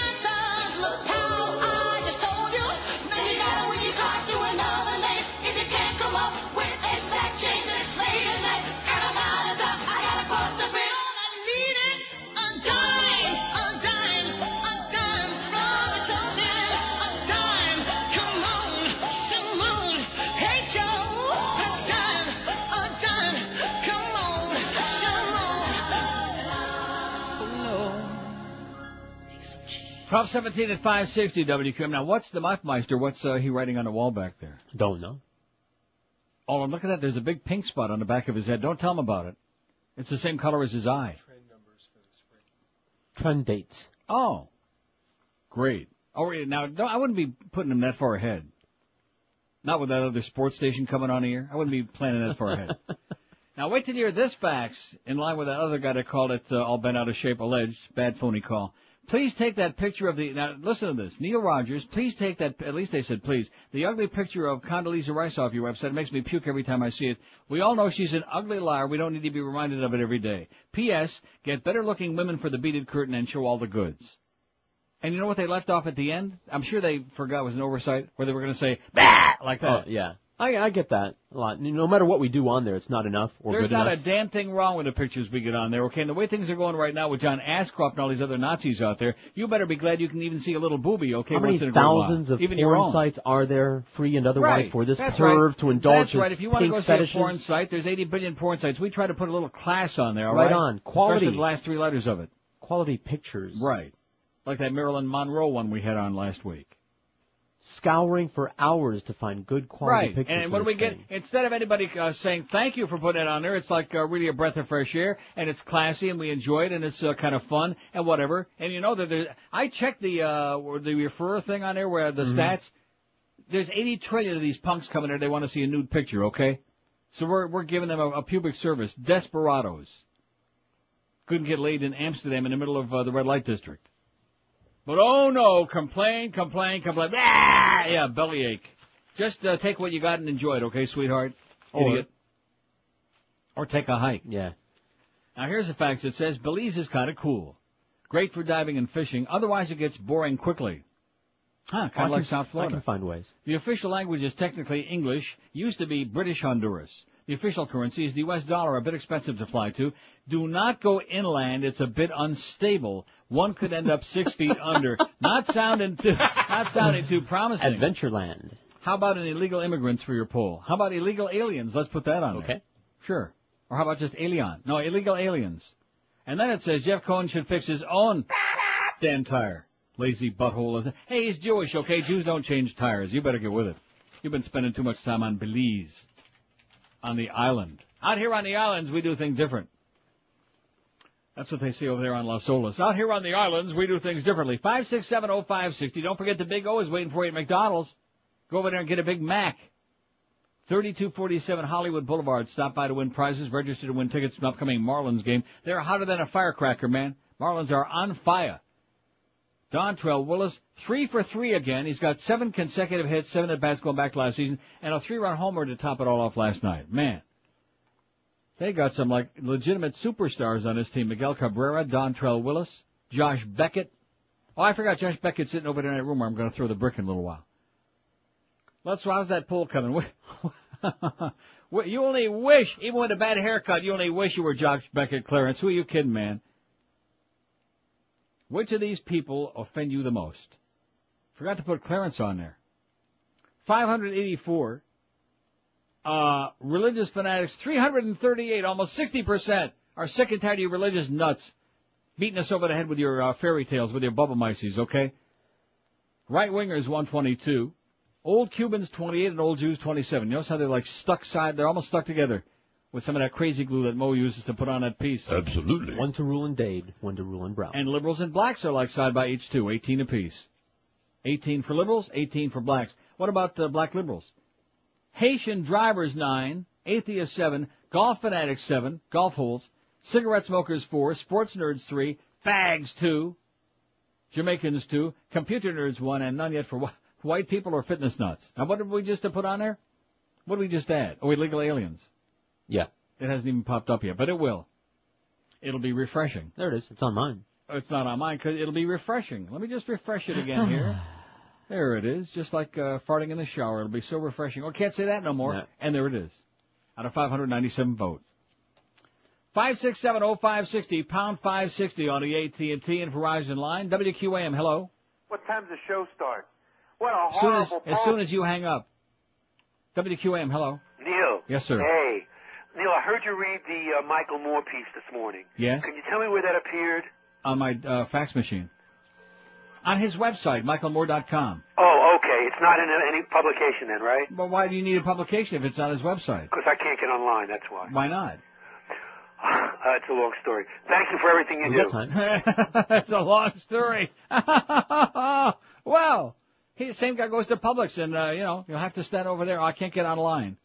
Speaker 8: answers, look, pal, I just told you, then you gotta win your car to another lane. If you can't come up with exact change this late at night, and I'm out of time, I gotta cross the bridge. All I need is a dime, a dime, a dime from a token, a dime. Come on, Simone, hey Joe, a dime, come on, Simone. Oh
Speaker 4: Prop 17 at 560 WQM. Now, what's the Muffmeister? What's he writing on the wall back there?
Speaker 5: Don't know.
Speaker 4: Oh, and look at that. There's a big pink spot on the back of his head. Don't tell him about it. It's the same color as his eye.
Speaker 5: Trend dates.
Speaker 4: Oh. Great. Oh, now, I wouldn't be putting him that far ahead. Not with that other sports station coming on here. I wouldn't be planning that far ahead. Now, wait till you hear this fax, in line with that other guy that called it all bent out of shape, alleged, bad phony call. Please take that picture of the, now listen to this, Neil Rogers, please take that, at least they said please, the ugly picture of Condoleezza Rice off your website. It makes me puke every time I see it. We all know she's an ugly liar. We don't need to be reminded of it every day. P.S. Get better looking women for the beaded curtain and show all the goods. And you know what they left off at the end? I'm sure they forgot it was an oversight, where they were going to say, bah! Like that.
Speaker 5: Oh, yeah. I get that a lot. No matter what we do on there, it's not enough or
Speaker 4: There's
Speaker 5: good enough.
Speaker 4: There's not a damn thing wrong with the pictures we get on there, okay? And the way things are going right now with John Ashcroft and all these other Nazis out there, you better be glad you can even see a little booby, okay?
Speaker 5: How many thousands of porn sites are there, free and otherwise, for this perv to indulge
Speaker 4: That's right. If you want to go
Speaker 5: fetishes?
Speaker 4: see a porn site, there's 80 billion porn sites. We try to put a little class on there, all
Speaker 5: right?
Speaker 4: Right
Speaker 5: on. Quality.
Speaker 4: Especially the last three letters of it.
Speaker 5: Quality pictures.
Speaker 4: Right. Like that Marilyn Monroe one we had on last week.
Speaker 5: Scouring for hours to find good quality pictures.
Speaker 4: And what do we get? Instead of anybody saying thank you for putting it on there, it's like really a breath of fresh air, and it's classy, and we enjoy it, and it's kind of fun, and whatever. And you know that I checked the referrer thing on there where the stats. There's 80 trillion of these punks coming there. They want to see a nude picture, okay? So we're giving them a public service. Desperados. Couldn't get laid in Amsterdam in the middle of the red light district. But oh no, complain. Ah, yeah, bellyache. Just take what you got and enjoy it, okay, sweetheart? Idiot. Or take a hike.
Speaker 5: Yeah.
Speaker 4: Now here's the fact that says Belize is kind of cool. Great for diving and fishing. Otherwise it gets boring quickly. Kind of like South Florida.
Speaker 5: I can find ways.
Speaker 4: The official language is technically English. Used to be British Honduras. The official currency is the U.S. dollar, a bit expensive to fly to. Do not go inland. It's a bit unstable. One could end up 6 feet under. Not sounding too promising.
Speaker 5: Adventureland.
Speaker 4: How about an illegal immigrants for your poll? How about illegal aliens? Let's put that on there.
Speaker 5: Okay.
Speaker 4: Sure. Or how about just alien? No, illegal aliens. And then it says Jeff Cohen should fix his own damn tire. Lazy butthole. Hey, he's Jewish, okay? Jews don't change tires. You better get with it. You've been spending too much time on Belize. On the island. Out here on the islands, we do things different. That's what they say over there on Las Olas. Out here on the islands, we do things differently. 5670560. Don't forget the Big O is waiting for you at McDonald's. Go over there and get a Big Mac. 3247 Hollywood Boulevard. Stop by to win prizes. Register to win tickets to an upcoming Marlins game. They're hotter than a firecracker, man. Marlins are on fire. Dontrell Willis, 3 for 3 again. He's got 7 consecutive hits, 7 at-bats going back to last season, and a 3-run homer to top it all off last night. Man, they got some, like, legitimate superstars on this team. Miguel Cabrera, Dontrell Willis, Josh Beckett. Oh, I forgot Josh Beckett's sitting over there in that room where I'm going to throw the brick in a little while. How's that poll coming? You only wish, even with a bad haircut, you only wish you were Josh Beckett, Clarence. Who are you kidding, man? Which of these people offend you the most? Forgot to put Clarence on there. 584. Religious fanatics, 338, almost 60%, are sick and tired of you religious nuts beating us over the head with your fairy tales, with your bubble mices, okay? Right-wingers, 122. Old Cubans, 28, and old Jews, 27. You notice how they're like they're almost stuck together with some of that crazy glue that Mo uses to put on that piece.
Speaker 5: Absolutely. One to rule in Dade, one to rule in Brown.
Speaker 4: And liberals and blacks are like side by each too, 18 apiece. 18 for liberals, 18 for blacks. What about black liberals? Haitian drivers, 9, atheists, 7, golf fanatics, 7, golf holes, cigarette smokers, 4, sports nerds, 3, fags, 2, Jamaicans, 2, computer nerds, 1, and none yet for white people or fitness nuts. Now, what did we just put on there? What did we just add? Oh, illegal aliens.
Speaker 5: Yeah.
Speaker 4: It hasn't even popped up yet, but it will. It'll be refreshing.
Speaker 5: There it is. It's on mine.
Speaker 4: It's not on mine because it'll be refreshing. Let me just refresh it again here. There it is, just like farting in the shower. It'll be so refreshing. Oh, can't say that no more. No. And there it is. Out of 597 votes. 5670560, pound 560 on the AT&T and Verizon line. WQAM, hello.
Speaker 18: What time does the show start? What a horrible
Speaker 4: as soon as you hang up. WQAM, hello.
Speaker 14: Neil.
Speaker 4: Yes, sir.
Speaker 14: Hey. Neil, I heard you read the Michael Moore piece this morning.
Speaker 4: Yes.
Speaker 14: Can you tell me where that appeared?
Speaker 4: On my fax machine. On his website, michaelmoore.com.
Speaker 14: Oh, okay. It's not in any publication then, right?
Speaker 4: But why do you need a publication if it's on his website?
Speaker 14: Because I can't get online, that's why.
Speaker 4: Why not?
Speaker 14: It's a long story. Thank you for everything you do.
Speaker 4: It's a long story. Well, the same guy goes to Publix and, you'll have to stand over there. Oh, I can't get online.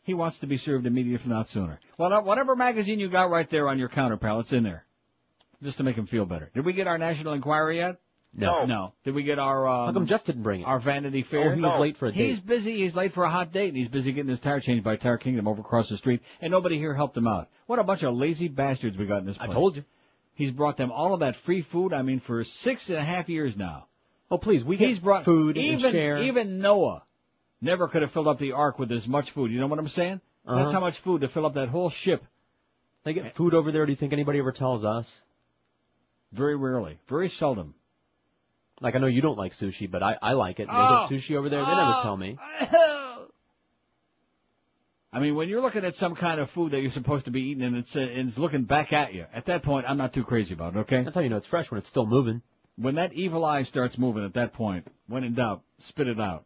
Speaker 4: He wants to be served immediately, if not sooner. Well, whatever magazine you got right there on your counter, pal, it's in there. Just to make him feel better. Did we get our National Enquirer yet? No. Did we get our...
Speaker 5: How come Jeff didn't bring it?
Speaker 4: Our Vanity Fair?
Speaker 5: Oh, he was late for a date.
Speaker 4: He's busy. He's late for a hot date, and he's busy getting his tire changed by Tire Kingdom over across the street, and nobody here helped him out. What a bunch of lazy bastards we got in this place.
Speaker 5: I told you.
Speaker 4: He's brought them all of that free food, for 6.5 years now.
Speaker 5: Oh, please, he's brought food and share.
Speaker 4: Even Noah never could have filled up the ark with as much food. You know what I'm saying?
Speaker 5: Uh-huh.
Speaker 4: That's how much food to fill up that whole ship.
Speaker 5: They get food over there. Do you think anybody ever tells us?
Speaker 4: Very rarely. Very seldom.
Speaker 5: Like, I know you don't like sushi, but I like it. They get sushi over there. They never tell me.
Speaker 4: When you're looking at some kind of food that you're supposed to be eating and it's looking back at you, at that point, I'm not too crazy about it, okay?
Speaker 5: That's how you know it's fresh, when it's still moving.
Speaker 4: When that evil eye starts moving at that point, when in doubt, spit it out.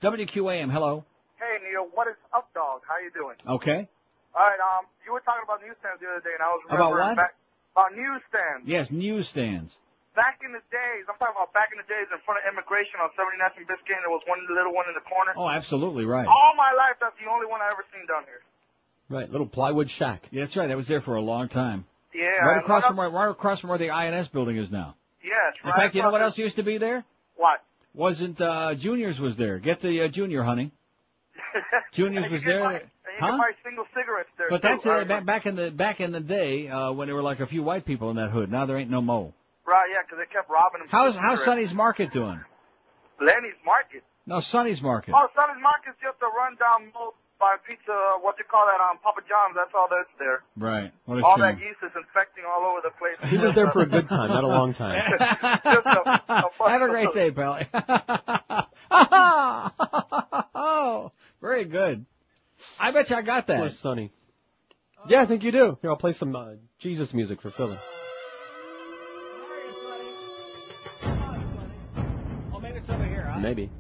Speaker 4: WQAM, hello.
Speaker 18: Hey, Neil, what is up, dog? How you doing?
Speaker 4: Okay.
Speaker 18: All right, you were talking about newsstands the other day, and I was remembering
Speaker 4: about what?
Speaker 18: About newsstands.
Speaker 4: Yes, newsstands.
Speaker 18: Back in the days, I'm talking about back in the days in front of Immigration on 79th and Biscayne, there was one little one in the corner.
Speaker 4: Oh, absolutely right.
Speaker 18: All my life, that's the only one I ever seen down here.
Speaker 5: Right, little plywood shack.
Speaker 4: Yeah, that's right. That was there for a long time.
Speaker 18: Yeah.
Speaker 4: Right across from where the INS building is now.
Speaker 18: Yes, right.
Speaker 4: In fact, you know what else used to be there?
Speaker 18: What?
Speaker 4: Wasn't Junior's was there. Get the Junior, honey. Junior's was there.
Speaker 18: And you can buy single cigarettes there.
Speaker 4: But that's back in the day when there were like a few white people in that hood. Now there ain't no mo.
Speaker 18: Right, yeah, because they kept robbing them.
Speaker 4: How's Sonny's Market doing?
Speaker 18: Lenny's Market?
Speaker 4: No, Sonny's Market.
Speaker 18: Oh, Sonny's Market's just a rundown mall by pizza, what you call that, Papa John's. That's all that's there.
Speaker 4: Right. What a
Speaker 18: all
Speaker 4: shame.
Speaker 18: that yeast is infecting all over the place.
Speaker 5: He was there for a good time, not a long time.
Speaker 4: Have a great day, pal. Oh, very good. I bet you I got that.
Speaker 5: Poor Sonny. Yeah, I think you do. Here, I'll play some Jesus music for Philly.
Speaker 4: Oh, maybe it's over here, huh?
Speaker 5: Maybe.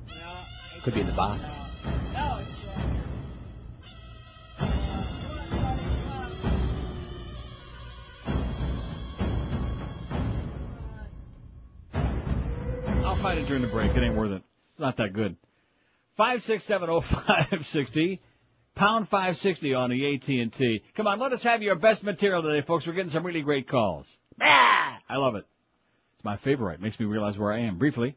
Speaker 5: Could be in the box.
Speaker 4: No, I'll find it during the break. It ain't worth it. It's not that good. 5670560, pound 560 on the AT&T. Come on, let us have your best material today, folks. We're getting some really great calls. I love it. It's my favorite. Makes me realize where I am. Briefly.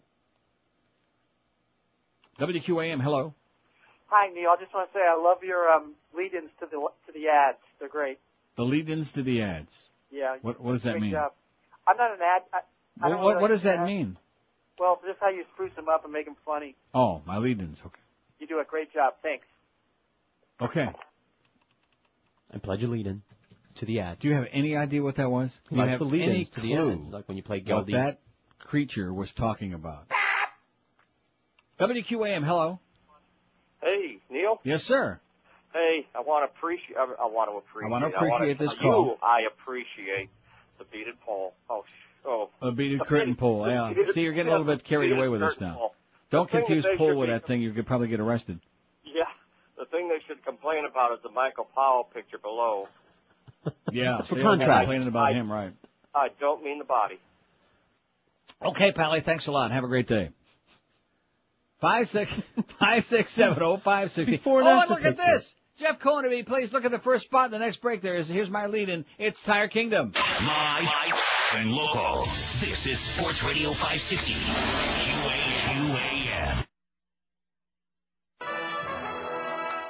Speaker 4: WQAM, hello.
Speaker 1: Hi, Neil. I just want to say I love your lead-ins to the ads. They're great.
Speaker 4: The lead-ins to the ads.
Speaker 1: Yeah.
Speaker 4: What does that mean?
Speaker 1: Job. I'm not an ad. I don't
Speaker 4: What does that mean?
Speaker 1: Well, just how you spruce them up and make them funny.
Speaker 4: Oh, my lead-ins. Okay.
Speaker 1: You do a great job. Thanks.
Speaker 4: Okay.
Speaker 5: I pledge a lead-in to the ad.
Speaker 4: Do you have any idea what that was? Do you
Speaker 5: Like
Speaker 4: have
Speaker 5: the lead-ins
Speaker 4: any
Speaker 5: to the
Speaker 4: clue
Speaker 5: ads, like when you play
Speaker 4: what
Speaker 5: Geldy.
Speaker 4: that creature was talking about? WQAM, hello.
Speaker 10: Hey, Neil.
Speaker 4: Yes, sir.
Speaker 10: Hey, I want to appreciate
Speaker 4: this call.
Speaker 10: I appreciate the beaded pole.
Speaker 4: A beaded curtain pole. Yeah. See, you're getting a little bit carried away with this now. Don't confuse pole with that thing. You could probably get arrested.
Speaker 10: Yeah, the thing they should complain about is the Michael Powell picture below.
Speaker 4: Yeah,
Speaker 5: That's for
Speaker 4: they're
Speaker 5: contrast.
Speaker 4: complaining about him, right?
Speaker 10: I don't mean the body.
Speaker 4: Okay, Pally, thanks a lot. Have a great day. 5670560.
Speaker 5: Before
Speaker 4: and look at this. Jeff Coneby, please look at the first spot in the next break there. Here's my lead-in. It's Tire Kingdom.
Speaker 11: Live and local. This is Sports Radio 560. QAM.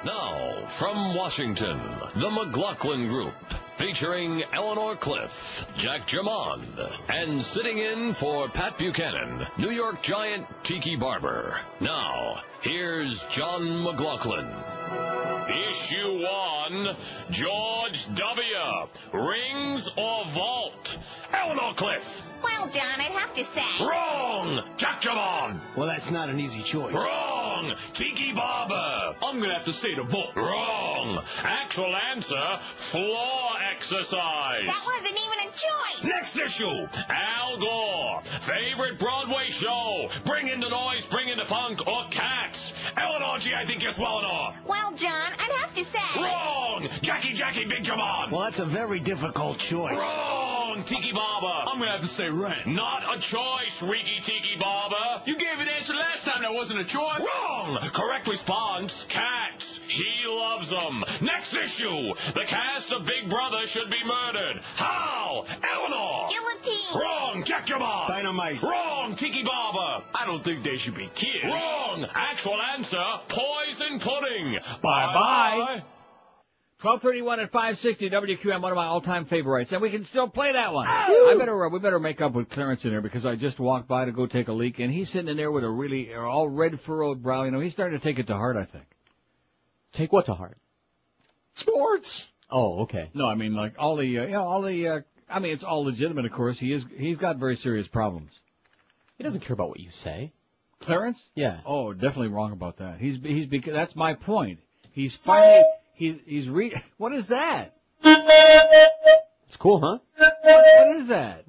Speaker 15: Now, from Washington, the McLaughlin Group, featuring Eleanor Cliff, Jack Germond, and sitting in for Pat Buchanan, New York Giant Tiki Barber. Now, here's John McLaughlin.
Speaker 22: Issue 1, George W. Rings or vault? Eleanor Cliff.
Speaker 16: Well, John, I'd have to say.
Speaker 22: Wrong! Jack Jamon.
Speaker 19: Well, that's not an easy choice.
Speaker 22: Wrong! Tiki Barber. I'm going to have to say the vault. Wrong! Actual answer, floor exercise.
Speaker 16: That wasn't even a choice.
Speaker 22: Next issue, Al Gore. Favorite Broadway show. Bring in the noise, bring in the funk, or Cats. Eleanor G, I think you're swelling off.
Speaker 16: Well, John, I'd have to say.
Speaker 22: Wrong! Jackie, Big Jamon.
Speaker 19: Well, that's a very difficult choice.
Speaker 22: Wrong! Tiki Barber. I'm going to have to say rent. Not a choice, Riki Tiki Barber. You gave an answer last time that wasn't a choice. Wrong! Correct response, Cats. He loves them. Next issue, the cast of Big Brother should be murdered. How? Eleanor.
Speaker 16: Guillotine.
Speaker 22: Wrong! Jack Jamon.
Speaker 19: Dynamite.
Speaker 22: Wrong! Tiki Barber.
Speaker 19: I don't think they should be killed.
Speaker 22: Wrong! Actual answer, poison pudding.
Speaker 4: Bye-bye. 1231 at 560 WQM, one of my all-time favorites, and we can still play that one. We better make up with Clarence in there because I just walked by to go take a leak, and he's sitting in there with a really all red furrowed brow. You know, he's starting to take it to heart, I think.
Speaker 5: Take what to heart?
Speaker 19: Sports.
Speaker 5: Oh, okay.
Speaker 4: No, I mean like I mean it's all legitimate, of course. He's got very serious problems.
Speaker 5: He doesn't care about what you say.
Speaker 4: Clarence?
Speaker 5: Yeah.
Speaker 4: Oh, definitely wrong about that. That's my point. He's finally. What is that?
Speaker 5: It's cool, huh?
Speaker 4: What is that?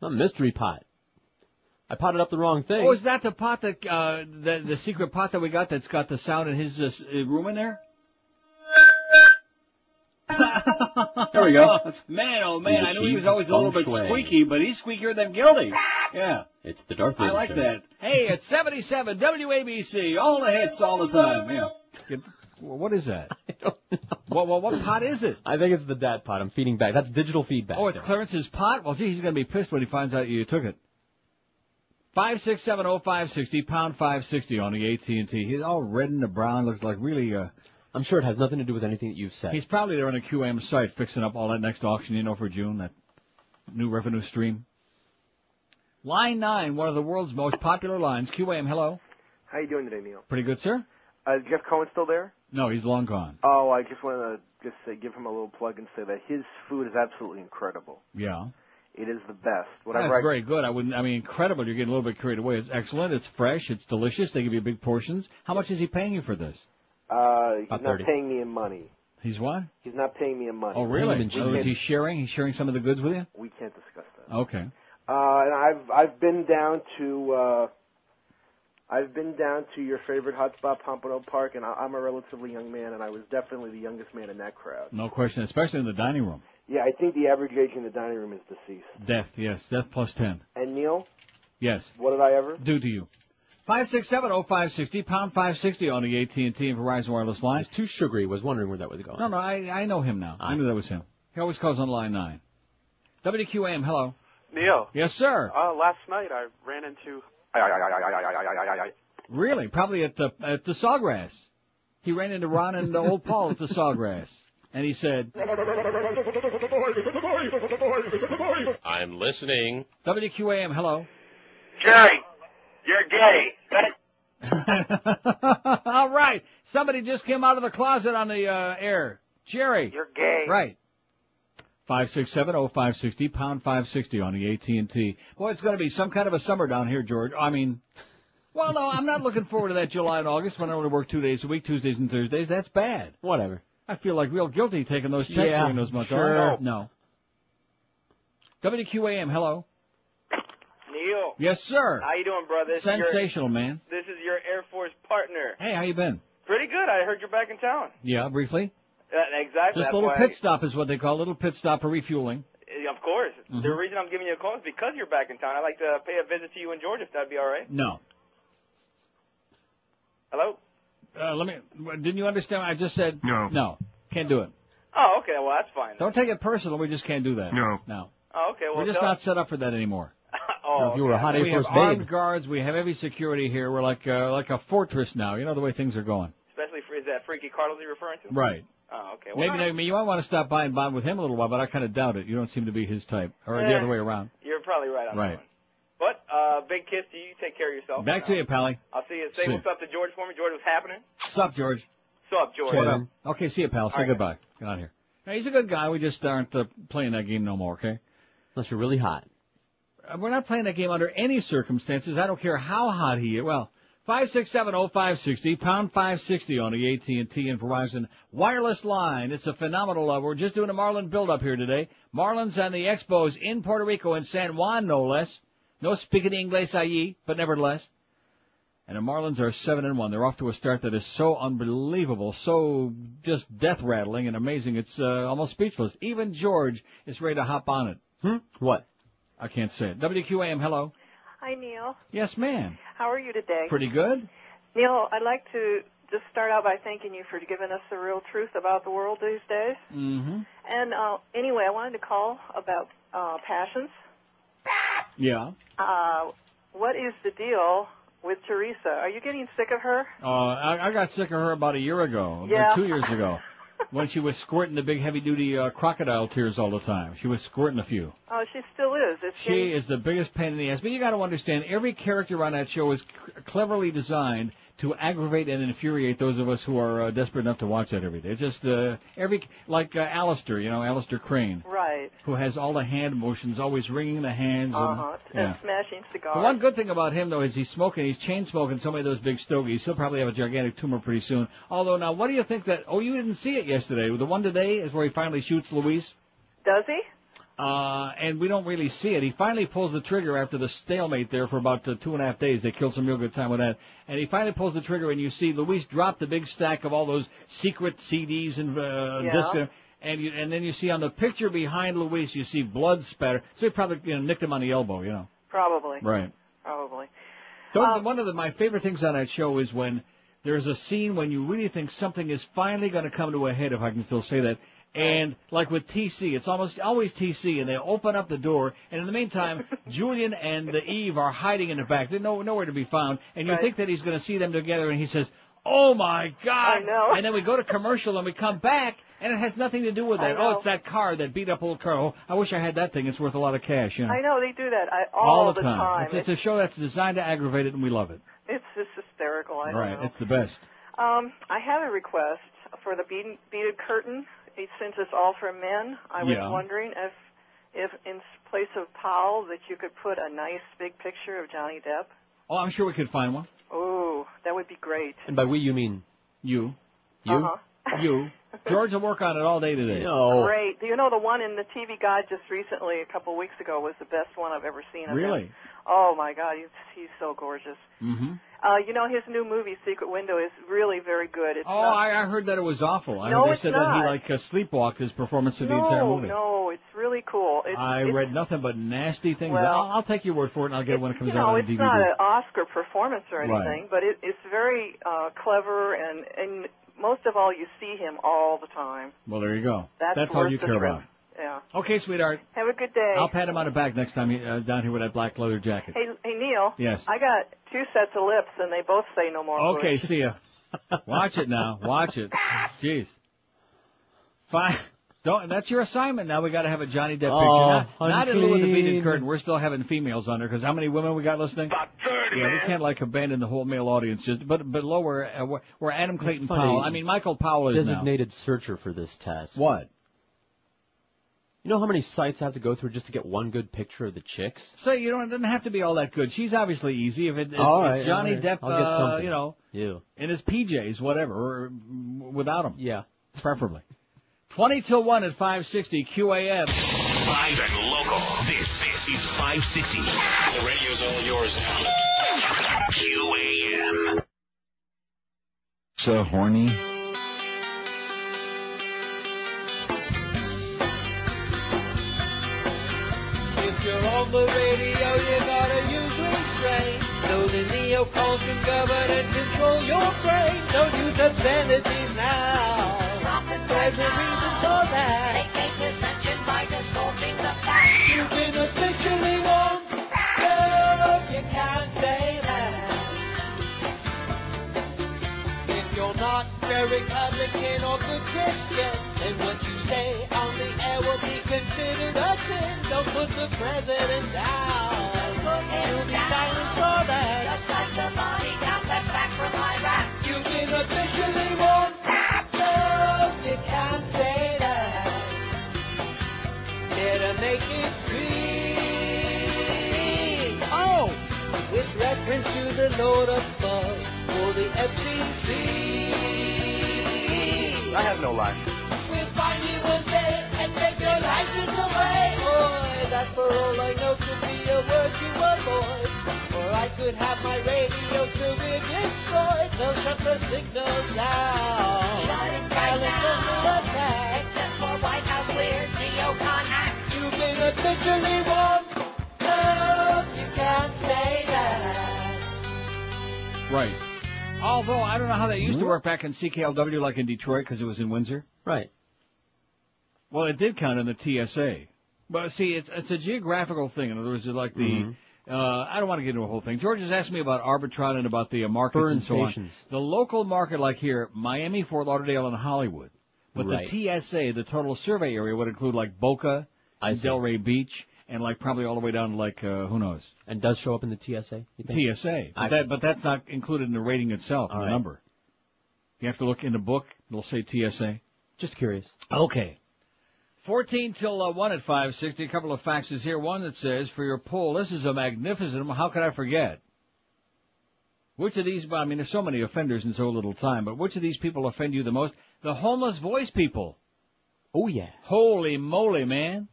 Speaker 5: A mystery pot. I potted up the wrong thing.
Speaker 4: Oh, is that the pot that, the secret pot that we got that's got the sound in his room in there?
Speaker 5: There we go.
Speaker 4: Man, oh man, I knew he was always a little bit squeaky, but he's squeakier than Gildy. Yeah.
Speaker 5: It's the Darth Vader
Speaker 4: I like
Speaker 5: show.
Speaker 4: that. Hey, it's 77 WABC, all the hits all the time. Yeah. What is that?
Speaker 5: I don't know.
Speaker 4: What pot is it?
Speaker 5: I think it's the dad pot. I'm feeding back. That's digital feedback.
Speaker 4: Oh, it's Clarence's pot? Well, gee, he's going to be pissed when he finds out you took it. 5670560, pound 560 on the AT&T. He's all red in the brown, looks like really,
Speaker 5: I'm sure it has nothing to do with anything that you've said.
Speaker 4: He's probably there on the QAM site fixing up all that next auction, you know, for June, that new revenue stream. Line 9, one of the world's most popular lines. QAM, hello.
Speaker 20: How you doing today, Neil?
Speaker 4: Pretty good, sir.
Speaker 20: Jeff Cohen still there?
Speaker 4: No, he's long gone.
Speaker 20: Oh, I just want to give him a little plug and say that his food is absolutely incredible.
Speaker 4: Yeah.
Speaker 20: It is the best.
Speaker 4: That's very good. Incredible. You're getting a little bit carried away. It's excellent. It's fresh. It's delicious. They give you big portions. How much is he paying you for this?
Speaker 20: He's not paying me in money.
Speaker 4: He's what?
Speaker 20: He's not paying me in money.
Speaker 4: Oh, really? So is he sharing? He's sharing some of the goods with you?
Speaker 20: We can't discuss that.
Speaker 4: Okay.
Speaker 20: And I've been down to your favorite hotspot, Pompano Park, and I'm a relatively young man, and I was definitely the youngest man in that crowd.
Speaker 4: No question, especially in the dining room.
Speaker 20: Yeah, I think the average age in the dining room is deceased.
Speaker 4: Death, yes. Death plus 10.
Speaker 20: And Neil?
Speaker 4: Yes.
Speaker 20: What did I ever
Speaker 4: do to you? 5670560, pound 560 on the AT&T and Verizon wireless line.
Speaker 5: It's too sugary. Was wondering where that was going.
Speaker 4: No, I know him now. I knew that was him. He always calls on line 9. WQAM, hello.
Speaker 2: Neil.
Speaker 4: Yes, sir.
Speaker 2: Last night I ran into.
Speaker 4: Really? Probably at the Sawgrass. He ran into Ron and old Paul at the Sawgrass. And he said,
Speaker 3: I'm listening.
Speaker 4: WQAM, hello.
Speaker 14: Jerry, you're gay.
Speaker 4: All right. Somebody just came out of the closet on the air. Jerry.
Speaker 14: You're gay.
Speaker 4: Right. 567-0560, pound 560 on the AT&T. Boy, it's going to be some kind of a summer down here, George. I mean, well, no, I'm not looking forward to that July and August when I only work 2 days a week, Tuesdays and Thursdays. That's bad.
Speaker 5: Whatever.
Speaker 4: I feel like real guilty taking those checks during those months.
Speaker 5: Sure.
Speaker 4: No. WQAM, hello.
Speaker 7: Neil.
Speaker 4: Yes, sir.
Speaker 7: How you doing, brother?
Speaker 4: Sensational, man.
Speaker 7: This is your Air Force partner.
Speaker 4: Hey, how you been?
Speaker 7: Pretty good. I heard you're back in town.
Speaker 4: Yeah, briefly.
Speaker 7: Exactly.
Speaker 4: Just a little pit stop is what they call a little pit stop for refueling.
Speaker 7: Of course.
Speaker 4: Mm-hmm.
Speaker 7: The reason I'm giving you a call is because you're back in town. I'd like to pay a visit to you in Georgia, if that'd be all right.
Speaker 4: No.
Speaker 7: Hello?
Speaker 4: Didn't you understand what I just said?
Speaker 19: No.
Speaker 4: No. Can't do it.
Speaker 7: Oh, okay. Well, that's fine.
Speaker 4: Don't take it personal. We just can't do that.
Speaker 19: No.
Speaker 7: Oh, okay. Well,
Speaker 4: we're just not set up for that anymore.
Speaker 7: Oh,
Speaker 5: if you were a hot Air
Speaker 4: we
Speaker 5: Force
Speaker 4: have
Speaker 5: babe.
Speaker 4: armed guards. We have heavy security here. We're like a fortress now. You know the way things are going.
Speaker 7: Especially is that Freaky Carlos you're referring to?
Speaker 4: Right.
Speaker 7: Oh, okay. Well,
Speaker 4: Maybe you might want to stop by and bond with him a little while, but I kind of doubt it. You don't seem to be his type, or the other way around.
Speaker 7: You're probably right on that one. But big kiss to you. Take care of yourself.
Speaker 4: Back to you, Pally.
Speaker 7: I'll see you. Say what's up to George for me. George, what's happening?
Speaker 4: What's up, George?
Speaker 7: What's up, George?
Speaker 4: What up? Okay, see you, pal. Say goodbye. Get out of here. Now, he's a good guy. We just aren't playing that game no more, okay?
Speaker 5: Unless you're really hot.
Speaker 4: We're not playing that game under any circumstances. I don't care how hot he is. Well, 567-0560, pound 560 on the AT&T and Verizon wireless line. It's a phenomenal we're just doing a Marlin build-up here today. Marlins and the Expos in Puerto Rico and San Juan, no less. No speaking English allí, but nevertheless. And the Marlins are 7-1. They're off to a start that is so unbelievable, so just death-rattling and amazing. It's almost speechless. Even George is ready to hop on it.
Speaker 5: What?
Speaker 4: I can't say it. WQAM, hello.
Speaker 12: Hi, Neil.
Speaker 4: Yes, ma'am.
Speaker 12: How are you today?
Speaker 4: Pretty good.
Speaker 12: Neil, I'd like to just start out by thanking you for giving us the real truth about the world these days.
Speaker 4: Mm-hmm.
Speaker 12: And anyway, I wanted to call about passions.
Speaker 4: Yeah.
Speaker 12: What is the deal with Teresa? Are you getting sick of her?
Speaker 4: I got sick of her about a year ago,
Speaker 12: Yeah.
Speaker 4: 2 years ago, when she was squirting the big heavy-duty crocodile tears all the time. She was squirting a few.
Speaker 12: Oh, she still is.
Speaker 4: She is the biggest pain in the ass. But you got to understand, every character on that show is cleverly designed to aggravate and infuriate those of us who are desperate enough to watch that every day. It's just Alistair, Alistair Crane.
Speaker 12: Right.
Speaker 4: Who has all the hand motions, always wringing the hands.
Speaker 12: And smashing cigars.
Speaker 4: The one good thing about him, though, is he's chain smoking so many of those big stogies. He'll probably have a gigantic tumor pretty soon. Although, now, what do you think that, you didn't see it yesterday. The one today is where he finally shoots Luis.
Speaker 12: Does he?
Speaker 4: And we don't really see it. He finally pulls the trigger after the stalemate there for about 2.5 days. They killed some real good time with that. And he finally pulls the trigger, and you see Luis drop the big stack of all those secret CDs and discs. And then you see on the picture behind Luis, you see blood spatter. So he probably nicked him on the elbow,
Speaker 12: Probably.
Speaker 4: Right.
Speaker 12: Probably.
Speaker 4: One of my favorite things on that show is when there's a scene when you really think something is finally going to come to a head, if I can still say that. And like with TC, it's almost always TC, and they open up the door, and in the meantime, Julian and Eve are hiding in the back. They're nowhere to be found, and you think that he's going to see them together, and he says, "Oh my God!"
Speaker 12: I know.
Speaker 4: And then we go to commercial, and we come back, and it has nothing to do with that. Oh, it's that car, that beat up old car. Oh, I wish I had that thing. It's worth a lot of cash.
Speaker 12: I know they do that
Speaker 4: all the time. It's a show that's designed to aggravate it, and we love it.
Speaker 12: It's just hysterical. I don't know.
Speaker 4: It's the best.
Speaker 12: I have a request for the beaded curtain. Since it's all for men, I was wondering if in place of Powell that you could put a nice big picture of Johnny Depp.
Speaker 4: Oh, I'm sure we could find one.
Speaker 12: Oh, that would be great.
Speaker 5: And by we, you mean
Speaker 4: you?
Speaker 5: You?
Speaker 4: You. George will work on it all day today.
Speaker 5: No.
Speaker 12: Great. Do you know the one in the TV Guide just recently, a couple of weeks ago, was the best one I've ever seen of
Speaker 4: Really?
Speaker 12: him. Oh, my God, he's so gorgeous.
Speaker 4: Mm-hmm.
Speaker 12: His new movie, Secret Window, is really very good.
Speaker 4: I heard that it was awful. I
Speaker 12: No,
Speaker 4: heard they
Speaker 12: it's
Speaker 4: said
Speaker 12: not.
Speaker 4: that he sleepwalked his performance through the entire movie.
Speaker 12: No, it's really cool.
Speaker 4: I read nothing but nasty things.
Speaker 12: Well,
Speaker 4: I'll take your word for it, and I'll get it when it comes out on DVD.
Speaker 12: It's not an Oscar performance or anything,
Speaker 4: Right.
Speaker 12: but it's very clever, and most of all, you see him all the time.
Speaker 4: Well, there you go.
Speaker 12: That's
Speaker 4: all
Speaker 12: worth
Speaker 4: you
Speaker 12: the
Speaker 4: care
Speaker 12: trip.
Speaker 4: about.
Speaker 12: Yeah.
Speaker 4: Okay, sweetheart.
Speaker 12: Have a good day.
Speaker 4: I'll pat him on the back next time down here with that black leather jacket.
Speaker 12: Hey, Neil.
Speaker 4: Yes.
Speaker 12: I got 2 sets of lips, and they both say no more.
Speaker 4: Okay,
Speaker 12: Bush.
Speaker 4: see ya. Watch it now. Watch it. Jeez. Fine. That's your assignment now. We got to have a Johnny Depp picture. Not in lieu of the beaded curtain. We're still having females on there because how many women we got listening?
Speaker 6: About 30,
Speaker 4: yeah,
Speaker 6: man.
Speaker 4: we can't like abandon the whole male audience. But below where Adam Clayton Powell. I mean Michael Powell is
Speaker 5: designated searcher for this test.
Speaker 4: What?
Speaker 5: You know how many sites I have to go through just to get one good picture of the chicks?
Speaker 4: So it doesn't have to be all that good. She's obviously easy. If it's Johnny Depp,
Speaker 5: I'll get something.
Speaker 4: In his PJs, whatever, or without him.
Speaker 5: Yeah,
Speaker 4: preferably. 20 till 1 at 560 QAM.
Speaker 11: Live and local. This is 560. The radio's all yours now. QAM.
Speaker 13: So horny.
Speaker 8: If you're on the radio, you gotta use restraint. So the neocons can govern and control your brain. Don't use obscenities now. Stop it. There's a reason for that. They take dissension by distorting the facts. You can officially want. No, you can't say that. If you're not very Republican or good Christian, then what you say on the air will be considered a sin. Don't put the president down. You'll be silent for that. Just like the bodyguard that's back from Iraq. You can officially warn. No, you can't say that. Better make it clean. Oh! With reference to the Lord of Fun or the FCC.
Speaker 2: I have no life.
Speaker 8: We'll find you one day and take your license away. Boy, that for all I know could be a word you avoid. Or I could have my radio career destroyed. They'll shut the signal down. Silence under attack. Except for White House weird neocon acts. You've been officially warned. No, you can't say that.
Speaker 4: Right. Although, I don't know how that used to work back in CKLW like in Detroit because it was in Windsor.
Speaker 5: Right.
Speaker 4: Well, it did count in the TSA. But see, it's a geographical thing. In other words, it's like the, I don't want to get into a whole thing. George has asked me about Arbitron and about the markets and so on. The local market like here, Miami, Fort Lauderdale, and Hollywood. But the TSA, the total survey area, would include like Boca and Delray Beach. And like probably all the way down to like, who knows?
Speaker 5: And does show up in the TSA?
Speaker 4: TSA. But that's not included in the rating itself, the number. You have to look in the book. It'll say TSA.
Speaker 5: Just curious.
Speaker 4: Okay. 14 till 1 at 560. A couple of faxes here. One that says, for your poll, this is a magnificent, how could I forget? Which of these, I mean, there's so many offenders in so little time, but which of these people offend you the most? The homeless voice people.
Speaker 5: Oh, yeah.
Speaker 4: Holy moly, man.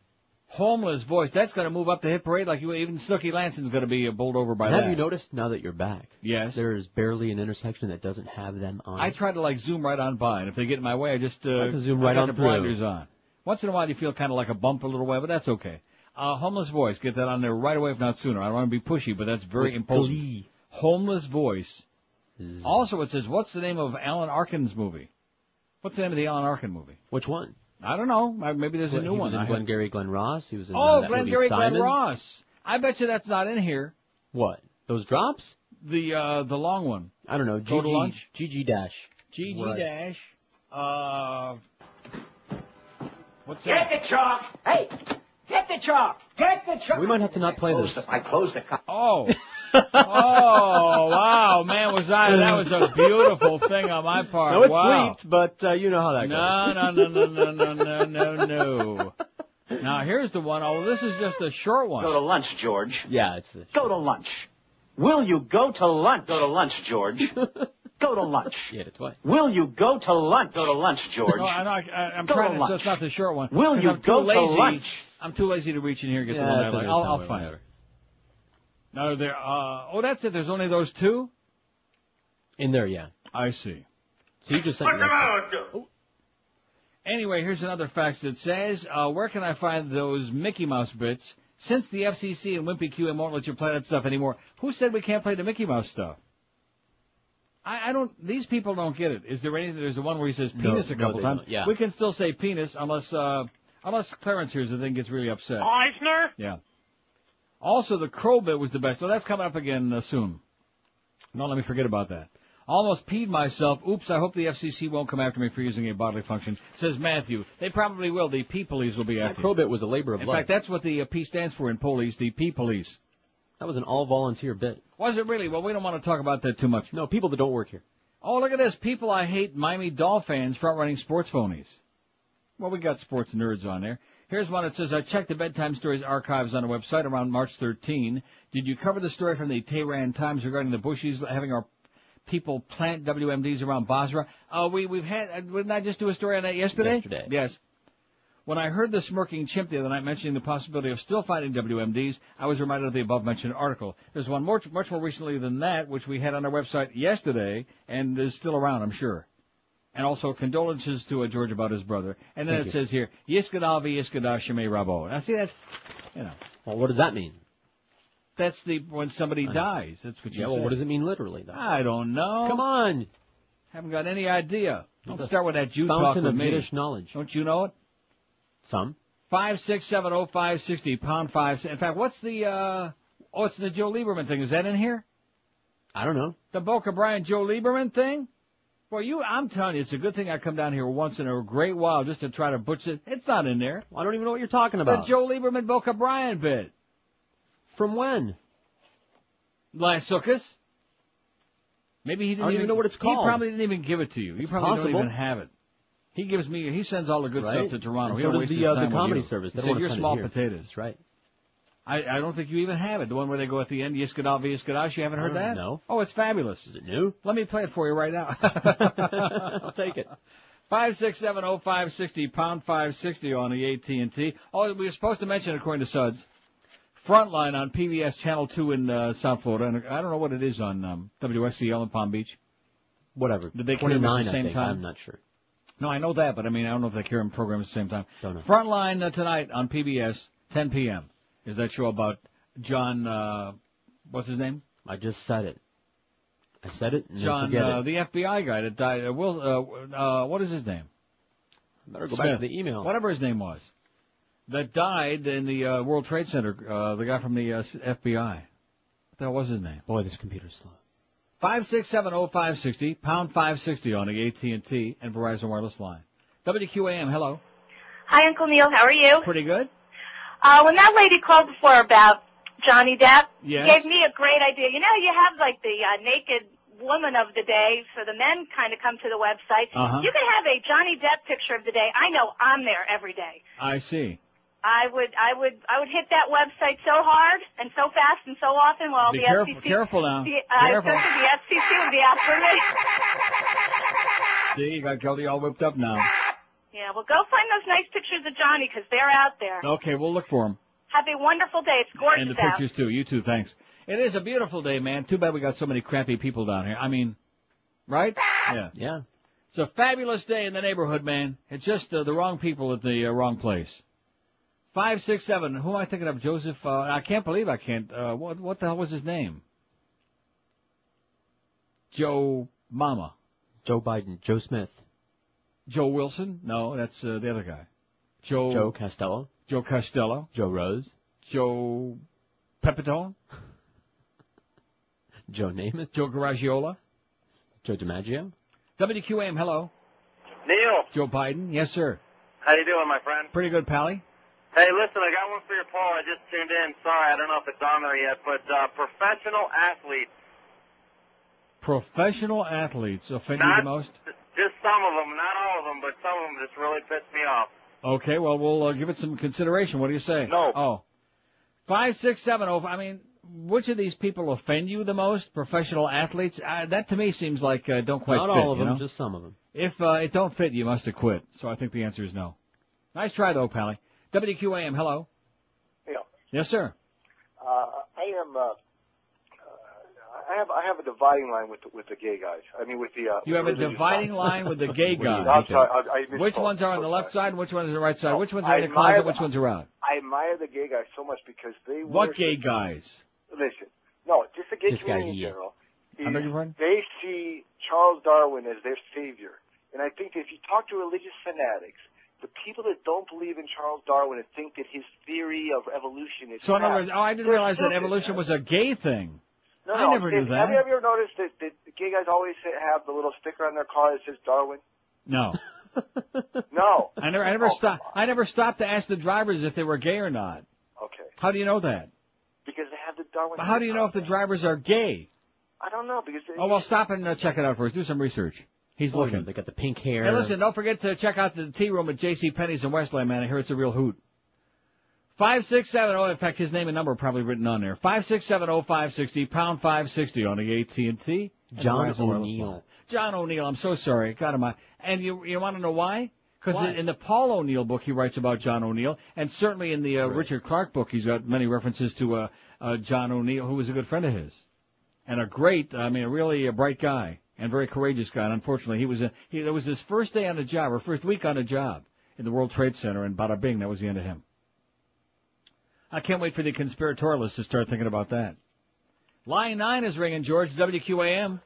Speaker 4: Homeless voice. That's going to move up the hit parade like you. Even Snooky Lanson's going to be bowled over by that.
Speaker 5: Have you noticed now that you're back?
Speaker 4: Yes.
Speaker 5: There is barely an intersection that doesn't have them on.
Speaker 4: I try to like zoom right on by, and if they get in my way, I just
Speaker 5: zoom right on
Speaker 4: the
Speaker 5: through.
Speaker 4: blinders on. Once in a while, you feel kind of like a bump a little way, but that's okay. Homeless voice. Get that on there right away, if not sooner. I don't want to be pushy, but that's very important.
Speaker 5: Glee.
Speaker 4: Homeless voice. Also, it says, what's the name of Alan Arkin's movie? What's the name of the Alan Arkin movie?
Speaker 5: Which one?
Speaker 4: I don't know. Maybe there's a new one.
Speaker 5: He was in Glengarry Glen Ross. He was in
Speaker 4: Glengarry
Speaker 5: Glen
Speaker 4: Ross. I bet you that's not in here.
Speaker 5: What? Those drops?
Speaker 4: The long one.
Speaker 5: I don't know.
Speaker 4: Go to lunch?
Speaker 5: GG Dash.
Speaker 4: GG Dash. What's
Speaker 17: that? Get the chalk! Hey! Get the chalk! Get the chalk!
Speaker 5: We might have to not play this.
Speaker 17: I closed the cup.
Speaker 4: Oh. Oh, wow, man, that was a beautiful thing on my part.
Speaker 5: No, it's
Speaker 4: wow.
Speaker 5: bleeped, but you know how that goes.
Speaker 4: No. Now, here's the one. Oh, this is just a short one.
Speaker 17: Go to lunch, George.
Speaker 5: Yeah,
Speaker 17: Go to lunch. Will you go to lunch? Go to lunch, George. Go to lunch.
Speaker 5: Yeah, that's right.
Speaker 17: Will you go to lunch? Go to lunch, George.
Speaker 4: No, I'm trying to, so it's not the short one.
Speaker 17: Will you go to lunch?
Speaker 4: I'm too lazy to reach in here and get the one I like. I'll find it. No, that's it. There's only those two?
Speaker 5: In there, yeah.
Speaker 4: I see.
Speaker 5: So you just sent me
Speaker 4: Anyway, here's another fax that says, where can I find those Mickey Mouse bits? Since the FCC and Wimpy QM won't let you play that stuff anymore, who said we can't play the Mickey Mouse stuff? These people don't get it. Is there anything, there's the one where he says penis a couple times.
Speaker 5: Yeah.
Speaker 4: We can still say penis unless, our Unless Clarence hears it, then gets really upset.
Speaker 22: Eisner?
Speaker 4: Yeah. Also, the crow bit was the best. So that's coming up again soon. Don't let me forget about that. Almost peed myself. Oops, I hope the FCC won't come after me for using a bodily function. Says Matthew. They probably will. The P-Police will be after you.
Speaker 5: That crowbit was a labor of love.
Speaker 4: In fact, that's what the P stands for in police, the P-Police.
Speaker 5: That was an all-volunteer bit.
Speaker 4: Was it really? Well, we don't want to talk about that too much.
Speaker 5: No, people that don't work here.
Speaker 4: Oh, look at this. People I hate, Miami Dolphins, front-running sports phonies. Well, we got sports nerds on there. Here's one that says, I checked the Bedtime Stories archives on the website around March 13. Did you cover the story from the Tehran Times regarding the Bushies having our people plant WMDs around Basra? We've had, didn't I just do a story on that yesterday?
Speaker 5: Yesterday.
Speaker 4: Yes. When I heard the smirking chimp the other night mentioning the possibility of still finding WMDs, I was reminded of the above-mentioned article. There's one much more recently than that, which we had on our website yesterday, and is still around, I'm sure. And also condolences to George about his brother. And then says here, Yiskadav Yiskadav Shemei Rabo. Now, see, that's,
Speaker 5: Well, what does that mean?
Speaker 4: That's when somebody dies. That's what you say.
Speaker 5: Well, what does it mean literally, though?
Speaker 4: I don't know.
Speaker 5: Come on.
Speaker 4: Haven't got any idea. Don't start with that Jew talk
Speaker 5: Fountain
Speaker 4: with
Speaker 5: of
Speaker 4: me.
Speaker 5: Yiddish knowledge.
Speaker 4: Don't you know it?
Speaker 5: Some.
Speaker 4: 5670560, pound 5. In fact, what's the, it's the Joe Lieberman thing. Is that in here?
Speaker 5: I don't know.
Speaker 4: The Boca Brian Joe Lieberman thing? Well, I'm telling you, it's a good thing I come down here once in a great while just to try to butcher it. It's not in there.
Speaker 5: Well, I don't even know what you're talking about.
Speaker 4: The Joe Lieberman Boca Brian bit.
Speaker 5: From when?
Speaker 4: Last Sukkot. Maybe he didn't
Speaker 5: I don't even know what it's called.
Speaker 4: He probably didn't even give it to you. You probably don't even have it. He sends all the good stuff to Toronto.
Speaker 5: And
Speaker 4: he
Speaker 5: so
Speaker 4: don't
Speaker 5: does
Speaker 4: waste his time
Speaker 5: the comedy
Speaker 4: with you.
Speaker 5: service.
Speaker 4: He said, you're small
Speaker 5: here.
Speaker 4: potatoes.
Speaker 5: That's right.
Speaker 4: I don't think you even have it. The one where they go at the end, Yiskadav Yiskadash. You haven't heard that?
Speaker 5: No.
Speaker 4: Oh, it's fabulous.
Speaker 5: Is it new?
Speaker 4: Let me play it for you right now.
Speaker 5: I'll take it.
Speaker 4: 5670560, pound 560 on the AT&T. Oh, we were supposed to mention, according to Suds, Frontline on PBS Channel 2 in South Florida. And I don't know what it is on WSCL in Palm Beach.
Speaker 5: Whatever.
Speaker 4: Did they carry them at the same time?
Speaker 5: I'm not sure.
Speaker 4: No, I know that, but I don't know if they carry them programs at the same time.
Speaker 5: Don't know.
Speaker 4: Frontline tonight on PBS, 10 p.m. is that show about John, what's his name?
Speaker 5: I just said it. I said it. And
Speaker 4: John,
Speaker 5: forget it.
Speaker 4: the FBI guy that died. What is his name?
Speaker 5: Better go back to the email.
Speaker 4: Whatever his name was. That died in the World Trade Center, the guy from the FBI. What the hell was his name?
Speaker 5: Boy, this computer's slow.
Speaker 4: 5670560, pound 560 on the AT&T and Verizon Wireless line. WQAM, hello.
Speaker 9: Hi, Uncle Neil. How are you?
Speaker 4: Pretty good.
Speaker 9: When that lady called before about Johnny Depp,
Speaker 4: yes,
Speaker 9: gave me a great idea. You know, you have like the naked woman of the day, so the men kind of come to the website.
Speaker 4: Uh-huh.
Speaker 9: You can have a Johnny Depp picture of the day. I know I'm there every day.
Speaker 4: I see.
Speaker 9: I would hit that website so hard and so fast and so often while
Speaker 4: Be
Speaker 9: the
Speaker 4: careful,
Speaker 9: FCC.
Speaker 4: careful now.
Speaker 9: Careful. The FCC would be after me.
Speaker 4: See, you got Kelly all whipped up now.
Speaker 9: Yeah, well, go find those nice pictures of Johnny because they're out there.
Speaker 4: Okay, we'll look for them.
Speaker 9: Have a wonderful day. It's gorgeous
Speaker 4: And the
Speaker 9: out.
Speaker 4: pictures too. You too. Thanks. It is a beautiful day, man. Too bad we got so many crappy people down here. I mean, right? Yeah.
Speaker 5: Yeah.
Speaker 4: It's a fabulous day in the neighborhood, man. It's just the wrong people at the wrong place. 567. Who am I thinking of? Joseph. I can't believe I can't. What the hell was his name? Joe Mama.
Speaker 5: Joe Biden. Joe Smith.
Speaker 4: Joe Wilson? No, that's the other guy.
Speaker 5: Joe Costello.
Speaker 4: Joe Costello.
Speaker 5: Joe Rose.
Speaker 4: Joe Pepitone.
Speaker 5: Joe Namath.
Speaker 4: Joe Garagiola.
Speaker 5: Joe DiMaggio.
Speaker 4: WQAM, hello.
Speaker 10: Neil.
Speaker 4: Joe Biden. Yes, sir.
Speaker 10: How you doing, my friend?
Speaker 4: Pretty good, Pally.
Speaker 10: Hey, listen, I got one for your poll. I just tuned in. Sorry, I don't know if it's on there yet, but professional athletes.
Speaker 4: Professional athletes offend you the most?
Speaker 10: Just some of them, not all of them, but some of them just really pissed me off.
Speaker 4: Okay, well, we'll give it some consideration. What do you say?
Speaker 10: No.
Speaker 4: Oh. 56705. I mean, which of these people offend you the most? Professional athletes? That to me seems like don't quite fit.
Speaker 5: Not all of them,
Speaker 4: you know?
Speaker 5: just some of them.
Speaker 4: If it don't fit, you must have quit. So I think the answer is no. Nice try, though, Pally. WQAM, hello.
Speaker 21: Yeah.
Speaker 4: Yes, sir.
Speaker 21: I have a dividing line with the gay guys. I mean, with the.
Speaker 4: You have a dividing line with the gay guys.
Speaker 21: I'm sorry, I misspoke.
Speaker 4: Which ones are on the left side and which ones are on the right side?
Speaker 21: No,
Speaker 4: Which ones are in the closet, which ones are out?
Speaker 21: I admire the gay guys so much because they
Speaker 4: What gay guys?
Speaker 21: Listen, no, just the gay
Speaker 5: This
Speaker 21: community
Speaker 5: guy
Speaker 21: in
Speaker 5: here.
Speaker 21: general.
Speaker 4: I beg your pardon?
Speaker 21: They see Charles Darwin as their savior. And I think that if you talk to religious fanatics, the people that don't believe in Charles Darwin and think that his theory of evolution is
Speaker 4: So in other words, I didn't realize that evolution was a gay thing.
Speaker 21: No,
Speaker 4: I never knew that.
Speaker 21: Have you ever noticed that gay guys always have the little sticker on their car that says Darwin?
Speaker 4: No.
Speaker 21: No.
Speaker 4: I never stopped to ask the drivers if they were gay or not.
Speaker 21: Okay.
Speaker 4: How do you know that?
Speaker 21: Because they have the Darwin.
Speaker 4: How do you know if the drivers are gay?
Speaker 21: I don't know because.
Speaker 4: Oh well, stop and check it out first. Do some research. He's looking.
Speaker 5: They got the pink hair.
Speaker 4: Hey, listen, don't forget to check out the tea room at J.C. Penney's in Westland, man. I hear it's a real hoot. 5670. In fact, his name and number are probably written on there. 5670-560 pound 560 on the AT&T.
Speaker 5: John O'Neill.
Speaker 4: John O'Neill. I'm so sorry. Got him. And you want to know why? Because in the Paul O'Neill book, he writes about John O'Neill, and certainly in the Richard Clark book, he's got many references to John O'Neill, who was a good friend of his, and really a bright guy and very courageous guy. And unfortunately, it was his first day on the job, or first week on the job in the World Trade Center, and bada bing, that was the end of him. I can't wait for the conspiratorialists to start thinking about that. Line 9 is ringing, George, WQAM.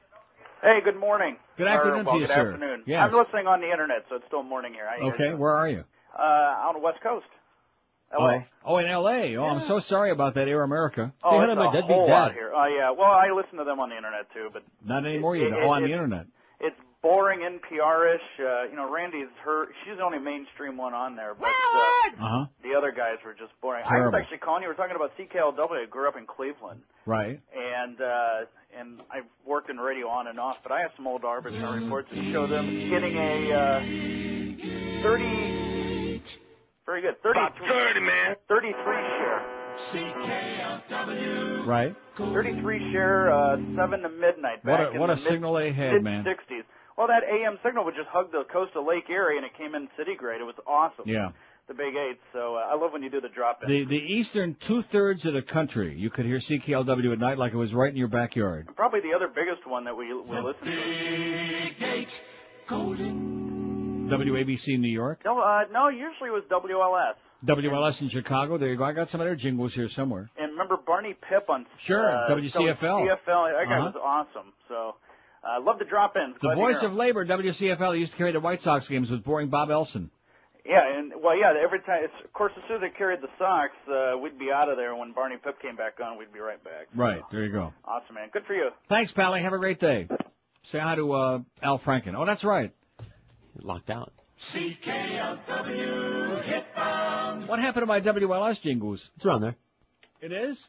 Speaker 1: Hey, good morning.
Speaker 4: Good afternoon to you,
Speaker 1: good
Speaker 4: sir.
Speaker 1: Afternoon.
Speaker 4: Yes.
Speaker 1: I'm listening on the internet, so it's still morning here.
Speaker 4: Okay, where are you?
Speaker 1: On the West Coast. L.A.
Speaker 4: Oh, in L.A. Oh, yeah. I'm so sorry about that, Air America.
Speaker 1: Oh, it's a whole lot here. Oh, yeah. Well, I listen to them on the internet, too, but...
Speaker 4: Not anymore, on the internet.
Speaker 1: It's boring, NPR-ish. Randy's she's the only mainstream one on there, but the other guys were just boring.
Speaker 4: Terrible.
Speaker 1: I was actually calling you. We're talking about CKLW. I grew up in Cleveland.
Speaker 4: Right.
Speaker 1: And I've worked in radio on and off, but I have some old Arbitron reports that show them getting a 30... Very good. 33 share.
Speaker 4: CKLW. Right.
Speaker 1: 33 share, 7 to midnight.
Speaker 4: What a signal they had, man.
Speaker 1: Mid-60s. Well, that AM signal would just hug the coast of Lake Erie, and it came in city grade. It was awesome.
Speaker 4: Yeah.
Speaker 1: The Big 8. So I love when you do the drop-in.
Speaker 4: The eastern two-thirds of the country, you could hear CKLW at night like it was right in your backyard.
Speaker 1: And probably the other biggest one that we listen to.
Speaker 11: Big 8 Golden.
Speaker 4: WABC New York?
Speaker 1: No, usually it was WLS.
Speaker 4: WLS in Chicago. There you go. I got some of their jingles here somewhere.
Speaker 1: And remember Barney Pip on
Speaker 4: WCFL.
Speaker 1: CFL. That guy was awesome. So I love the drop-ins.
Speaker 4: The voice of labor, WCFL, used to carry the White Sox games with boring Bob Elson.
Speaker 1: Yeah, every time, of course, as soon as they carried the Sox, we'd be out of there. When Barney Pip came back on, we'd be right back. So.
Speaker 4: Right, there you go.
Speaker 1: Awesome, man. Good for you.
Speaker 4: Thanks, Pally. Have a great day. Say hi to Al Franken. Oh, that's right.
Speaker 5: Locked out.
Speaker 11: CKLW hit bound.
Speaker 4: What happened to my WLS jingles?
Speaker 5: It's around there.
Speaker 4: It is?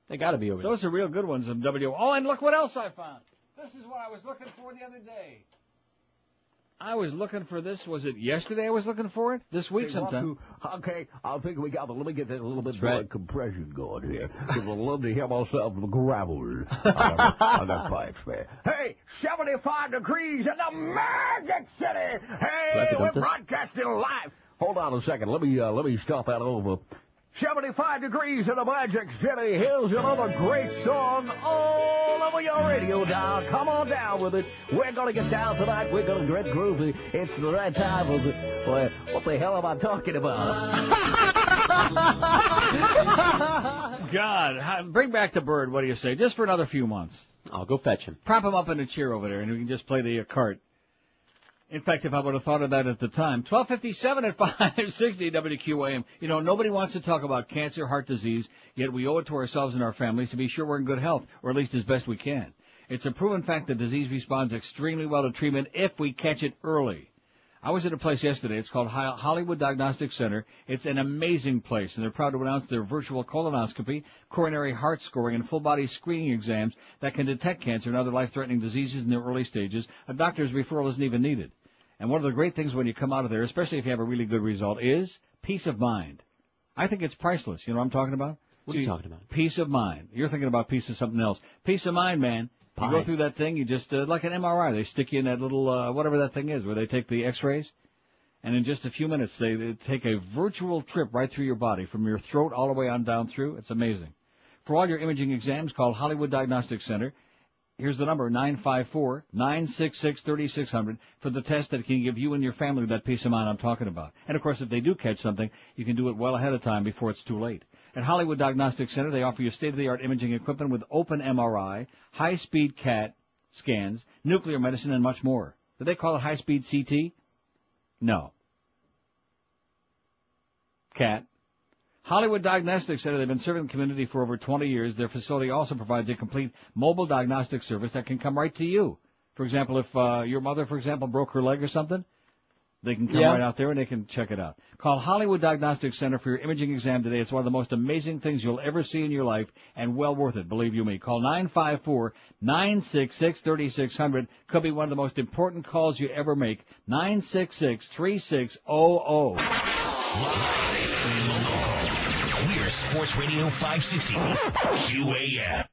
Speaker 5: They got to be over there.
Speaker 4: Those are real good ones of Oh, and look what else I found. This is what I was looking for the other day. I was looking for this. Was it yesterday I was looking for it? This week sometime.
Speaker 18: Okay, I think we got it. Let me get that a little bit more compression going here. Because I'd love to hear myself the gravel on that pipes, man. Hey, 75 degrees in the Magic City. Hey, we're broadcasting live. Hold on a second. Let me start that over. 75 degrees in the Magic City. Here's another great song all over your radio dial. Come on down with it. We're going to get down tonight. We're going to get groovy. It's the right time of it. Boy, what the hell am I talking about?
Speaker 4: God, bring back the bird. What do you say? Just for another few months.
Speaker 5: I'll go fetch him.
Speaker 4: Prop him up in a chair over there, and we can just play the cart. In fact, if I would have thought of that at the time. 12:57 at 560 WQAM. You know, nobody wants to talk about cancer, heart disease, yet we owe it to ourselves and our families to be sure we're in good health, or at least as best we can. It's a proven fact that disease responds extremely well to treatment if we catch it early. I was at a place yesterday. It's called Hollywood Diagnostic Center. It's an amazing place, and they're proud to announce their virtual colonoscopy, coronary heart scoring, and full-body screening exams that can detect cancer and other life-threatening diseases in their early stages. A doctor's referral isn't even needed. And one of the great things when you come out of there, especially if you have a really good result, is peace of mind. I think it's priceless. You know what I'm talking about?
Speaker 5: What are you talking about?
Speaker 4: Peace of mind. You're thinking about peace of something else. Peace of mind, man. You go through that thing, you just, like an MRI, they stick you in that little, whatever that thing is, where they take the x-rays. And in just a few minutes, they take a virtual trip right through your body, from your throat all the way on down through. It's amazing. For all your imaging exams, call Hollywood Diagnostic Center. Here's the number, 954-966-3600, for the test that can give you and your family that peace of mind I'm talking about. And, of course, if they do catch something, you can do it well ahead of time before it's too late. At Hollywood Diagnostic Center, they offer you state-of-the-art imaging equipment with open MRI, high-speed CAT scans, nuclear medicine, and much more. Do they call it high-speed CT? No. Cat. Hollywood Diagnostic Center, they've been serving the community for over 20 years. Their facility also provides a complete mobile diagnostic service that can come right to you. For example, if your mother, for example, broke her leg or something, they can come right out there and they can check it out. Call Hollywood Diagnostic Center for your imaging exam today. It's one of the most amazing things you'll ever see in your life and well worth it, believe you me. Call 954-966-3600. Could be one of the most important calls you ever make. 966-3600.
Speaker 11: We're Sports Radio 560 QAM.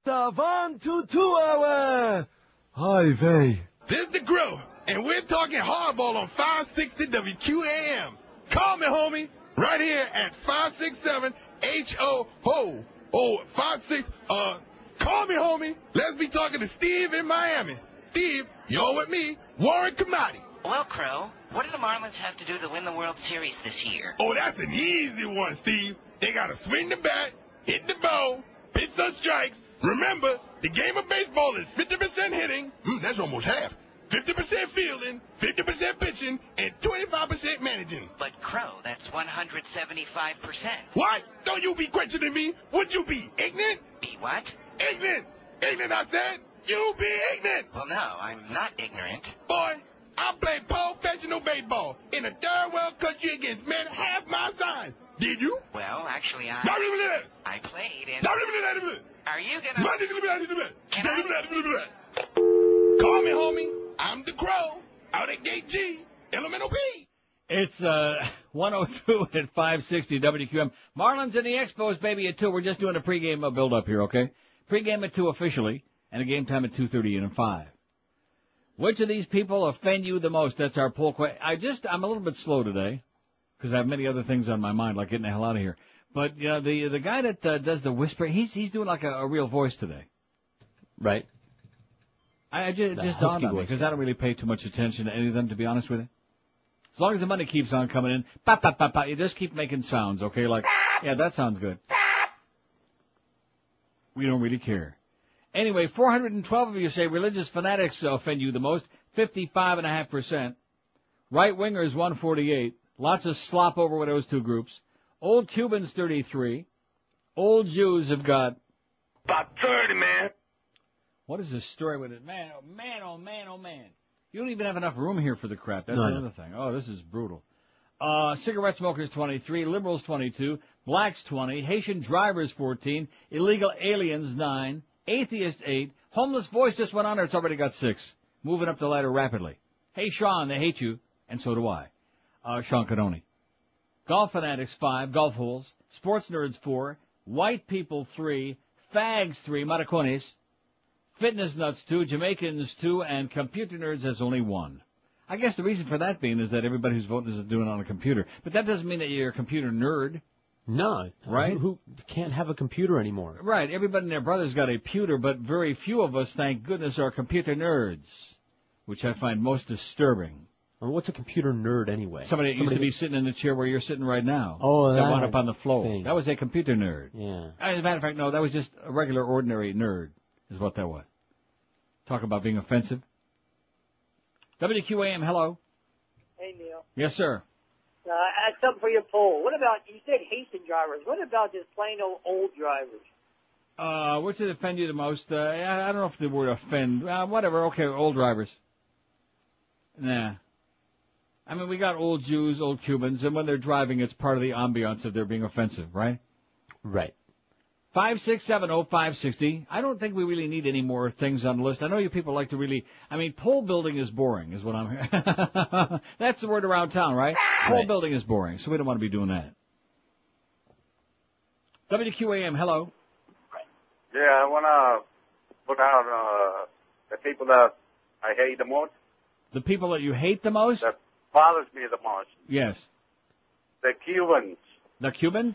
Speaker 15: The 1 to 2 hour. Hi, vey.
Speaker 16: This is the Grill, and we're talking hardball on 560 WQAM. Call me, homie, right here at 567-HO-HO. Oh, 56, call me, homie. Let's be talking to Steve in Miami. Steve, you're with me, Warren Kamati.
Speaker 23: Well, Crow, what do the Marlins have to do to win the World Series this year?
Speaker 16: Oh, that's an easy one, Steve. They got to swing the bat, hit the ball, pitch some strikes. Remember, the game of baseball is 50% hitting. That's almost half. 50% fielding, 50% pitching, and 25% managing.
Speaker 23: But, Crow, that's 175%.
Speaker 16: What? Don't you be questioning me. Would you be ignorant?
Speaker 23: Be what?
Speaker 16: Ignorant. Ignorant, I said. You be ignorant.
Speaker 23: Well, no, I'm not ignorant.
Speaker 16: Boy, I played professional baseball in a third world country against men half my size. Did you?
Speaker 23: Well, actually, I played in... Are you gonna... Can I...
Speaker 16: Call me, homie. I'm the Crow. Out at Gate G, Elemental P.
Speaker 4: It's 102 at 560 WQM. Marlins and the Expos, baby, at 2. We're just doing a pregame build-up here, okay? Pregame at 2 officially, and a game time at 2:30 and 5. Which of these people offend you the most? That's our poll question. I'm a little bit slow today, because I have many other things on my mind, like getting the hell out of here. But, you know, the guy that does the whispering, he's doing like a real voice today.
Speaker 5: Right.
Speaker 4: I just dawned on me, because I don't really pay too much attention to any of them, to be honest with you. As long as the money keeps on coming in, pop, pop, pop, pop, you just keep making sounds, okay? Like, yeah, that sounds good. We don't really care. Anyway, 412 of you say religious fanatics offend you the most, 55.5%. Right-wingers, 148. Lots of slop over with those two groups. Old Cubans, 33. Old Jews have got...
Speaker 16: About 30, man.
Speaker 4: What is this story with it? Man, oh, man, oh, man, oh, man. You don't even have enough room here for the crap. That's another thing. Oh, this is brutal. Cigarette smokers, 23. Liberals, 22. Blacks, 20. Haitian drivers, 14. Illegal aliens, 9. Atheists, 8. Homeless voice just went on there. It's already got 6. Moving up the ladder rapidly. Hey, Sean, they hate you. And so do I. Sean Cadoni. Golf fanatics, 5. Golf holes. Sports nerds, 4. White people, 3. Fags, 3. Maracones. Fitness nuts, 2. Jamaicans, 2. And computer nerds has only 1. I guess the reason for that being is that everybody who's voting is doing it on a computer. But that doesn't mean that you're a computer nerd.
Speaker 5: No.
Speaker 4: Right?
Speaker 5: Who can't have a computer anymore?
Speaker 4: Right. Everybody and their brother's got a pewter, but very few of us, thank goodness, are computer nerds, which I find most disturbing.
Speaker 5: Well, what's a computer nerd anyway?
Speaker 4: Somebody that used to be sitting in the chair where you're sitting right now.
Speaker 5: Oh,
Speaker 4: that wound up on the floor.
Speaker 5: Thing.
Speaker 4: That was a computer nerd.
Speaker 5: Yeah.
Speaker 4: As a matter of fact, no, that was just a regular, ordinary nerd is what that was. Talk about being offensive. WQAM, hello.
Speaker 24: Hey, Neil.
Speaker 4: Yes, sir.
Speaker 24: I had something for your poll. What about, you said Haitian drivers. What about just plain old drivers?
Speaker 4: Which would offend you the most? I don't know if the word offend. Whatever, okay, old drivers. Nah. I mean, we got old Jews, old Cubans, and when they're driving, it's part of the ambiance of their being offensive, right?
Speaker 5: Right.
Speaker 4: 5670560. I don't think we really need any more things on the list. I know you people like to really, I mean, poll building is boring, is what I'm hearing. That's the word around town, right? Poll building is boring, so we don't want to be doing that. WQAM, hello.
Speaker 21: Yeah, I want to put out the people that I hate the most.
Speaker 4: The people that you hate the most?
Speaker 21: That bothers me the most.
Speaker 4: Yes.
Speaker 21: The Cubans.
Speaker 4: The Cubans?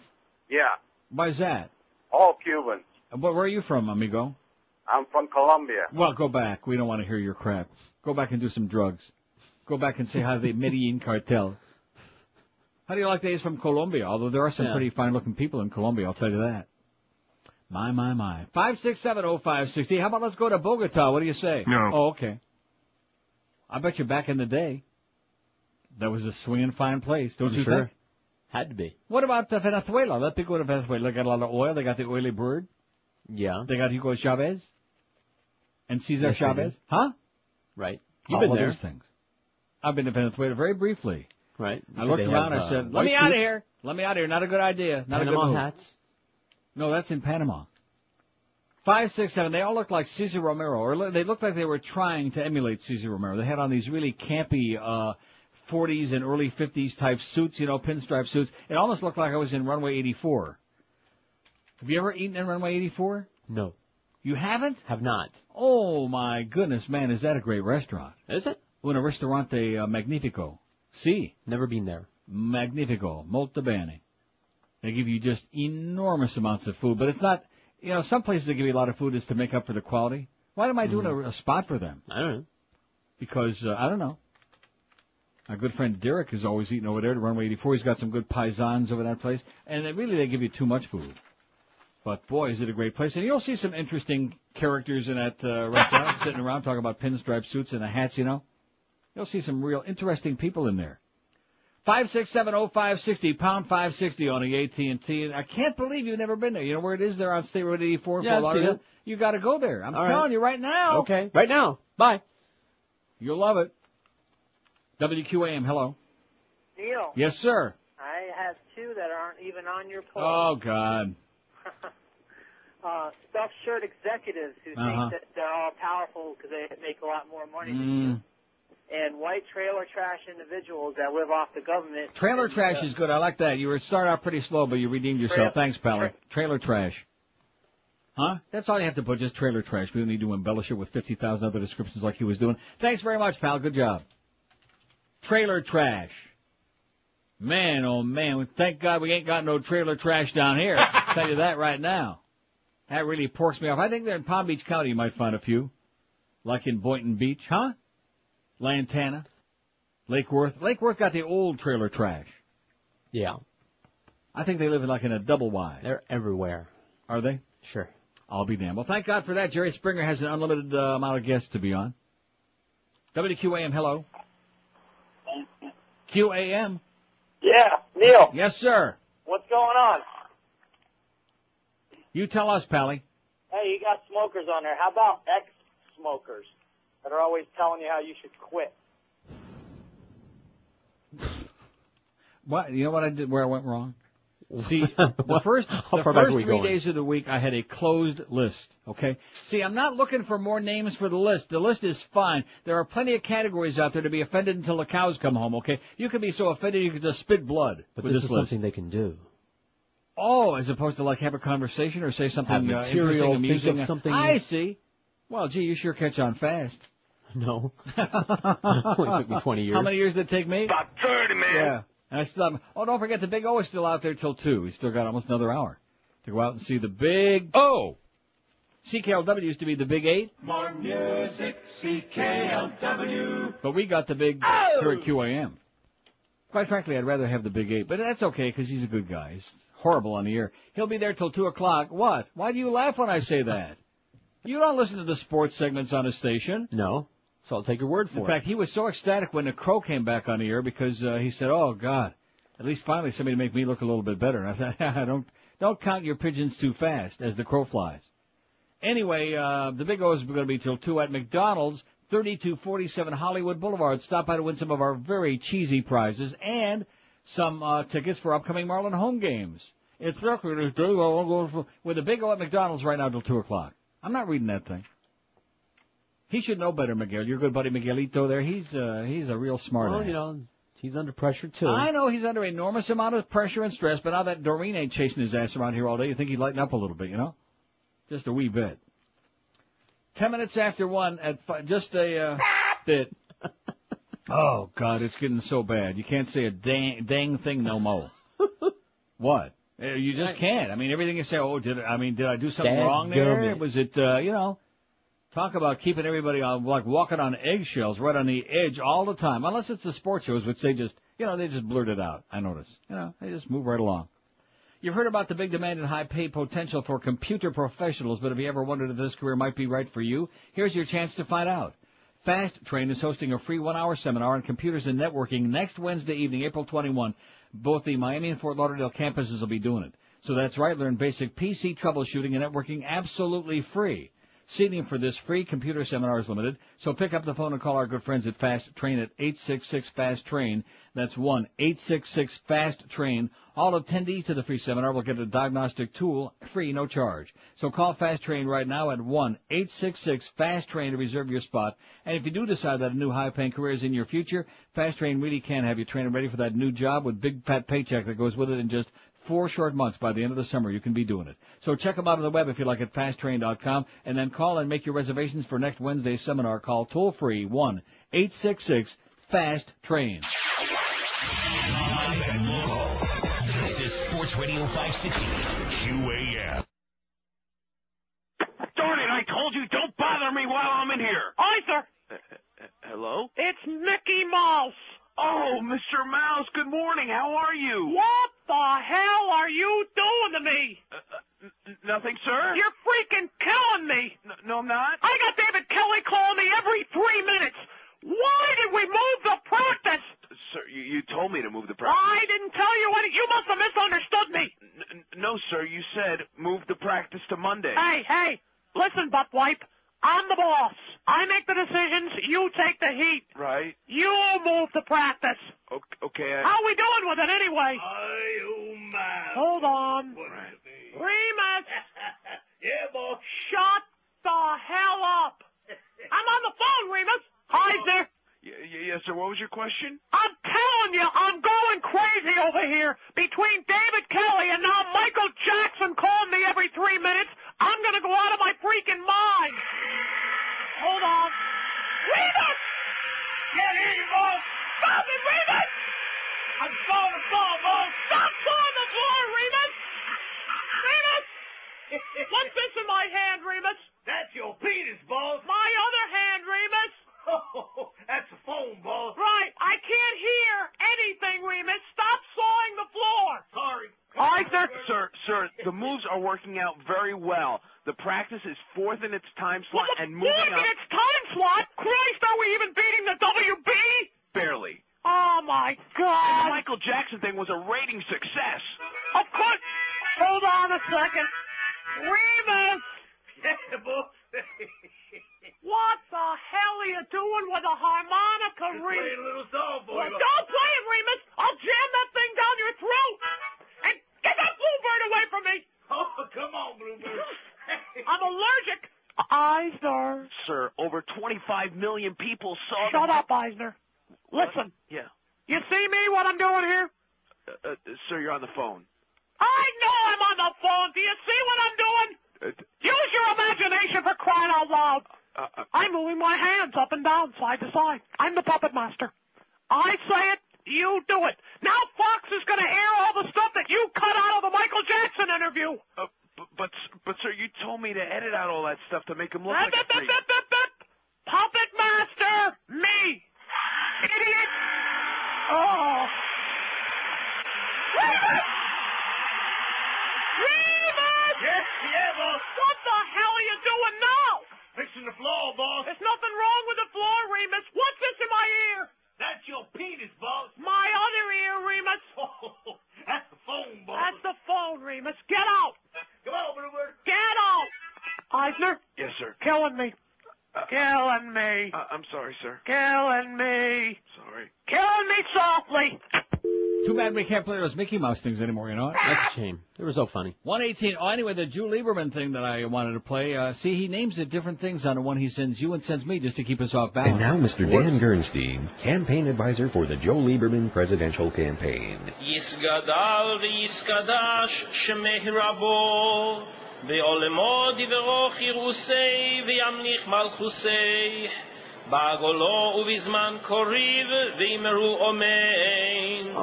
Speaker 21: Yeah.
Speaker 4: Why is that?
Speaker 21: All Cubans.
Speaker 4: Where are you from, amigo?
Speaker 21: I'm from Colombia.
Speaker 4: Well, go back. We don't want to hear your crap. Go back and do some drugs. Go back and say hi to the Medellin cartel. How do you like days from Colombia? Although there are some pretty fine-looking people in Colombia, I'll tell you that. My. 5670560. How about let's go to Bogota? What do you say?
Speaker 21: No.
Speaker 4: Oh, okay. I bet you back in the day. That was a swinging fine place, don't you think?
Speaker 5: Had to be.
Speaker 4: What about Venezuela? Let me go to Venezuela. They got a lot of oil. They got the oily bird.
Speaker 5: Yeah.
Speaker 4: They got Hugo Chavez and Cesar Chavez. Huh?
Speaker 5: Right.
Speaker 4: You've been there. Those things. I've been to Venezuela very briefly.
Speaker 5: Right.
Speaker 4: I looked around. I said, "Let me out of here. Let me out of here. Not a good idea. Not
Speaker 5: Panama
Speaker 4: a good move."
Speaker 5: hats.
Speaker 4: No, that's in Panama. 5, 6, 7. They all look like Cesar Romero, or they looked like they were trying to emulate Cesar Romero. They had on these really campy 40s and early 50s type suits, pinstripe suits. It almost looked like I was in Runway 84. Have you ever eaten in Runway 84?
Speaker 5: No.
Speaker 4: You haven't?
Speaker 5: Have not.
Speaker 4: Oh, my goodness, man, is that a great restaurant.
Speaker 5: Is it?
Speaker 4: Un ristorante magnifico. Si.
Speaker 5: Never been there.
Speaker 4: Magnifico. Molto bene. They give you just enormous amounts of food, but it's not, some places they give you a lot of food is to make up for the quality. Why am I doing a spot for them?
Speaker 5: I don't know.
Speaker 4: Because, I don't know. My good friend Derek is always eating over there to Runway 84. He's got some good paisans over that place. And they give you too much food. But, boy, is it a great place. And you'll see some interesting characters in that restaurant sitting around talking about pinstripe suits and the hats, You'll see some real interesting people in there. 5670560, pound 560 on the AT&T. I can't believe you've never been there. You know where it is there on State Road 84 in Fort Lauderdale? You got to go there. I'm telling you right now.
Speaker 5: Okay. Right now. Bye.
Speaker 4: You'll love it. WQAM, hello.
Speaker 24: Neil.
Speaker 4: Yes, sir.
Speaker 24: I have two that aren't even on your poll.
Speaker 4: Oh, God.
Speaker 24: Stuffed shirt executives who think that they're all powerful because they make a lot more money than you. And white trailer trash individuals that live off the government.
Speaker 4: Trailer trash is good. I like that. You were starting out pretty slow, but you redeemed yourself. Thanks, pal. Trailer trash. Huh? That's all you have to put, just trailer trash. We don't need to embellish it with 50,000 other descriptions like he was doing. Thanks very much, pal. Good job. Trailer trash. Man, oh, man. Thank God we ain't got no trailer trash down here. I'll tell you that right now. That really porks me off. I think there in Palm Beach County you might find a few. Like in Boynton Beach. Huh? Lantana, Lake Worth. Lake Worth got the old trailer trash.
Speaker 5: Yeah.
Speaker 4: I think they live in a double wide.
Speaker 5: They're everywhere.
Speaker 4: Are they?
Speaker 5: Sure.
Speaker 4: I'll be damned. Well, thank God for that. Jerry Springer has an unlimited amount of guests to be on. WQAM, hello. QAM.
Speaker 24: Yeah, Neil.
Speaker 4: Yes, sir.
Speaker 24: What's going on?
Speaker 4: You tell us, Pally.
Speaker 24: Hey, you got smokers on there. How about ex-smokers that are always telling you how you should quit?
Speaker 4: What? You know what I did? Where I went wrong? See, the first 3 days of the week, I had a closed list, okay? See, I'm not looking for more names for the list. The list is fine. There are plenty of categories out there to be offended until the cows come home, okay? You can be so offended you can just spit blood
Speaker 5: but
Speaker 4: with
Speaker 5: this
Speaker 4: this
Speaker 5: is
Speaker 4: list.
Speaker 5: something they can do.
Speaker 4: Oh, as opposed to, have a conversation or say something
Speaker 5: material,
Speaker 4: interesting, amusing.
Speaker 5: think of something.
Speaker 4: I see. Well, gee, you sure catch on fast.
Speaker 5: No. Only took me 20 years.
Speaker 4: How many years did it take me?
Speaker 6: About 30, man.
Speaker 4: Yeah. And I still have, don't forget, the Big O is still out there till 2. He's still got almost another hour to go out and see the Big O. CKLW used to be the Big 8.
Speaker 11: More music, CKLW.
Speaker 4: But we got the Big here at QAM. Quite frankly, I'd rather have the Big 8, but that's okay because he's a good guy. He's horrible on the air. He'll be there till 2 o'clock. What? Why do you laugh when I say that? You don't listen to the sports segments on the station.
Speaker 5: No. So I'll take your word for it.
Speaker 4: In fact, he was so ecstatic when the Crow came back on the air because he said, "Oh God, at least finally somebody to make me look a little bit better." And I said, "Don't count your pigeons too fast as the crow flies." Anyway, the Big O is going to be till 2 at McDonald's, 3247 Hollywood Boulevard. Stop by to win some of our very cheesy prizes and some tickets for upcoming Marlin home games. It's with the Big O at McDonald's right now till 2 o'clock. I'm not reading that thing. He should know better, Miguel. Your good buddy Miguelito there. He's a real smart ass.
Speaker 5: Well, he's under pressure too.
Speaker 4: I know he's under enormous amount of pressure and stress, but now that Doreen ain't chasing his ass around here all day, you think he'd lighten up a little bit, Just a wee bit. 10 minutes after 1 at just a bit. Oh God, it's getting so bad. You can't say a dang thing no more. What? You just can't. I mean, everything you say. Oh, did I do something wrong there? Was it Talk about keeping everybody on, walking on eggshells, right on the edge all the time. Unless it's the sports shows, which they just blurt it out. I notice. They just move right along. You've heard about the big demand and high pay potential for computer professionals, but have you ever wondered if this career might be right for you? Here's your chance to find out. Fast Train is hosting a free 1-hour seminar on computers and networking next Wednesday evening, April 21. Both the Miami and Fort Lauderdale campuses will be doing it. So that's right, learn basic PC troubleshooting and networking absolutely free. Seating for this free computer seminar is limited, so pick up the phone and call our good friends at Fast Train at 866-FAST-TRAIN. That's 1-866-FAST-TRAIN. All attendees to the free seminar will get a diagnostic tool free, no charge. So call Fast Train right now at 1-866-FAST-TRAIN to reserve your spot. And if you do decide that a new high-paying career is in your future, Fast Train really can have you trained and ready for that new job with big fat paycheck that goes with it in just 4 short months. By the end of the summer, you can be doing it. So check them out on the web if you like at fasttrain.com, and then call and make your reservations for next Wednesday's seminar. Call toll-free 1-866-FAST-TRAIN.
Speaker 11: This is Sports Radio 560 QAM.
Speaker 22: Darn it, I told you, don't bother me while I'm in here.
Speaker 24: Hi, sir.
Speaker 22: Hello?
Speaker 24: It's Mickey Mouse.
Speaker 22: Oh, Mr. Mouse, good morning. How are you?
Speaker 24: What the hell are you doing to me?
Speaker 22: Nothing, sir.
Speaker 24: You're freaking killing me.
Speaker 22: No, I'm not.
Speaker 24: I got David Kelly calling me every 3 minutes. Why did we move the practice?
Speaker 22: Sir, you told me to move the practice.
Speaker 24: I didn't tell you any. You must have misunderstood me.
Speaker 22: No, sir, you said move the practice to Monday.
Speaker 24: Hey, listen, butt wipe. I'm the boss. I make the decisions. You take the heat.
Speaker 22: Right.
Speaker 24: You move the practice.
Speaker 22: Okay.
Speaker 24: How we doing with it anyway? Hold on. Remus.
Speaker 23: Yeah, boss.
Speaker 24: Shut the hell up. I'm on the phone, Remus. Hi, sir.
Speaker 22: Yes, sir. What was your question?
Speaker 24: I'm telling you, I'm going crazy over here. Between David Kelly and now Michael Jackson calling me every 3 minutes, I'm going to go out of my freaking mind. Hold on. Remus!
Speaker 23: Get in, boss.
Speaker 24: Stop it, Remus!
Speaker 23: I'm sawing the floor, boss.
Speaker 24: Stop sawing the floor, Remus! Remus! What's this in my hand, Remus?
Speaker 23: That's your penis, boss.
Speaker 24: My other hand, Remus.
Speaker 23: Oh, that's the phone, boss.
Speaker 24: Right. I can't hear anything, Remus. Stop sawing the floor.
Speaker 23: Sorry.
Speaker 24: All right, sir.
Speaker 22: Sir, the moves are working out very well. The practice is fourth in its time slot and moving up.
Speaker 24: Fourth in its time slot? Christ, are we even beating the WB?
Speaker 22: Barely.
Speaker 24: Oh, my God.
Speaker 22: And the Michael Jackson thing was a rating success.
Speaker 24: Of course. Hold on a second. Remus.
Speaker 23: Yeah, boss.
Speaker 24: What the hell are you doing with a harmonica, Remus?
Speaker 23: Play a little song for you.
Speaker 24: Don't play it, Remus. I'll jam that thing down your throat. And get that bluebird away from me.
Speaker 23: Oh, come on, bluebird.
Speaker 24: I'm allergic. Eisner.
Speaker 22: Sir, over 25 million people saw
Speaker 24: Shut up, Eisner. Listen.
Speaker 22: Yeah.
Speaker 24: You see me, what I'm doing here?
Speaker 22: Sir, you're on the phone.
Speaker 24: I know I'm on the phone. Do you see what I'm doing? Use your imagination for crying out loud. I'm moving my hands up and down, side to side. I'm the puppet master. I say it, you do it. Now Fox is going to air all the stuff that you cut out of the Michael Jackson interview.
Speaker 22: But sir, you told me to edit out all that stuff to make him look like a freak.
Speaker 24: Puppet master, me. Idiot. Oh. Remus!
Speaker 23: Yeah, boss.
Speaker 24: What the hell are you doing now?
Speaker 23: Fixing the floor, boss.
Speaker 24: There's nothing wrong with the floor, Remus. What's this in my ear?
Speaker 23: That's your penis, boss.
Speaker 24: My other ear, Remus.
Speaker 23: Oh, that's the phone, boss.
Speaker 24: That's the phone, Remus. Get out.
Speaker 23: Come on, Bluebird.
Speaker 24: Get out. Eisner?
Speaker 22: Yes, sir.
Speaker 24: Killing me. Killing me.
Speaker 22: I'm sorry, sir.
Speaker 24: Killing me.
Speaker 22: Sorry.
Speaker 24: Killing me softly.
Speaker 4: Too bad we can't play those Mickey Mouse things anymore, you know?
Speaker 5: That's a shame. They were so funny.
Speaker 4: 118. Oh, anyway, the Jew Lieberman thing that I wanted to play, see, he names it different things on the one he sends you and sends me just to keep us off balance.
Speaker 3: And now Mr. Dan Gernstein, campaign advisor for the Joe Lieberman presidential campaign.
Speaker 14: Yisgadal v'yiskadash shemeh rabo ve'olemo divero chirusei ve'yamlich malchusei ba'agolo uvizman koriv ve'imeru omein.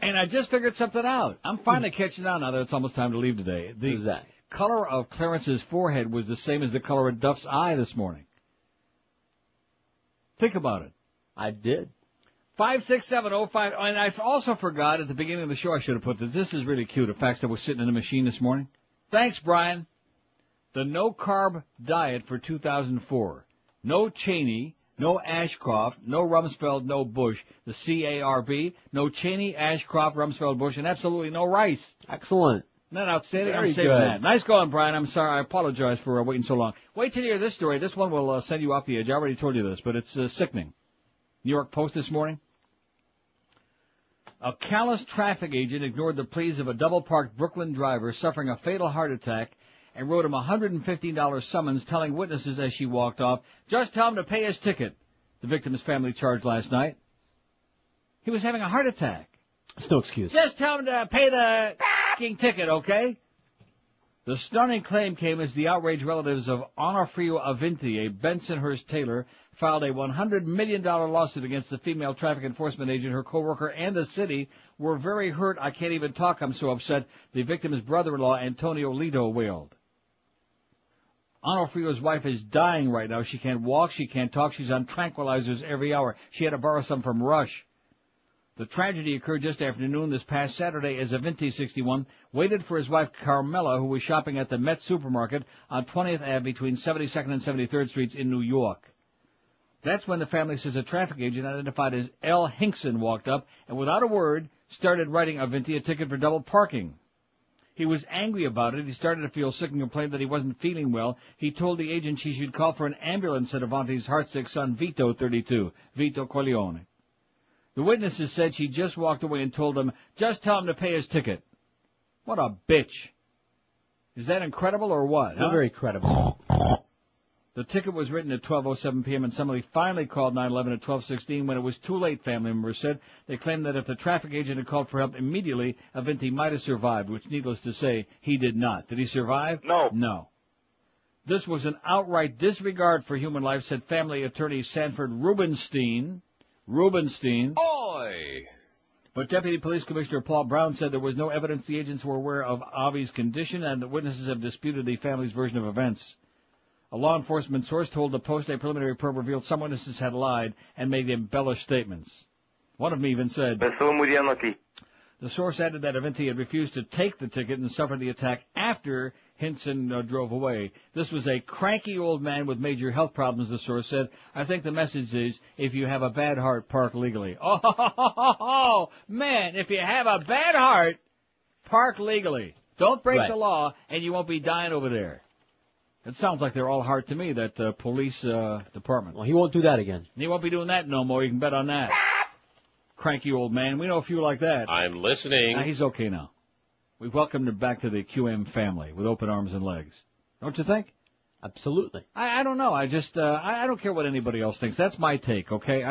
Speaker 4: And I just figured something out. I'm finally catching on now that it's almost time to leave today.
Speaker 5: Who's that?
Speaker 4: Color of Clarence's forehead was the same as the color of Duff's eye this morning. Think about it.
Speaker 5: I did.
Speaker 4: 56705. And I also forgot at the beginning of the show I should have put this. This is really cute. A fax that was sitting in the machine this morning. Thanks, Brian. The no-carb diet for 2004. No Cheney, no Ashcroft, no Rumsfeld, no Bush. The CARB, no Cheney, Ashcroft, Rumsfeld, Bush, and absolutely no rice.
Speaker 5: Excellent.
Speaker 4: Isn't that outstanding?
Speaker 5: Very
Speaker 4: I'm saving
Speaker 5: good.
Speaker 4: that. Nice going, Brian. I'm sorry. I apologize for waiting so long. Wait till you hear this story. This one will send you off the edge. I already told you this, but it's sickening. New York Post this morning. A callous traffic agent ignored the pleas of a double-parked Brooklyn driver suffering a fatal heart attack and wrote him a $115 summons telling witnesses as she walked off, just tell him to pay his ticket. The victim's family charged last night. He was having a heart attack.
Speaker 5: It's no excuse.
Speaker 4: Just tell him to pay the f***ing ticket, okay? The stunning claim came as the outraged relatives of Onofrio Avinti, a Bensonhurst tailor, filed a $100 million lawsuit against the female traffic enforcement agent. Her co-worker and the city were very hurt. I can't even talk. I'm so upset. The victim's brother-in-law, Antonio Lito, wailed. Onofrio's wife is dying right now. She can't walk. She can't talk. She's on tranquilizers every hour. She had to borrow some from Rush. The tragedy occurred just after noon this past Saturday as Avinti, 61, waited for his wife Carmela, who was shopping at the Met supermarket on 20th Ave between 72nd and 73rd Streets in New York. That's when the family says a traffic agent identified as L. Hinkson walked up and without a word started writing Avinti a ticket for double parking. He was angry about it. He started to feel sick and complained that he wasn't feeling well. He told the agent she should call for an ambulance at Avanti's heartsick son, Vito, 32, Vito Corleone. The witnesses said she just walked away and told him, just tell him to pay his ticket. What a bitch. Is that incredible or what?
Speaker 5: Not very credible.
Speaker 4: The ticket was written at 12:07 p.m. and somebody finally called 911 at 12:16 when it was too late, family members said. They claimed that if the traffic agent had called for help immediately, Avinti might have survived, which needless to say, he did not. Did he survive?
Speaker 10: No.
Speaker 4: No. This was an outright disregard for human life, said family attorney Sanford Rubenstein.
Speaker 6: Oi!
Speaker 4: But Deputy Police Commissioner Paul Brown said there was no evidence the agents were aware of Avi's condition and that witnesses have disputed the family's version of events. A law enforcement source told the Post a preliminary probe revealed some witnesses had lied and made embellished statements. One of them even said, the source added that Avinti had refused to take the ticket and suffered the attack after Hinson drove away. This was a cranky old man with major health problems, the source said. I think the message is, if you have a bad heart, park legally. Oh, man, if you have a bad heart, park legally. Don't break the law, and you won't be dying over there. It sounds like they're all heart to me, that police department.
Speaker 5: Well, he won't do that again.
Speaker 4: He won't be doing that no more. You can bet on that. Cranky old man. We know a few like that.
Speaker 6: I'm listening.
Speaker 4: He's okay now. We've welcomed him back to the QM family with open arms and legs. Don't you think?
Speaker 5: Absolutely.
Speaker 4: I don't know. I just, I don't care what anybody else thinks. That's my take, okay?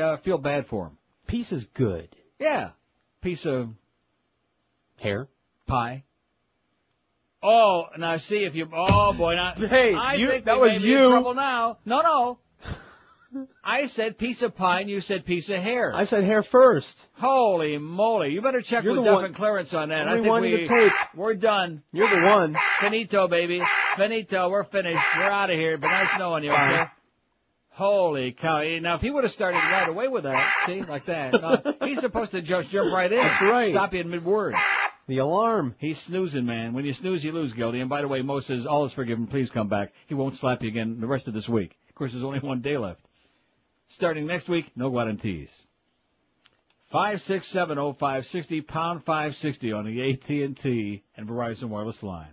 Speaker 4: I feel bad for him.
Speaker 5: Peace is good.
Speaker 4: Yeah. Piece of
Speaker 5: hair.
Speaker 4: Pie. Oh, now see if you, oh boy, now.
Speaker 5: Hey,
Speaker 4: I
Speaker 5: you,
Speaker 4: think
Speaker 5: that
Speaker 4: we
Speaker 5: was
Speaker 4: may be in
Speaker 5: you.
Speaker 4: trouble now. No. I said piece of pie and you said piece of hair.
Speaker 5: I said hair first.
Speaker 4: Holy moly. You better check
Speaker 5: You're
Speaker 4: with
Speaker 5: the
Speaker 4: Duff
Speaker 5: one-
Speaker 4: and Clarence on that.
Speaker 5: only
Speaker 4: I
Speaker 5: one in
Speaker 4: think
Speaker 5: the tape.
Speaker 4: we're done.
Speaker 5: You're the one.
Speaker 4: Finito, baby. Finito. We're finished. We're out of here. But nice knowing you, okay? Holy cow. Now, if he would have started right away with that, see, like that. He's supposed to just jump right in.
Speaker 5: That's right.
Speaker 4: Stop you in mid-word.
Speaker 5: The alarm.
Speaker 4: He's snoozing, man. When you snooze, you lose, Gildy. And by the way, Mo says, all is forgiven. Please come back. He won't slap you again the rest of this week. Of course, there's only one day left. Starting next week, no guarantees. 5670560, pound 560 on the AT&T and Verizon wireless line.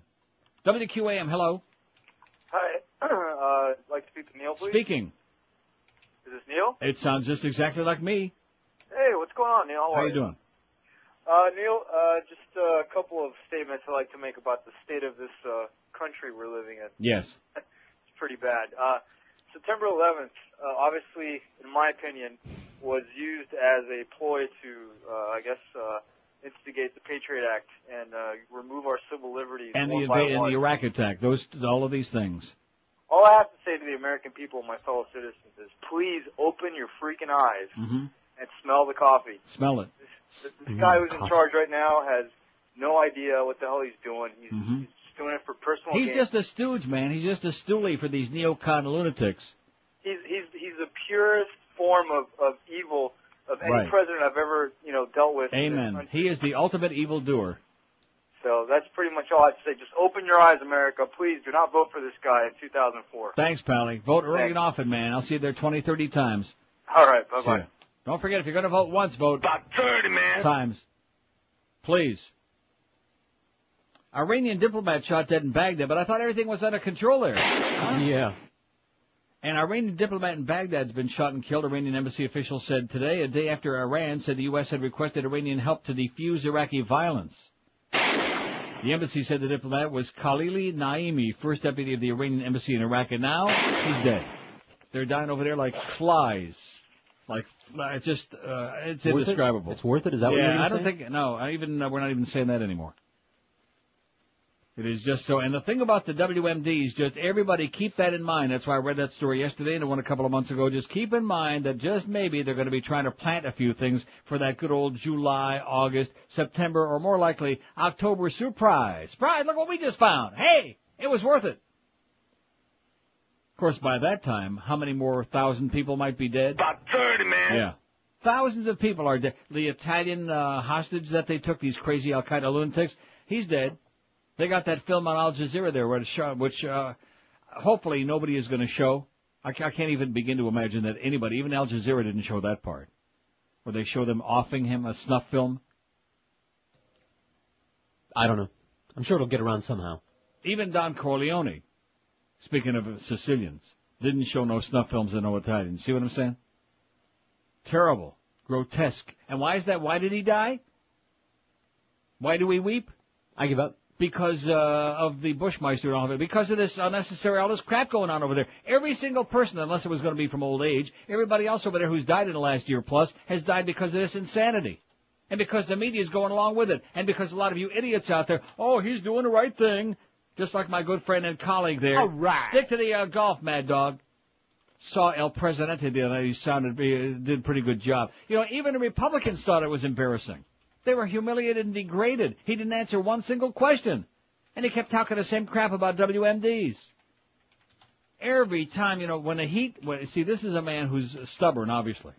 Speaker 4: WQAM, hello.
Speaker 21: Hi. I'd like to speak to Neil, please.
Speaker 4: Speaking.
Speaker 21: Is this Neil?
Speaker 4: It sounds just exactly like me.
Speaker 21: Hey, what's going on, Neil?
Speaker 4: How you doing?
Speaker 21: Neil, just a couple of statements I'd like to make about the state of this country we're living in.
Speaker 4: Yes.
Speaker 21: It's pretty bad. September 11th, obviously, in my opinion, was used as a ploy to, instigate the Patriot Act and remove our civil liberties.
Speaker 4: And
Speaker 21: one by one.
Speaker 4: the Iraq attack. All of these things.
Speaker 21: All I have to say to the American people, my fellow citizens, is please open your freaking eyes and smell the coffee.
Speaker 4: Smell it.
Speaker 21: This guy who's in charge right now has no idea what the hell he's doing. He's just doing it for personal gain.
Speaker 4: He's just a stooge, man. He's just a stoolie for these neocon lunatics.
Speaker 21: He's the purest form of evil of any
Speaker 4: Right.
Speaker 21: president I've ever dealt with. In this
Speaker 4: Amen.
Speaker 21: country.
Speaker 4: He is the ultimate evildoer.
Speaker 21: So that's pretty much all I have to say. Just open your eyes, America. Please do not vote for this guy in 2004.
Speaker 4: Thanks, Pally. Vote early and often, man. I'll see you there 20, 30 times.
Speaker 21: All right, bye-bye.
Speaker 4: Don't forget, if you're going to vote once, vote
Speaker 16: about 30, man.
Speaker 4: Times. Please. Iranian diplomat shot dead in Baghdad, but I thought everything was under control there.
Speaker 5: Yeah.
Speaker 4: An Iranian diplomat in Baghdad has been shot and killed, Iranian embassy officials said today, a day after Iran said the U.S. had requested Iranian help to defuse Iraqi violence. The embassy said the diplomat was Khalili Naimi, first deputy of the Iranian embassy in Iraq, and now he's dead. They're dying over there like flies. It's just, it's indescribable.
Speaker 5: It's worth it? Is that what you're saying?
Speaker 4: Yeah, I don't think, no, we're not even saying that anymore. It is just so, and the thing about the WMD is just everybody keep that in mind. That's why I read that story yesterday and one a couple of months ago. Just keep in mind that just maybe they're going to be trying to plant a few things for that good old July, August, September, or more likely October surprise. Surprise, look what we just found. Hey, it was worth it. Of course, by that time, how many more 1,000 people might be dead?
Speaker 16: About 30, man.
Speaker 4: Yeah. Thousands of people are dead. The Italian hostage that they took, these crazy Al-Qaeda lunatics, he's dead. They got that film on Al Jazeera there, which hopefully nobody is going to show. I can't even begin to imagine that anybody, even Al Jazeera didn't show that part, where they show them offing him a snuff film.
Speaker 5: I don't know. I'm sure it'll get around somehow.
Speaker 4: Even Don Corleone, speaking of Sicilians, didn't show no snuff films and no Italians. See what I'm saying? Terrible. Grotesque. And why is that? Why did he die? Why do we weep?
Speaker 5: I give up.
Speaker 4: Because of the Bushmeister and all of it. Because of this unnecessary, all this crap going on over there. Every single person, unless it was going to be from old age, everybody else over there who's died in the last year plus has died because of this insanity. And because the media is going along with it. And because a lot of you idiots out there, oh, he's doing the right thing. Just like my good friend and colleague there.
Speaker 5: All right.
Speaker 4: Stick to the golf, Mad Dog. Saw El Presidente the other night. He did a pretty good job. You know, even the Republicans thought it was embarrassing. They were humiliated and degraded. He didn't answer one single question. And he kept talking the same crap about WMDs. Every time, you know, when the heat, see, this is a man who's stubborn, obviously.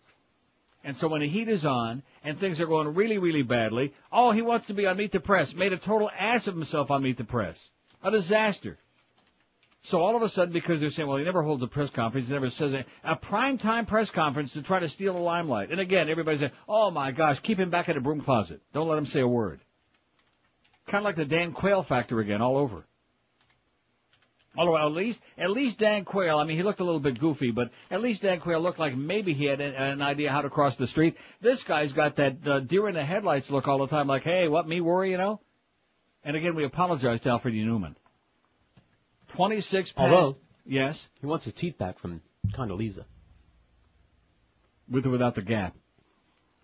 Speaker 4: And so when the heat is on and things are going really, really badly, oh, he wants to be on Meet the Press. Made a total ass of himself on Meet the Press. A disaster. So all of a sudden, because they're saying, well, he never holds a press conference, he never says a primetime press conference to try to steal the limelight. And again, everybody's saying, oh my gosh, keep him back in a broom closet. Don't let him say a word. Kind of like the Dan Quayle factor again, all over. Although at least Dan Quayle, I mean, he looked a little bit goofy, but at least Dan Quayle looked like maybe he had an idea how to cross the street. This guy's got that deer in the headlights look all the time, like, hey, what, me worry, you know? And again, we apologize to Alfred E. Newman. 26 past.
Speaker 5: Although,
Speaker 4: yes?
Speaker 5: He wants his teeth back from Condoleezza.
Speaker 4: With or without the gap?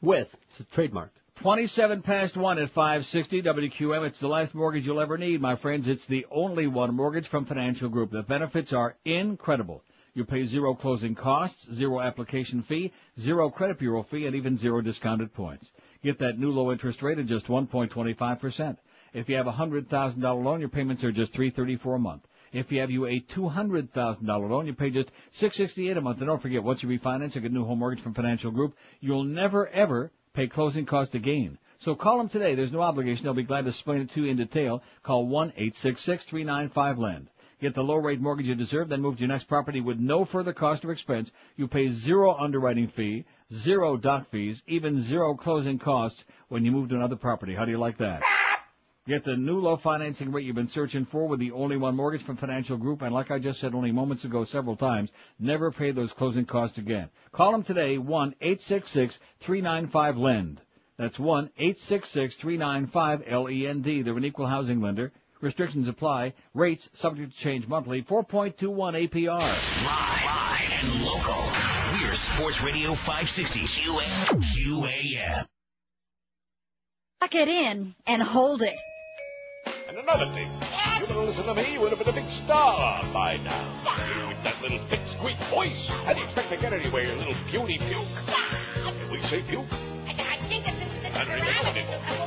Speaker 5: With. It's a trademark.
Speaker 4: 27 past 1 at 560 WQM. It's the last mortgage you'll ever need, my friends. It's the only one mortgage from Financial Group. The benefits are incredible. You pay zero closing costs, zero application fee, zero credit bureau fee, and even zero discounted points. Get that new low interest rate at just 1.25%. If you have a $100,000 loan, your payments are just $334 a month. If you have a $200,000 loan, you pay just $668 a month. And don't forget, once you refinance or get a new home mortgage from Financial Group, you'll never, ever pay closing costs again. So call them today. There's no obligation. They'll be glad to explain it to you in detail. Call 1-866-395-LEND. Get the low-rate mortgage you deserve, then move to your next property with no further cost or expense. You pay zero underwriting fee, zero doc fees, even zero closing costs when you move to another property. How do you like that? Get the new low financing rate you've been searching for with the only one mortgage from Financial Group. And like I just said only moments ago several times, never pay those closing costs again. Call them today, 1-866-395-LEND. That's 1-866-395-LEND. They're an equal housing lender. Restrictions apply. Rates subject to change monthly. 4.21 APR.
Speaker 11: Live and local. We're Sports Radio 560 QAM.
Speaker 7: Lock it in and hold it.
Speaker 22: And another thing, you better listen to me, you would have been a big star by now. With that little thick, squeak voice, how do you expect to get anywhere, you little puny puke? Did we say puke?
Speaker 8: I think it's
Speaker 22: I don't remember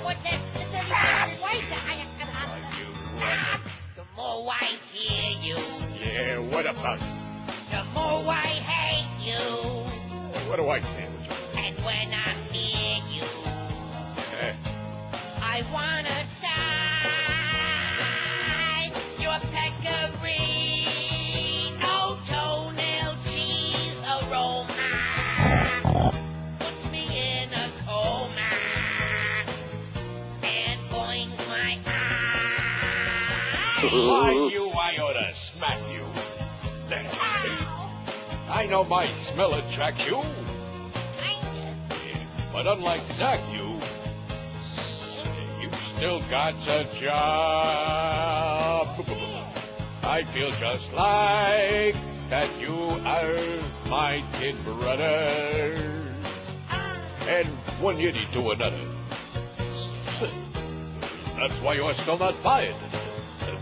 Speaker 22: what it was.
Speaker 8: The more I hear you,
Speaker 22: Yeah, what about it?
Speaker 8: the more I hate you.
Speaker 22: What do I stand with you?
Speaker 8: And when I'm near you,
Speaker 22: Eh?
Speaker 8: I wanna die.
Speaker 22: Why, you, I ought to smack you. I know my smell attracts you. But unlike Zach, you still got a job. I feel just like that you are my kid brother. And one yiddy to another. That's why you are still not fired.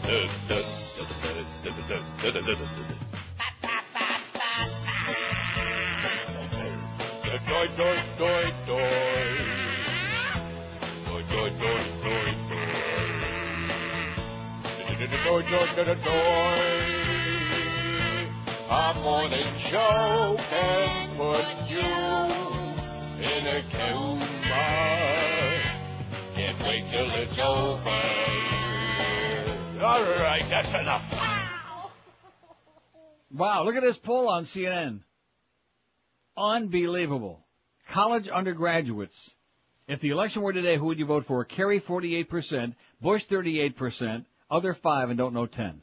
Speaker 22: Doy, doy, doy, doy. Doy, doy, doy, doy, doy. Doy, doy, doy, doy. A morning show can put you in a coma. Can't wait till it's over. All right, that's enough.
Speaker 4: Wow, look at this poll on CNN. Unbelievable. College undergraduates. If the election were today, who would you vote for? Kerry, 48%, Bush, 38%, other 5 and don't know 10.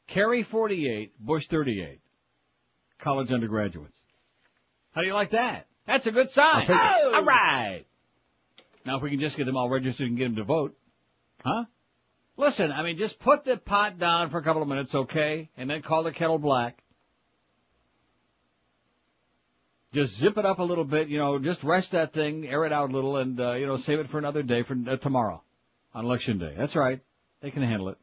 Speaker 4: Kerry, 48, Bush, 38. College undergraduates. How do you like that? That's a good sign. Oh! All right. Now, if we can just get them all registered and get them to vote. Huh? Listen, I mean, just put the pot down for a couple of minutes, okay? And then call the kettle black. Just zip it up a little bit, just rest that thing, air it out a little, and, save it for another day, for tomorrow, on Election Day. That's right. They can handle it.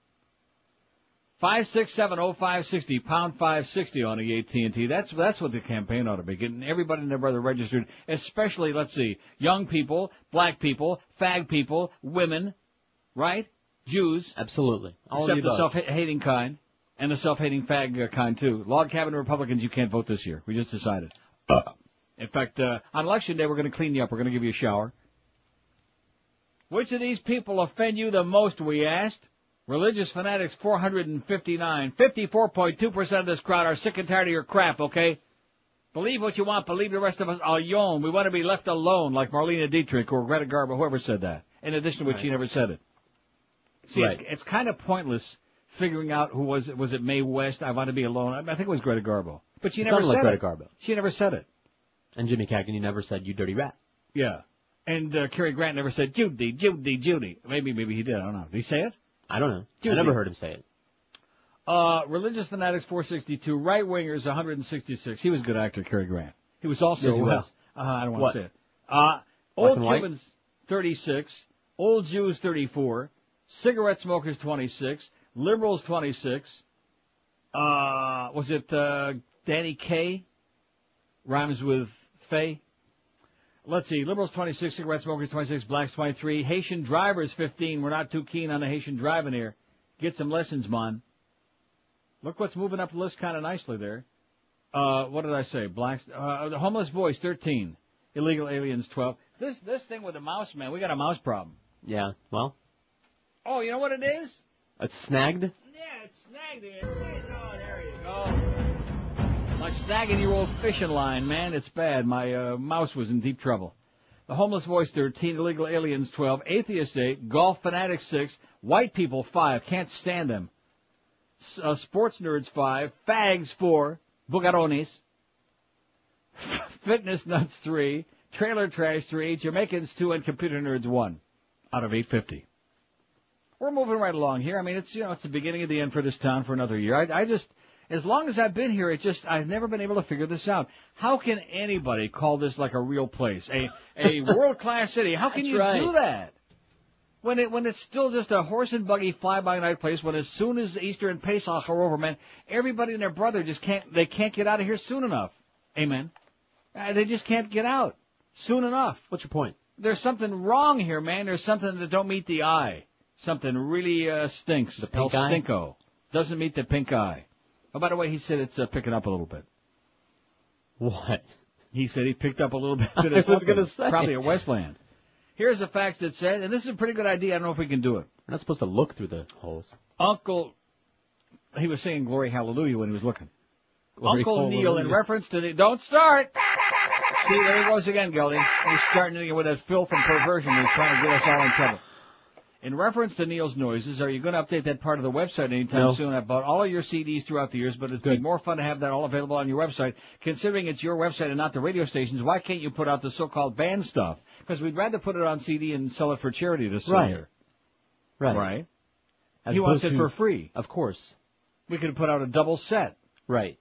Speaker 4: 5670560, pound 560 on the AT&T. That's what the campaign ought to be, getting everybody and their brother registered, especially, let's see, young people, black people, fag people, women, right? Jews.
Speaker 5: Absolutely.
Speaker 4: Except the self-hating kind, and the self-hating fag kind, too. Log cabin Republicans, you can't vote this year. We just decided. In fact, on Election Day, we're going to clean you up. We're going to give you a shower. Which of these people offend you the most, we asked? Religious fanatics, 459. 54.2% of this crowd are sick and tired of your crap, okay? Believe what you want. Believe the rest of us are yon. We want to be left alone, like Marlena Dietrich or Greta Garbo, whoever said that. In addition to which she never said it. See, it's kind of pointless figuring out who was it. Was it Mae West? I want to be alone. I think it was Greta Garbo. But she never said it.
Speaker 5: Garbo.
Speaker 4: She never said it.
Speaker 5: And Jimmy Cagney never said, you dirty rat.
Speaker 4: Yeah. And Cary Grant never said, Judy, Judy, Judy. Maybe he did. I don't know. Did he say it?
Speaker 5: I don't know.
Speaker 4: Judy.
Speaker 5: I never heard him say it.
Speaker 4: Religious fanatics, 462. Right-wingers, 166. He was a good actor, Cary Grant. He was also...
Speaker 5: Yes, he was.
Speaker 4: I don't want to say it. Old Cubans, 36. Old Jews, 34. Cigarette smokers, 26. Liberals, 26. Was it Danny Kaye? Rhymes with Faye. Let's see. Liberals, 26. Cigarette smokers, 26. Blacks, 23. Haitian drivers, 15. We're not too keen on the Haitian driving here. Get some lessons, man. Look what's moving up the list kind of nicely there. What did I say? Blacks. The homeless voice, 13. Illegal aliens, 12. This thing with the mouse, man, we got a mouse problem.
Speaker 5: Yeah, well.
Speaker 4: Oh, you know what it is?
Speaker 5: It's snagged?
Speaker 4: Yeah, it's snagged. Oh, there you go. Like snagging your old fishing line, man. It's bad. My mouse was in deep trouble. The homeless voice, 13. Illegal aliens, 12. Atheist, 8. Golf fanatics, 6. White people, 5. Can't stand them. Sports nerds, 5. Fags, 4. Bugarones. Fitness nuts, 3. Trailer trash, 3. Jamaicans, 2. And computer nerds, 1. Out of 850. We're moving right along here. I mean, it's the beginning of the end for this town for another year. I just, as long as I've been here, I've never been able to figure this out. How can anybody call this like a real place, a world-class city? How can you do that? When it's still just a horse and buggy fly-by-night place, when as soon as Easter and Pesach are over, man, everybody and their brother can't get out of here soon enough. Amen. They just can't get out soon enough.
Speaker 5: What's your point?
Speaker 4: There's something wrong here, man. There's something that don't meet the eye. Something really stinks.
Speaker 5: The pink eye?
Speaker 4: Stinko. Doesn't meet the pink eye. Oh, by the way, he said it's picking up a little bit.
Speaker 5: What?
Speaker 4: He said he picked up a little bit.
Speaker 5: I was going to say.
Speaker 4: Probably at Westland. Here's a fact that said, and this is a pretty good idea. I don't know if we can do it.
Speaker 5: We're not supposed to look through the holes.
Speaker 4: He was saying Glory Hallelujah when he was looking.
Speaker 5: Glory
Speaker 4: Uncle Neil,
Speaker 5: Hallelujah.
Speaker 4: in reference to don't start. See, there he goes again, Geldy. He's starting again with that filth and perversion. He's trying to get us all in trouble. In reference to Neil's Noises, are you going to update that part of the website anytime soon? I bought all of your CDs throughout the years, but it'd be more fun to have that all available on your website. Considering it's your website and not the radio station's, why can't you put out the so-called band stuff? Because we'd rather put it on CD and sell it for charity this year. Right. He wants it for free.
Speaker 5: Of course.
Speaker 4: We could put out a double set.
Speaker 5: Right.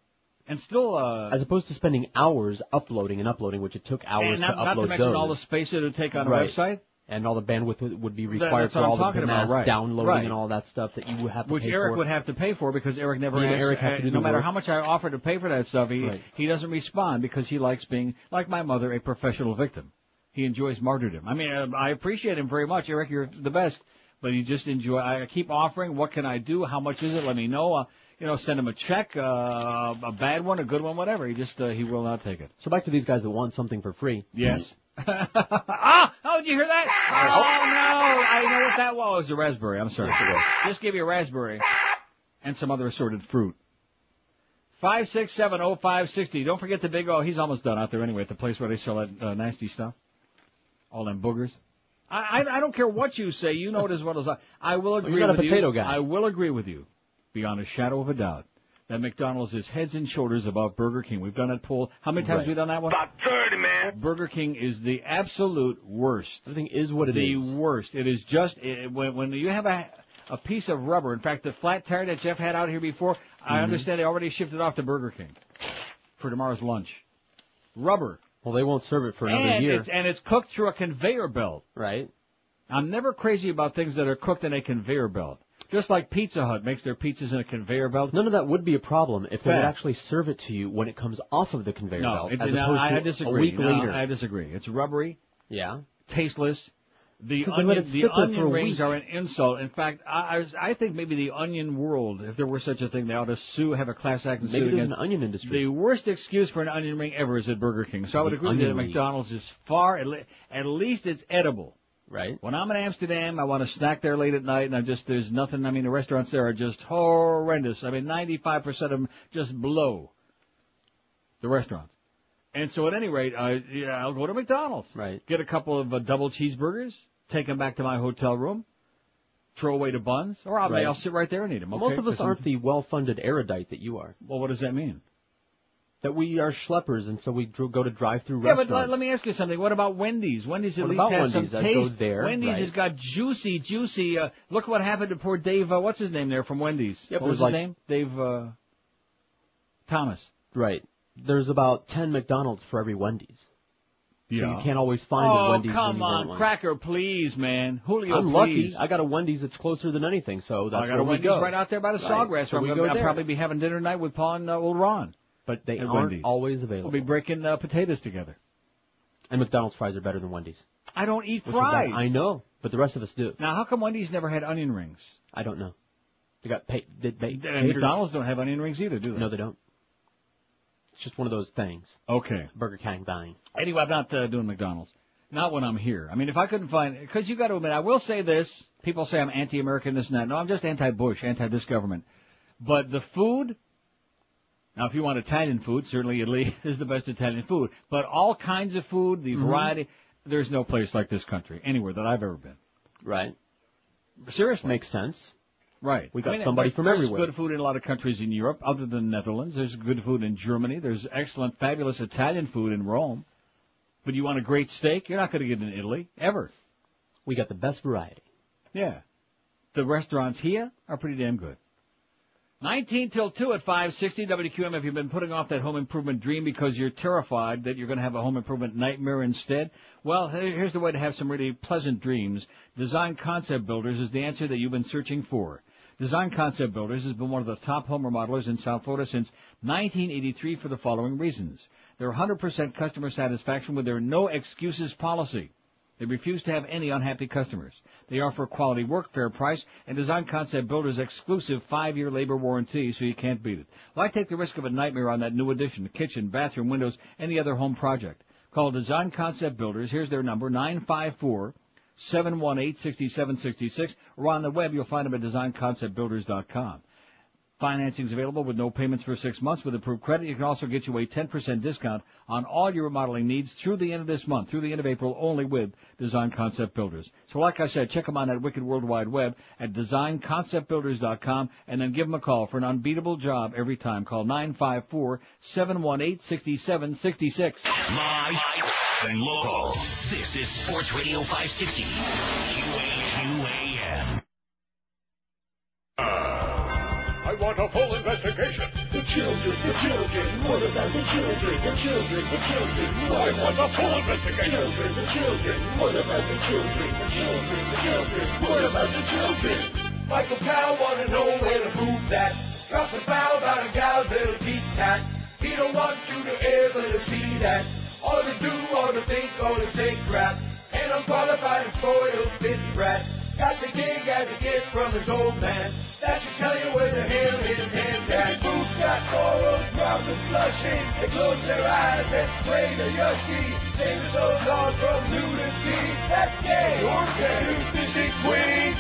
Speaker 4: And still,
Speaker 5: as opposed to spending hours uploading, which it took hours to upload
Speaker 4: not to mention all the space it would take on a website.
Speaker 5: And all the bandwidth would be required for all the mass downloading and all that stuff that you would have to pay for.
Speaker 4: Which Eric would have to pay for because Eric never asked. No matter how much I offer to pay for that stuff, he doesn't respond because he likes being, like my mother, a professional victim. He enjoys martyrdom. I mean, I appreciate him very much. Eric, you're the best. But you just enjoy. I keep offering. What can I do? How much is it? Let me know. Send him a check, a bad one, a good one, whatever. He will not take it.
Speaker 5: So back to these guys that want something for free.
Speaker 4: Yes. Oh, did you hear that? Oh, no. I know what that was. It was a raspberry. I'm sorry. Just give you a raspberry and some other assorted fruit. 5670560. Don't forget the big, he's almost done out there anyway at the place where they sell that nasty stuff. All them boogers. I don't care what you say. You know it as well as I will agree with you.
Speaker 5: You're not a potato guy.
Speaker 4: I will agree with you, beyond a shadow of a doubt, that McDonald's is heads and shoulders above Burger King. We've done that poll. How many times have we done that one?
Speaker 16: About 30, man.
Speaker 4: Burger King is the absolute worst.
Speaker 5: Everything is what it is.
Speaker 4: The worst. It is just, when you have a piece of rubber, in fact, the flat tire that Jeff had out here before, I understand they already shipped it off to Burger King for tomorrow's lunch. Rubber.
Speaker 5: Well, they won't serve it for another year.
Speaker 4: And it's cooked through a conveyor belt.
Speaker 5: Right.
Speaker 4: I'm never crazy about things that are cooked in a conveyor belt. Just like Pizza Hut makes their pizzas in a conveyor belt.
Speaker 5: None of that would be a problem if they would actually serve it to you when it comes off of the conveyor belt.
Speaker 4: I disagree.
Speaker 5: A week later.
Speaker 4: I disagree. It's rubbery.
Speaker 5: Yeah.
Speaker 4: Tasteless. The onion rings are an insult. In fact, I think maybe the onion world, if there were such a thing, they ought to have a class action suit.
Speaker 5: Maybe there's an onion industry.
Speaker 4: The worst excuse for an onion ring ever is at Burger King. So I would agree with you that McDonald's is far, at least it's edible.
Speaker 5: Right.
Speaker 4: When I'm in Amsterdam, I want to snack there late at night, and there's nothing. The restaurants there are just horrendous. 95% of them just blow. The restaurants. And so at any rate, I'll go to McDonald's.
Speaker 5: Right.
Speaker 4: Get a couple of double cheeseburgers, take them back to my hotel room, throw away the buns, or I'll sit right there and eat them.
Speaker 5: Okay? Most of us aren't the well-funded erudite that you are.
Speaker 4: Well, what does that mean?
Speaker 5: That we are schleppers, and so we go to drive-through
Speaker 4: restaurants.
Speaker 5: Yeah,
Speaker 4: but let me ask you something. What about Wendy's? Wendy's at least has some taste.
Speaker 5: Go there,
Speaker 4: Wendy's has got juicy. Look what happened to poor Dave. What's his name there from Wendy's?
Speaker 5: Yep,
Speaker 4: what was his name? Dave Thomas.
Speaker 5: Right. There's about 10 McDonald's for every Wendy's. So you can't always find a Wendy's.
Speaker 4: Oh, come on, Cracker, please, man. Julio,
Speaker 5: I'm
Speaker 4: please.
Speaker 5: lucky. I got a Wendy's that's closer than anything, so that's
Speaker 4: where we go. I got a Wendy's right out there by the Sawgrass.
Speaker 5: So
Speaker 4: I'll probably be having dinner tonight with Paul and old Ron.
Speaker 5: But they aren't always available.
Speaker 4: We'll be breaking potatoes together.
Speaker 5: And McDonald's fries are better than Wendy's.
Speaker 4: I don't eat fries.
Speaker 5: I know, but the rest of us do.
Speaker 4: Now, how come Wendy's never had onion rings?
Speaker 5: I don't know. They got
Speaker 4: and McDonald's don't have onion rings either, do they?
Speaker 5: No, they don't. It's just one of those things.
Speaker 4: Okay.
Speaker 5: Burger King buying.
Speaker 4: Anyway, I'm not doing McDonald's. Not when I'm here. If I couldn't find, because you got to admit, I will say this. People say I'm anti-American, this and that. No, I'm just anti-Bush, anti-this government. But the food. Now, if you want Italian food, certainly Italy is the best Italian food. But all kinds of food, the variety, there's no place like this country, anywhere that I've ever been.
Speaker 5: Right.
Speaker 4: Seriously.
Speaker 5: Makes sense.
Speaker 4: Right.
Speaker 5: We got somebody from everywhere.
Speaker 4: There's good food in a lot of countries in Europe, other than the Netherlands. There's good food in Germany. There's excellent, fabulous Italian food in Rome. But you want a great steak? You're not going to get it in Italy, ever.
Speaker 5: We got the best variety.
Speaker 4: Yeah. The restaurants here are pretty damn good. 19 till 2 at 560 WQM. Have you been putting off that home improvement dream because you're terrified that you're going to have a home improvement nightmare instead? Well, here's the way to have some really pleasant dreams. Design Concept Builders is the answer that you've been searching for. Design Concept Builders has been one of the top home remodelers in South Florida since 1983 for the following reasons. They're 100% customer satisfaction with their no excuses policy. They refuse to have any unhappy customers. They offer quality work, fair price, and Design Concept Builders' exclusive 5-year labor warranty, so you can't beat it. Why take the risk of a nightmare on that new addition, kitchen, bathroom, windows, any other home project? Call Design Concept Builders. Here's their number, 954-718-6766, or on the web you'll find them at designconceptbuilders.com. Financing is available with no payments for 6 months with approved credit. You can also get you a 10% discount on all your remodeling needs through the end of this month, through the end of April, only with Design Concept Builders. So like I said, check them out at Wicked World Wide Web at designconceptbuilders.com and then give them a call for an unbeatable job every time. Call 954-718-6766.
Speaker 11: Live and local. This is Sports Radio 560. QAM.
Speaker 22: I want a full investigation.
Speaker 8: The children, what about the children, the children?
Speaker 22: I want a full investigation.
Speaker 8: The children, what about the children, the children? What about the children? Michael Powell wanna know where to prove that. Drops a foul about a gal's little teeth tat. He don't want you to ever to see that. All to do, all to think, all to say crap. An unqualified and spoiled bitch brat. Got the gig as a gift from his old man. That should tell you where the hell his hands at. Boots got corals, drops are flushing. They close their eyes and pray to Yucky. Save us all gone from nudity. That's gay. Or gay. Busy queen.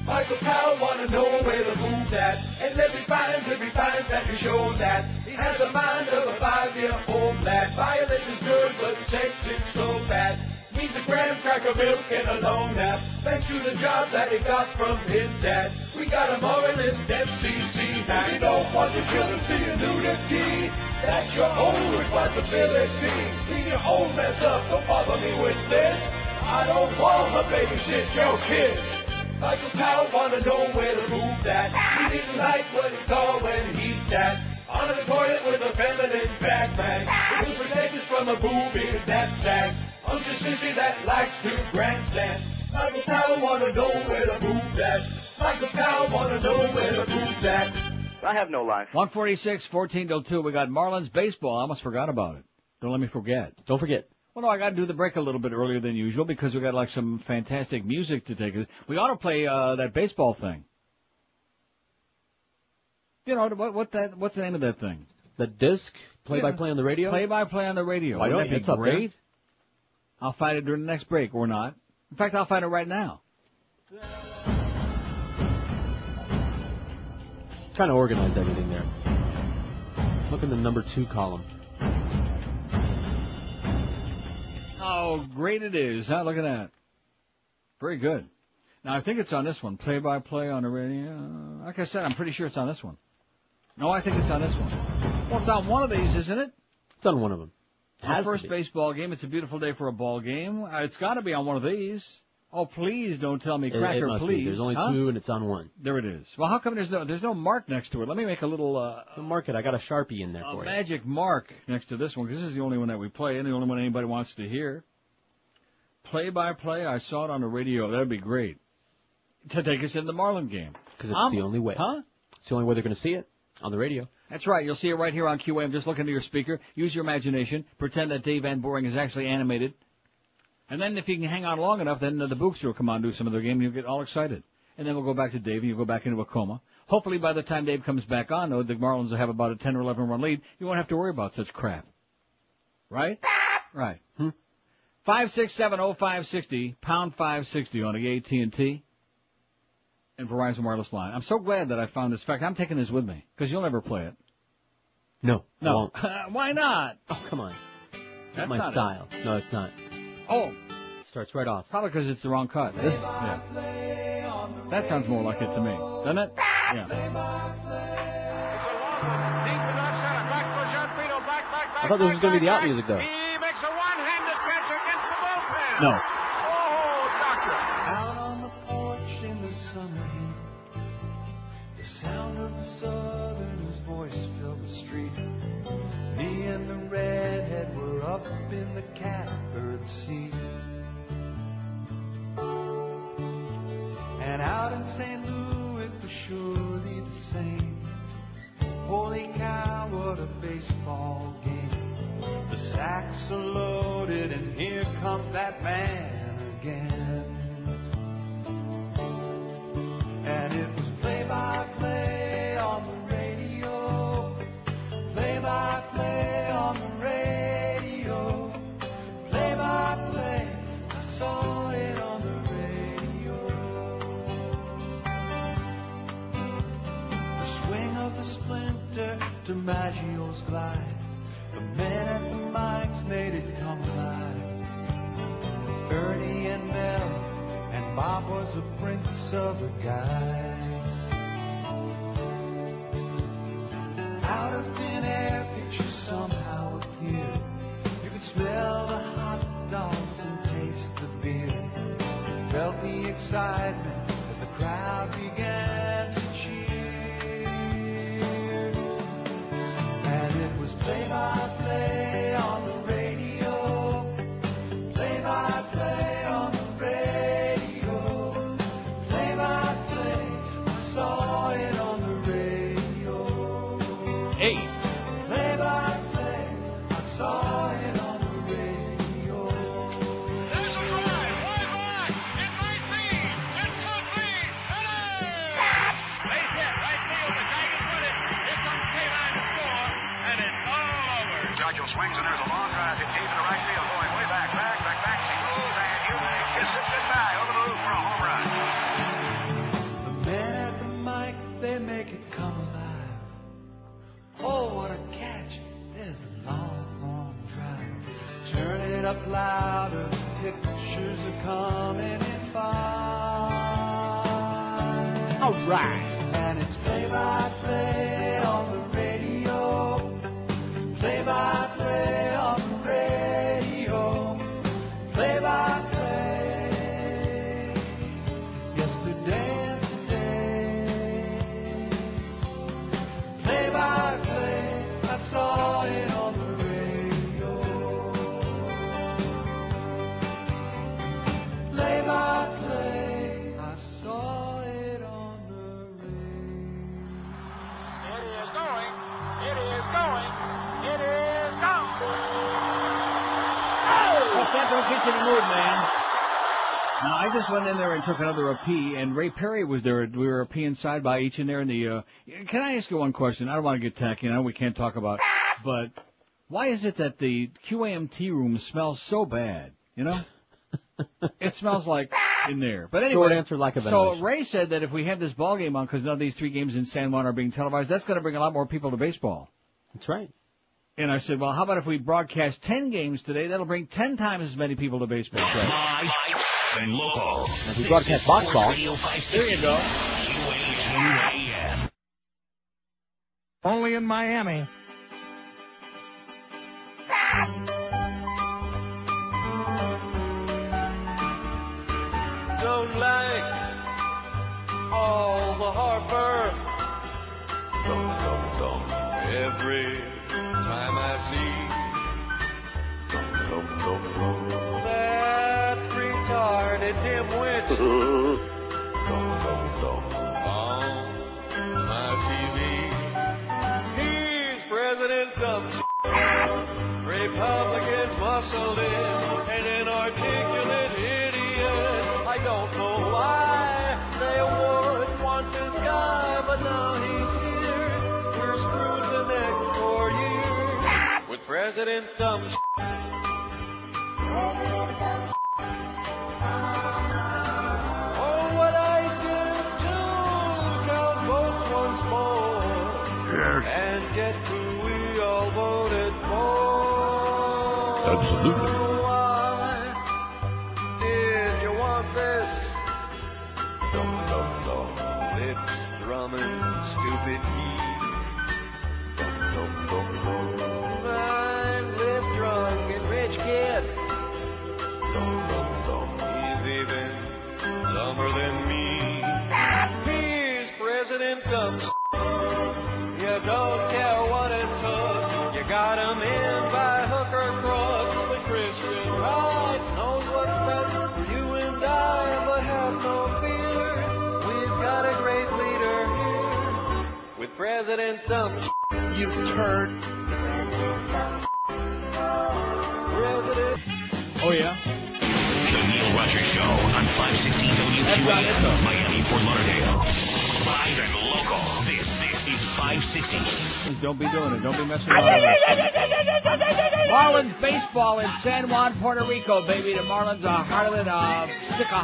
Speaker 8: Michael Powell wanna know where to move that. And let me find that you show that. He has the mind of a 5-year-old lad. Violence is good, but sex is so bad. Needs a graham cracker milk and a long nap. Thanks to the job that he got from his dad. We got a moralist FCC. Now you don't want your children seeing nudity. That's your own responsibility. Clean your own mess up. Don't bother me with this. I don't want to babysit your kid. Michael Powell wanna know where to move that. He didn't like what he saw when he sat on the toilet with a feminine bag. It was protect us from a boob in that sack. I'm just sissy that likes to grandstand. Michael Powell wanna know where to move that. Michael Powell wanna know where to move that.
Speaker 1: I have no life.
Speaker 4: 146, 14 till 2. We got Marlins baseball. I almost forgot about it. Don't let me forget.
Speaker 5: Don't forget.
Speaker 4: Well, no, I got to do the break a little bit earlier than usual because we got like some fantastic music to take. We ought to play that baseball thing. You know what's the name of that thing?
Speaker 5: The disc play-by-play on the radio.
Speaker 4: Play-by-play on the radio.
Speaker 5: Why don't
Speaker 4: that be
Speaker 5: it's
Speaker 4: great? I'll find it during the next break or not. In fact, I'll find it right now.
Speaker 5: Trying to organize everything there. Look in the number 2 column.
Speaker 4: How great it is, huh? Look at that. Very good. Now, I think it's on this one. Play-by-play on the radio. Like I said, I'm pretty sure it's on this one. No, I think it's on this one. Well, it's on one of these, isn't it?
Speaker 5: It's on one of them.
Speaker 4: Our first baseball game. It's a beautiful day for a ball game. It's got to be on one of these. Oh, please don't tell me Cracker,
Speaker 5: it must
Speaker 4: please.
Speaker 5: Be. There's only 2 and it's on one.
Speaker 4: There it is. Well, how come there's no mark next to it? Let me make a little
Speaker 5: mark it. I got a Sharpie in there for you.
Speaker 4: A magic mark next to this one because this is the only one that we play and the only one anybody wants to hear. Play-by-play. I saw it on the radio. That'd be great to take us in the Marlin game.
Speaker 5: Because it's the only way.
Speaker 4: Huh?
Speaker 5: It's the only way they're going to see it on the radio.
Speaker 4: That's right. You'll see it right here on QAM. Just look into your speaker. Use your imagination. Pretend that Dave Van Boring is actually animated. And then if you can hang on long enough, then the Bookster will come on and do some of their game, and you'll get all excited. And then we'll go back to Dave, and you'll go back into a coma. Hopefully by the time Dave comes back on, though, the Marlins will have about a 10 or 11 run lead. You won't have to worry about such crap. Right? Right. 5670560, pound 560 on the AT&T and Verizon Wireless line. I'm so glad that I found this. In fact, I'm taking this with me, because you'll never play it.
Speaker 5: No.
Speaker 4: No. Why not?
Speaker 5: Oh, come on.
Speaker 4: That's
Speaker 5: my
Speaker 4: not
Speaker 5: style.
Speaker 4: It.
Speaker 5: No, it's not.
Speaker 4: Oh.
Speaker 5: Starts right off.
Speaker 4: Probably because it's the wrong cut. Yeah. That sounds more like it to me. Doesn't it? Yeah.
Speaker 5: I thought this was going to be the out music, though.
Speaker 24: He makes a one-handed catch against the bullpen.
Speaker 5: No.
Speaker 24: Oh, doctor.
Speaker 8: Out on the porch in the summer heat, the sound of the southerner's voice filled the street. Me and the redhead were up in the catbird seat. And out in St. Louis it was surely the same. Holy cow, what a baseball game. The sacks are loaded and here comes that man again. And it was play-by-play on the radio. Play-by-play on the radio. Play-by-play, I saw it on the radio. The swing of the DiMaggio's glide. The men at the mics made it come alive. Ernie and Mel and Bob was the prince of the guy. Out of thin air, pictures somehow appeared. You could smell the hot dogs and taste the beer. You felt the excitement as the crowd began to cheer. And it was play-by-play on the radio. Play-by-play on the radio. Play-by-play, I saw it on the radio.
Speaker 4: Hey.
Speaker 8: Play-by-play, I saw it on the radio.
Speaker 24: There's a drive, way back. It might be. It could be. It is. Base hit, right field. The guy can put it. Here comes K-line to score, and it's all over.
Speaker 11: Giorgio swings, and there's a long drive hit deep into right field, going way back. He goes, and you kiss it goodbye over the roof for a home run.
Speaker 8: The men at the mic, they make it come alive. Oh, what a catch. There's a long, long drive. Turn it up louder. Pictures are coming in fine.
Speaker 5: All right.
Speaker 8: And it's play-by-play on the radio. Play-by-play on the radio. Play-by-play. Yesterday and today. Play-by-play. I saw it on the radio. Play-by-play. I saw it on the radio.
Speaker 24: It is going. It is going. It is gone.
Speaker 4: Well, that don't get you in the mood, man. Now, I just went in there and took another pee, and Ray Perry was there. We were peeing side by each in there in the, can I ask you one question? I don't want to get tacky, I know we can't talk about, but why is it that the QAMT room smells so bad, you know? It smells like in there. But anyway,
Speaker 5: Short answer, lack of
Speaker 4: so
Speaker 5: ventilation.
Speaker 4: Ray said that if we have this ball game on, because none of these 3 games in San Juan are being televised, that's going to bring a lot more people to baseball.
Speaker 5: That's right.
Speaker 4: And I said, well, how about if we broadcast 10 games today? That'll bring 10 times as many people to baseball.
Speaker 11: Live and local.
Speaker 5: If we broadcast box ball.
Speaker 11: Radio 560.
Speaker 4: There you go.
Speaker 11: QAM.
Speaker 24: Only in Miami.
Speaker 8: Don't like all the heartburn. Every time I see that retarded dimwit on my TV. He's President Dumb. Republicans muscled in an inarticulate idiot. I don't know why they would want this guy, but now he's here. We're screwed the next 4 years with President Dumb. Oh, what I did to count votes once more and get who we all voted for.
Speaker 18: Absolutely.
Speaker 8: Why did you want this? Lips thrumming, stupid heat. Mindless, drunk, and rich kid. He's even dumber than me. He's President Dumb. You don't care what it took. You got him in by hook or crook. But Christian Right knows what's best for you and I. But have no fear, we've got a great leader here with President Dumb. You turd. President.
Speaker 4: Oh, yeah?
Speaker 11: The Neil Rogers Show on 560 WQAM, Miami, Fort Lauderdale. Live and local. This is 560.
Speaker 4: Don't be doing it. Don't be messing around. Marlins baseball in San Juan, Puerto Rico, baby. The Marlins are harder than a sick of